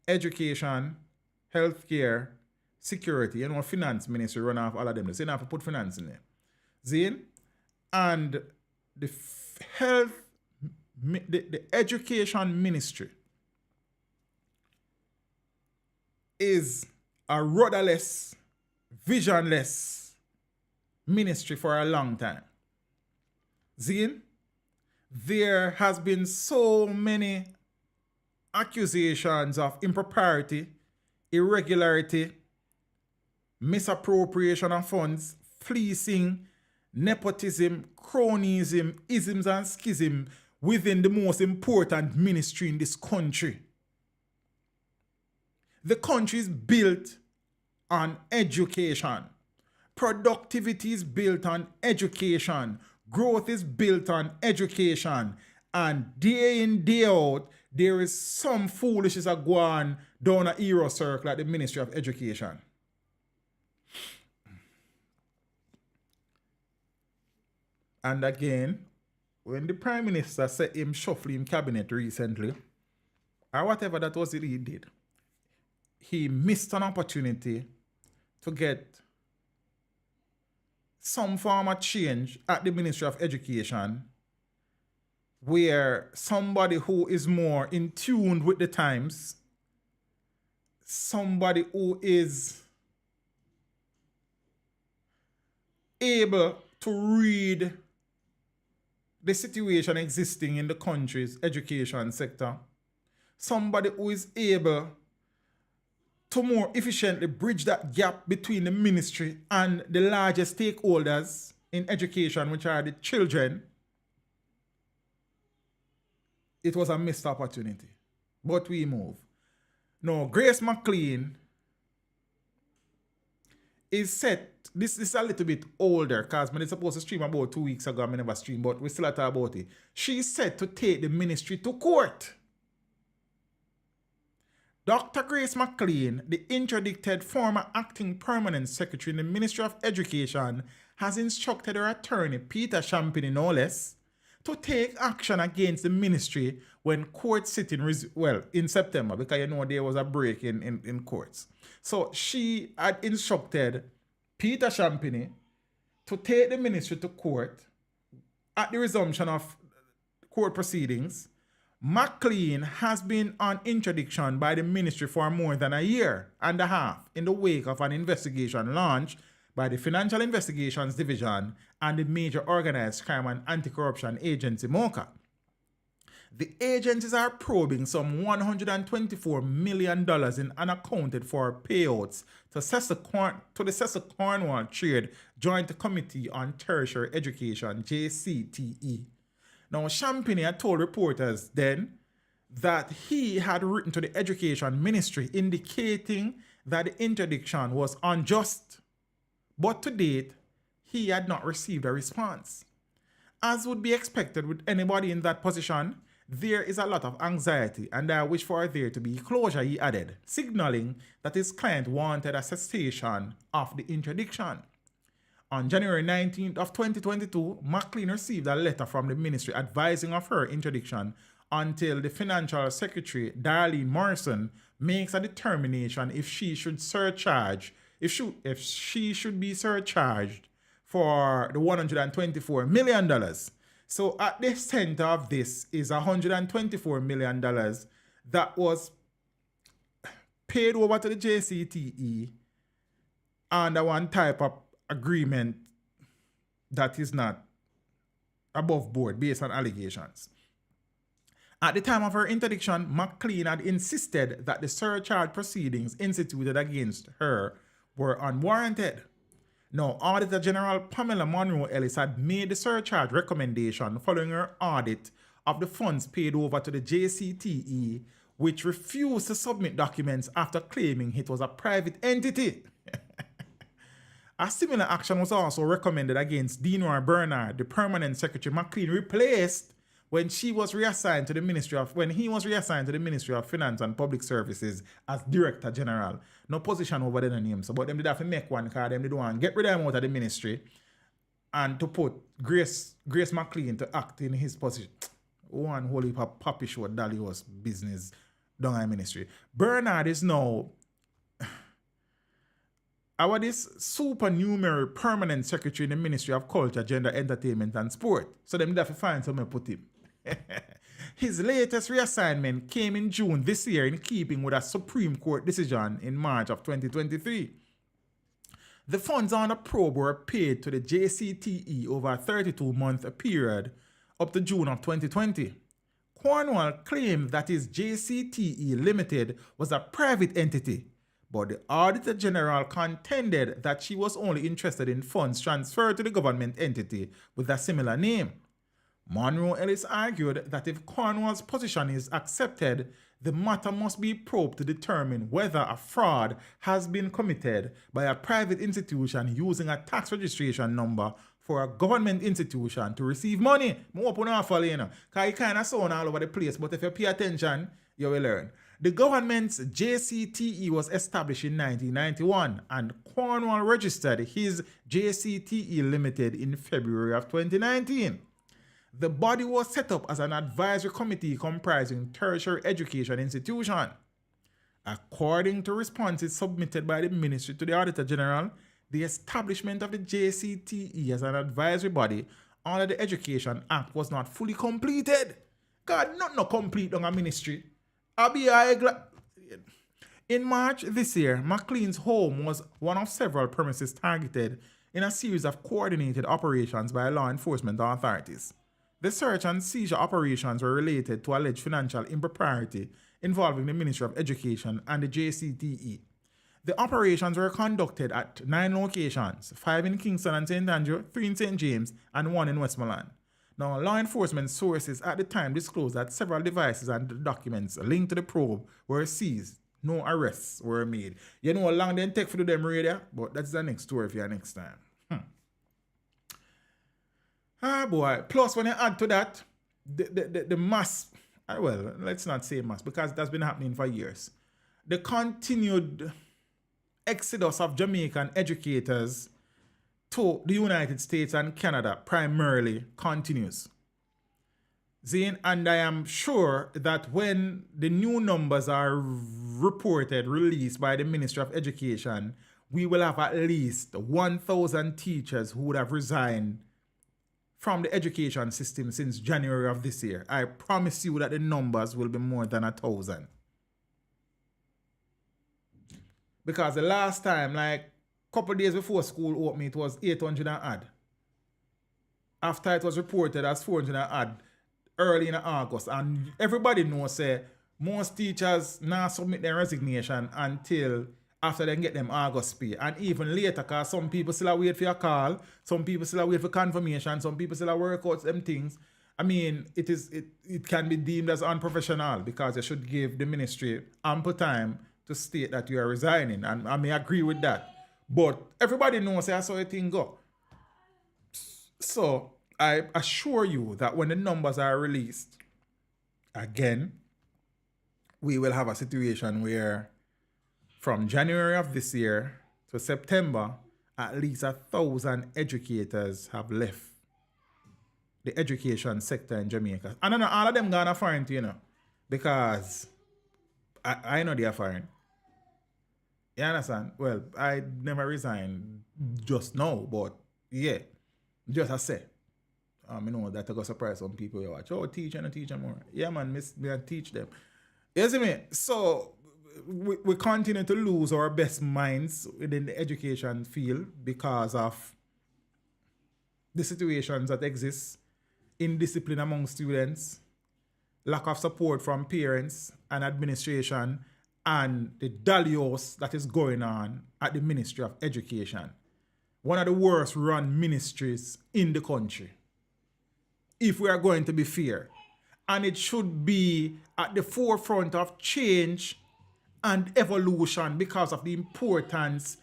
education, healthcare, security. You know, finance ministry run off all of them. So you have to put finance in there. Zine? And the education ministry is a rudderless, visionless ministry for a long time. Zine? There has been so many accusations of impropriety, irregularity, misappropriation of funds, fleecing, nepotism, cronyism, isms and schism within the most important ministry in this country. The country is built on education. Productivity is built on education. Growth is built on education. And day in, day out, there is some foolishness that go on down a hero circle at the Ministry of Education. And again, when the Prime Minister said him shuffling cabinet recently, or whatever that was it he did, he missed an opportunity to get some form of change at the Ministry of Education where somebody who is more in tune with the times, somebody who is able to read the situation existing in the country's education sector, somebody who is able to more efficiently bridge that gap between the ministry and the largest stakeholders in education, which are the children. It was a missed opportunity. But we move. Now, Grace McLean is set. This is a little bit older because I was supposed to stream about 2 weeks ago. I never streamed, but we still talk about it. She's set to take the ministry to court. Dr. Grace McLean, the interdicted former acting permanent secretary in the Ministry of Education, has instructed her attorney, Peter Champini, no less, to take action against the ministry when court sitting, in September, because you know there was a break in courts. So she had instructed Peter Champagny to take the ministry to court at the resumption of court proceedings. McLean has been on interdiction by the ministry for more than a year and a half in the wake of an investigation launched by the Financial Investigations Division and the Major Organized Crime and Anti-Corruption Agency, MOCA. The agencies are probing some $124 million in unaccounted for payouts to the Cecil Cornwall Trade Joint Committee on Tertiary Education, JCTE. Now, Champagny had told reporters then that he had written to the Education Ministry indicating that the interdiction was unjust. But to date, he had not received a response. As would be expected with anybody in that position, there is a lot of anxiety and I wish for there to be closure, he added, signaling that his client wanted a cessation of the interdiction. On January 19th of 2022, McLean received a letter from the ministry advising of her interdiction until the Financial Secretary, Darlene Morrison, makes a determination if she should be surcharged for the $124 million. So at the center of this is $124 million that was paid over to the JCTE under one type of agreement that is not above board based on allegations. At the time of her interdiction, McLean had insisted that the surcharge proceedings instituted against her were unwarranted. Now, Auditor General Pamela Monroe Ellis had made the surcharge recommendation following her audit of the funds paid over to the JCTE, which refused to submit documents after claiming it was a private entity. A similar action was also recommended against Denora Bernard, the permanent secretary McLean replaced when he was reassigned to the Ministry of Finance and Public Services as Director General. No position over there name, so but them did have to make one because them did want to get rid of him out of the ministry and to put Grace McLean to act in his position. One whole heap of puppy show Dalios business down in ministry. Bernard is now our this supernumerary permanent secretary in the Ministry of Culture, Gender, Entertainment and Sport. So them did have to find somewhere to put him. His latest reassignment came in June this year in keeping with a Supreme Court decision in March of 2023. The funds on the probe were paid to the JCTE over a 32-month period up to June of 2020. Cornwall claimed that his JCTE Limited was a private entity, but the Auditor General contended that she was only interested in funds transferred to the government entity with a similar name. Monroe Ellis argued that if Cornwall's position is accepted, the matter must be probed to determine whether a fraud has been committed by a private institution using a tax registration number for a government institution to receive money. I open up for you, because it kind of sound all over the place, but if you pay attention, you will learn. The government's JCTE was established in 1991 and Cornwall registered his JCTE Limited in February of 2019. The body was set up as an advisory committee comprising tertiary education institution. According to responses submitted by the ministry to the Auditor General, the establishment of the JCTE as an advisory body under the Education Act was not fully completed. God, not complete on a ministry. In March this year, McLean's home was one of several premises targeted in a series of coordinated operations by law enforcement authorities. The search and seizure operations were related to alleged financial impropriety involving the Ministry of Education and the JCTE. The operations were conducted at 9 locations, 5 in Kingston and St. Andrew, 3 in St. James, and 1 in Westmoreland. Now, law enforcement sources at the time disclosed that several devices and documents linked to the probe were seized. No arrests were made. You know how long they take for do them radio? But that's the next story for you next time. Ah, boy. Plus, when you add to that, the mass, well, let's not say mass, because that's been happening for years. The continued exodus of Jamaican educators to the United States and Canada primarily continues. Zane, and I am sure that when the new numbers are reported, released by the Ministry of Education, we will have at least 1,000 teachers who would have resigned from the education system since January of this year. I promise you that the numbers will be more than 1,000. Because the last time, like a couple days before school opened, it was 800 and odd. After it was reported as 400 and odd early in August. And everybody knows, say, most teachers now submit their resignation until after they get them August pay. And even later, because some people still wait for your call, some people still wait for confirmation, some people still work out them things. I mean, it can be deemed as unprofessional because you should give the ministry ample time to state that you are resigning. And I may agree with that. But everybody knows that's how the thing go. So I assure you that when the numbers are released, again, we will have a situation where from January of this year to September, at least 1,000 educators have left the education sector in Jamaica. And I know all of them gonna foreign, you know, because I know they are foreign. You understand? Well, I never resigned just now, but yeah, just I say. You know that I got surprise some people you watch. Oh, teach and teach them more. Yeah, man, me teach them. You see me? So we continue to lose our best minds within the education field because of the situations that exist, indiscipline among students, lack of support from parents and administration, and the dallios that is going on at the Ministry of Education. One of the worst run ministries in the country. If we are going to be fair. And it should be at the forefront of change and evolution because of the importance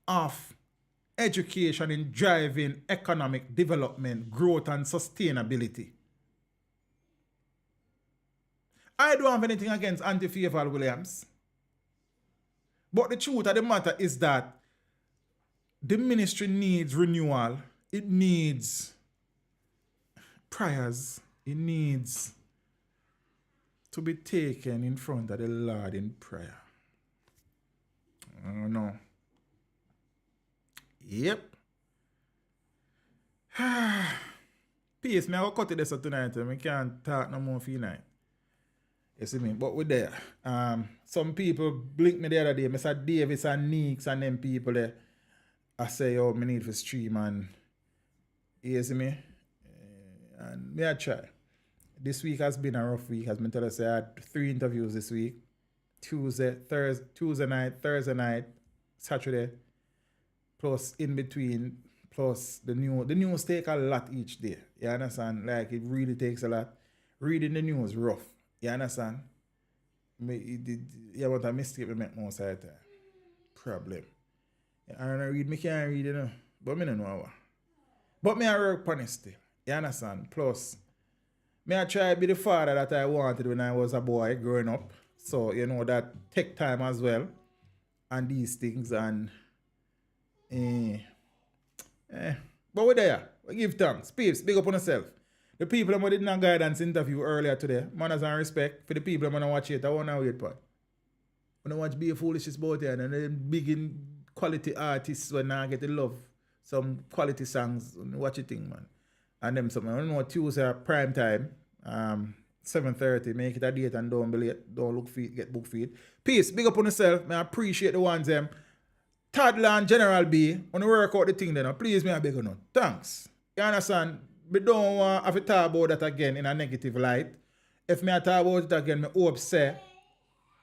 of education in driving economic development, growth, and sustainability. I don't have anything against Auntie Favor Williams. But the truth of the matter is that the ministry needs renewal. It needs prayers. It needs to be taken in front of the Lord in prayer. I don't know. Yep. Peace, me I go cut it this tonight. I can't talk no more for you night. You see me? But we're there. Some people blink me the other day. Mr. Davis and Neeks and them people there. I say, oh, me need for stream and you see me? And me I try. This week has been a rough week. As me tell us, I had 3 interviews this week. Tuesday night, Thursday night, Saturday. Plus in between, plus the news take a lot each day. You understand? Like it really takes a lot. Reading the news rough. You understand? You want a mistake to make most of the time. Problem. I don't read, me can't read, you know. But me don't know how. But me I work on it still. You understand? Plus, me I try to be the father that I wanted when I was a boy growing up. So, you know, that take time as well. And these things and but we're there. We give thanks. Peeps, big up on yourself. The people that did not guidance interview earlier today, manners and respect for the people that watch it. I want to wait for. I want to watch Be a Foolishness about it and then big in quality artists when I get to love some quality songs. Watch it thing, man. And them something. I don't know Tuesday prime time. 7:30. Make it a date and don't be late. Don't look feet, get book feet. Peace, big up on yourself. I appreciate the ones them. Toddler and General B, when you work out the thing then, please me I beg you no. Thanks. You understand? We don't want to talk about that again in a negative light. If me I talk about it again, me hope say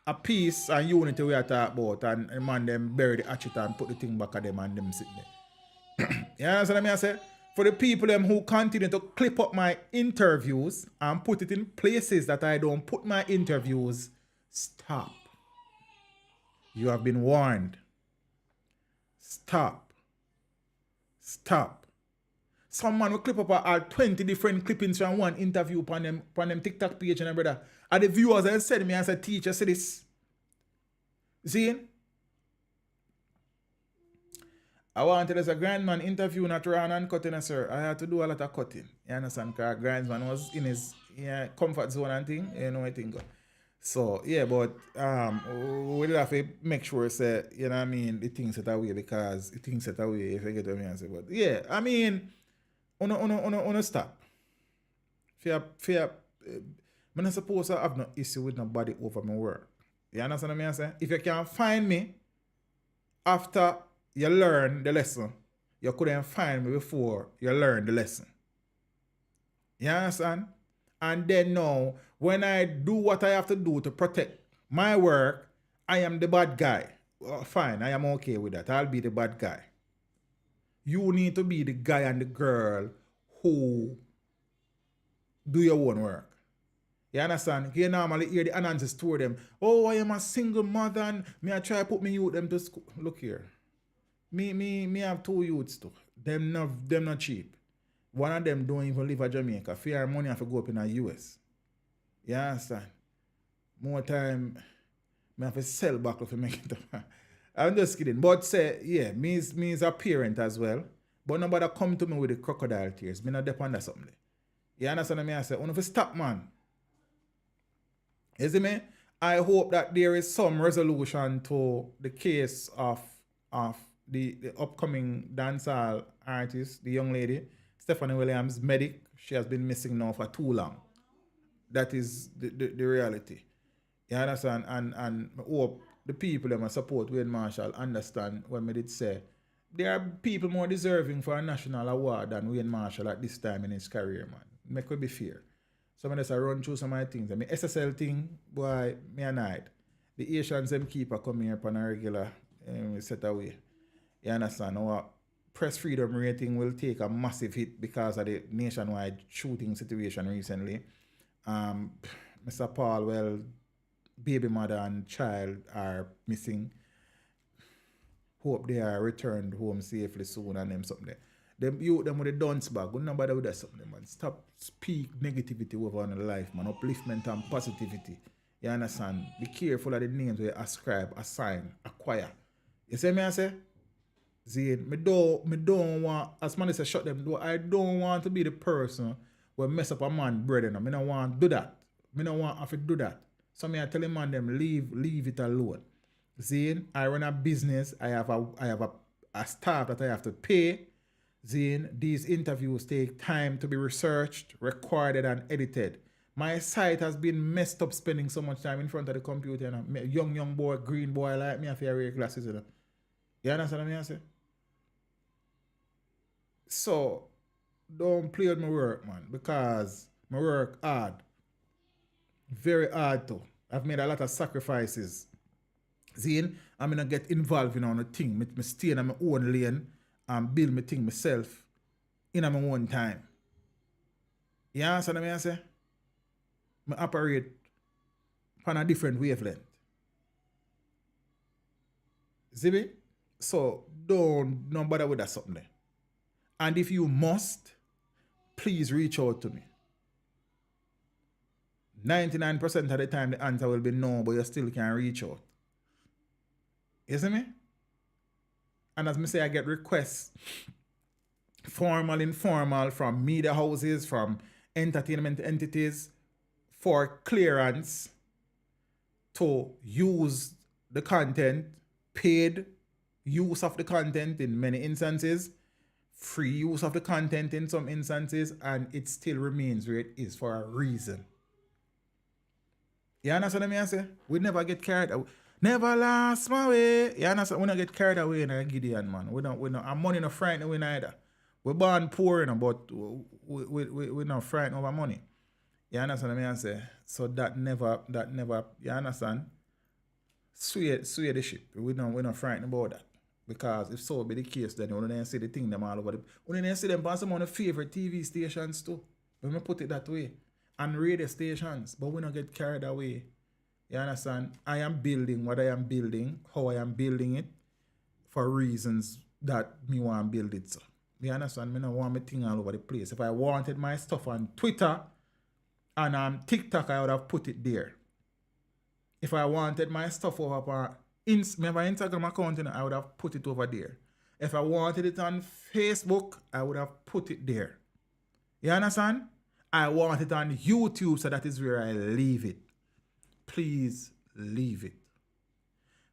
a peace and unity we are talk about and man them bury the hatchet and put the thing back at them and them sit there. You understand what I say? For the people them who continue to clip up my interviews and put it in places that I don't put my interviews, stop. You have been warned. Stop. Stop. Someone will clip up all 20 different clippings from one interview on them TikTok page and brother. And the viewers have said to me as a teacher, say this. See? I wanted as a grandman interview not around and cutting, sir. I had to do a lot of cutting. You understand? Because grandman was in his comfort zone and thing. You know what I think. So yeah, but we have to make sure say, you know what I mean, the things set away because the things set away if you get what I mean. Say, but yeah, I mean, on stop. Fear, I'm not supposed to have no issue with nobody over my work. You understand what I'm saying? If you can't find me after you learn the lesson, you couldn't find me before you learn the lesson. You understand? And then now, when I do what I have to do to protect my work, I am the bad guy. Well, fine, I am okay with that. I'll be the bad guy. You need to be the guy and the girl who do your own work. You understand? You normally hear the announcers to them, oh, I am a single mother and me I try to put me youth them to school. Look here. Me have 2 youths too. Them not cheap. One of them don't even live in Jamaica. Fear money have to go up in the US. You understand? More time, I have to sell back to make it up. I'm just kidding. But say, yeah, me is a parent as well. But nobody come to me with the crocodile tears. Me not depend on something. You understand what I say? One of stop, man. You see me? I hope that there is some resolution to the case of the upcoming dancehall artist, the young lady, Stephanie Williams, medic. She has been missing now for too long. That is the reality. You understand? And I hope the people that support Wayne Marshall understand when I did say there are people more deserving for a national award than Wayne Marshall at this time in his career, man. Make it be fair. Some of us are run through some of my things. I mean, SSL thing, boy, me and I. The Haitians, them keep coming here on a regular set away. You understand? Our press freedom rating will take a massive hit because of the nationwide shooting situation recently. Mr. Paulwell, baby mother and child are missing. Hope they are returned home safely soon and them something there. Them with the Dunce bag, good nobody with that something, man. Stop speak negativity over on life, man. Upliftment and positivity. You understand? Be careful of the names you ascribe, assign, acquire. You see me I say? Zane, me don't want, as man say shut them door, I don't want to be the person who mess up a man bread. I don't want to do that. I don't want to do that. So me I tell him man them leave it alone. Zane, I run a business, I have a staff that I have to pay. Zane, these interviews take time to be researched, recorded, and edited. My site has been messed up spending so much time in front of the computer. And young boy, green boy like me, I have to wear glasses. You know? You understand what I say? So, don't play with my work, man, because my work hard. Very hard too. I've made a lot of sacrifices. Zane, I'm going to get involved in a thing. Me stay in my own lane and build my thing myself in my own time. You understand what I say? I operate on a different wavelength. See me? So don't bother with that something there. And if you must, please reach out to me. 99% of the time the answer will be no, but you still can reach out. You see me? And as I say, I get requests, formal, informal, from media houses, from entertainment entities for clearance to use the content, paid use of the content in many instances, free use of the content in some instances, and it still remains where it is for a reason. You understand what I say? We never get carried away. Never lost my way. You understand? We don't get carried away in a Gideon, man. We don't. And money not frightened we neither. We're born poor, but we not frightened over money. You understand what I say? So that never, you understand? Sway the ship. We're not frightened about that. Because if so be the case, then we don't see the thing them all over the. We don't see them on some of the favorite TV stations too. When we put it that way. And radio stations. But we don't get carried away. You understand? I am building what I am building, how I am building it, for reasons that me want to build it. So, you understand? Me don't want my thing all over the place. If I wanted my stuff on Twitter and TikTok, I would have put it there. If I wanted my stuff over on my Instagram account, I would have put it over there. If I wanted it on Facebook, I would have put it there. You understand? I want it on YouTube, so that is where I leave it. please leave it.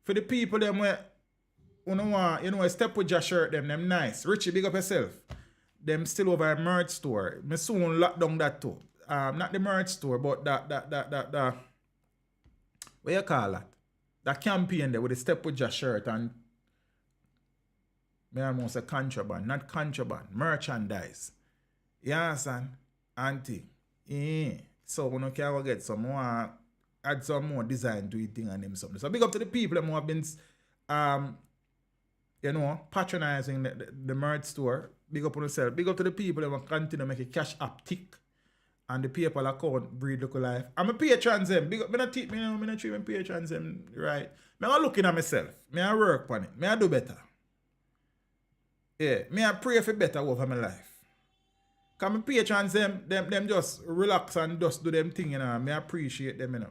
For the people them where want, step with your shirt them nice. Richie, big up yourself. Them still over a merch store. Me soon lock down that too. Not the merch store, but that what you call that? That campaign there with the step with your shirt and me almost say contraband, not contraband, merchandise. You understand? Auntie. Yeah. So we can go get some more, add some more design to it thing and them something. So big up to the people who have been patronizing the merch store. Big up on yourself. Big up to the people who continue to make a cash app tick. And the PayPal account breed local life. I'm a patrons them. Big up. Me not treat patrons them right. Me not looking at myself. Me I work on it. Me I do better. Yeah. Me I pray for better over my life. Cause my patrons them just relax and just do them thing, Me appreciate them,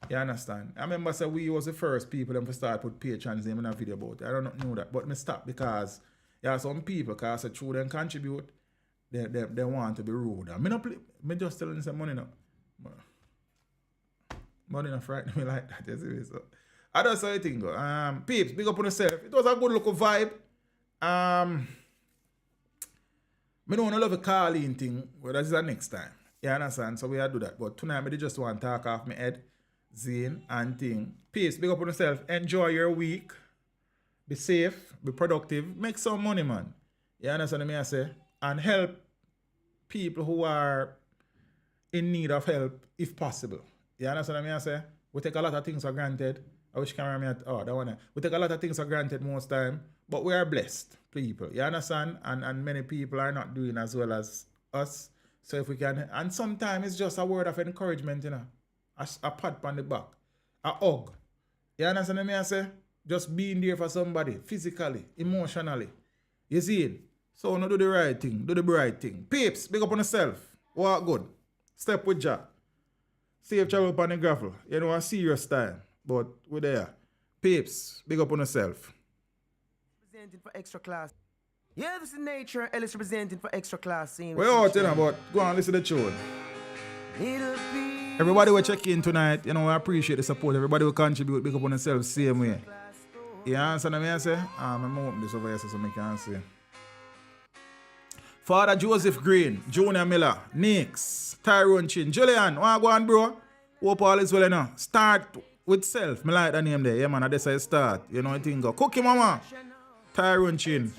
You understand? I remember say we was the first people them to start put patrons name in a video about it. I don't know that. But me stop because some people, cause through them contribute, they want to be rude. I me just telling them money now. Money not frighten me like that, you see. So I just say thing go. Peeps, big up on yourself. It was a good local vibe. Me don't love a calling thing, but that's the next time. You understand? So we do that. But tonight, I just want to talk off my head, zine and thing. Peace, big up on yourself. Enjoy your week. Be safe, be productive. Make some money, man. You understand what I say? And help people who are in need of help, if possible. You understand what I say? We take a lot of things for granted. I wish camera me at that one. We take a lot of things for granted most time, but we are blessed people. You understand? And many people are not doing as well as us. So if we can, and sometimes it's just a word of encouragement, a pat on the back, a hug. You understand what I say? Just being there for somebody, physically, emotionally. You see it? So no do the right thing, do the bright thing. Peeps, big up on yourself. Walk good. Step with Jah. Safe travel upon the gravel. A serious time. But we're there. Peeps, big up on yourself. Representing for extra class. Yeah, this is nature. Ellis representing for extra class. We're out, but go on, listen to the tune. Everybody will check in tonight. I appreciate the support. Everybody will contribute. Big up on themselves, same way. You understand what I say? I'm going to open this over here so I can see. Father Joseph Green, Junior Miller, Nix, Tyrone Chin, Julian, want to go on, bro? Hope all is well enough. Start with self. Me like the name there. Yeah, man, that's how you start. You know what I think? Cookie Mama, Tyrone Chin.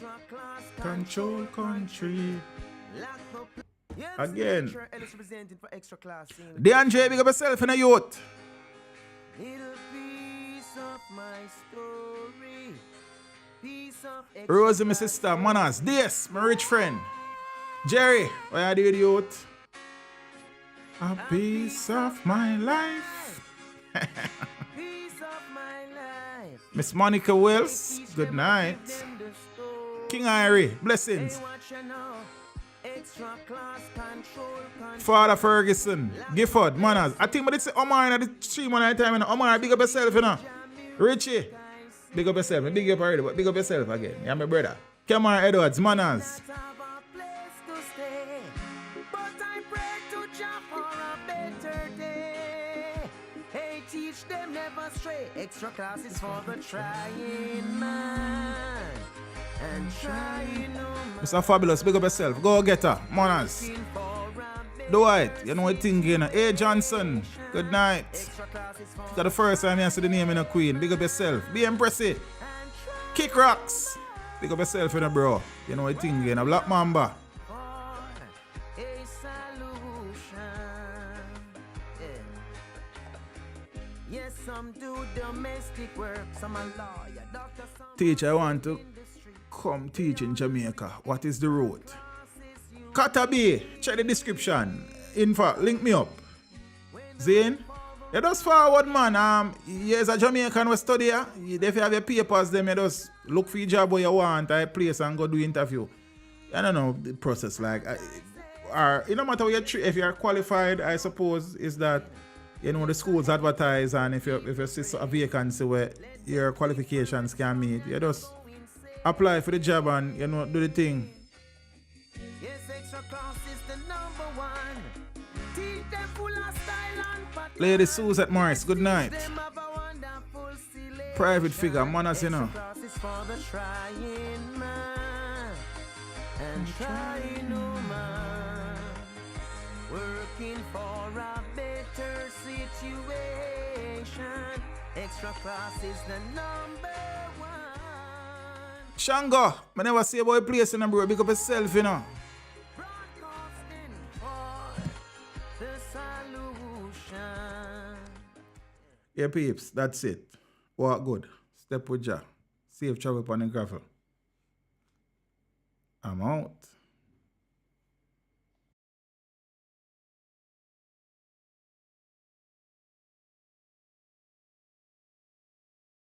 Control country. Again. DeAndre, big up yourself in a youth. Rosie, my sister, Manas. This, my rich friend. Jerry, what are you doing, youth? A piece of my life. Miss Monica Wells, good night. King Irie, blessings. Father Ferguson, Gifford, Manners. I think but it's Omar in the stream one at a time. Omar, big up yourself, Richie, big up yourself. Big up already, but big up yourself again. You're my brother. Kamar Edwards, Manners. Extra classes for the trying man and trying Mr. Fabulous, big up yourself. Go get her, Manners. Dwight, you know what thinking. Hey Johnson, good night. It's the first time you see the name in a queen. Big up yourself. Be impressive. Kick rocks. Big up yourself, bro. You know what thinking. A Black Mamba. Teacher, I want to come teach in Jamaica. What is the road? Carter Bay, check the description. In fact, link me up. Zane, you just forward, man. You're a Jamaican who study here. If you have your papers, then you just look for your job where you want, a place and go do interview. I don't know the process like. No matter what if you're qualified, I suppose, is that the schools advertise, and if you see a vacancy where your qualifications can meet, you just apply for the job and do the thing. Yes, extra class is the number one. Teach them full of style and Lady Suzette Morris, good night. Private figure, manners, you know. For the trying man and trying woman, working for a better situation. Extra class is the number one. Shango, I never see about a place in a bro. Big up yourself, you know. Broadcasting for the solution. Yeah, peeps, that's it. Walk good. Step with Jah. Safe travel upon the gravel. I'm out.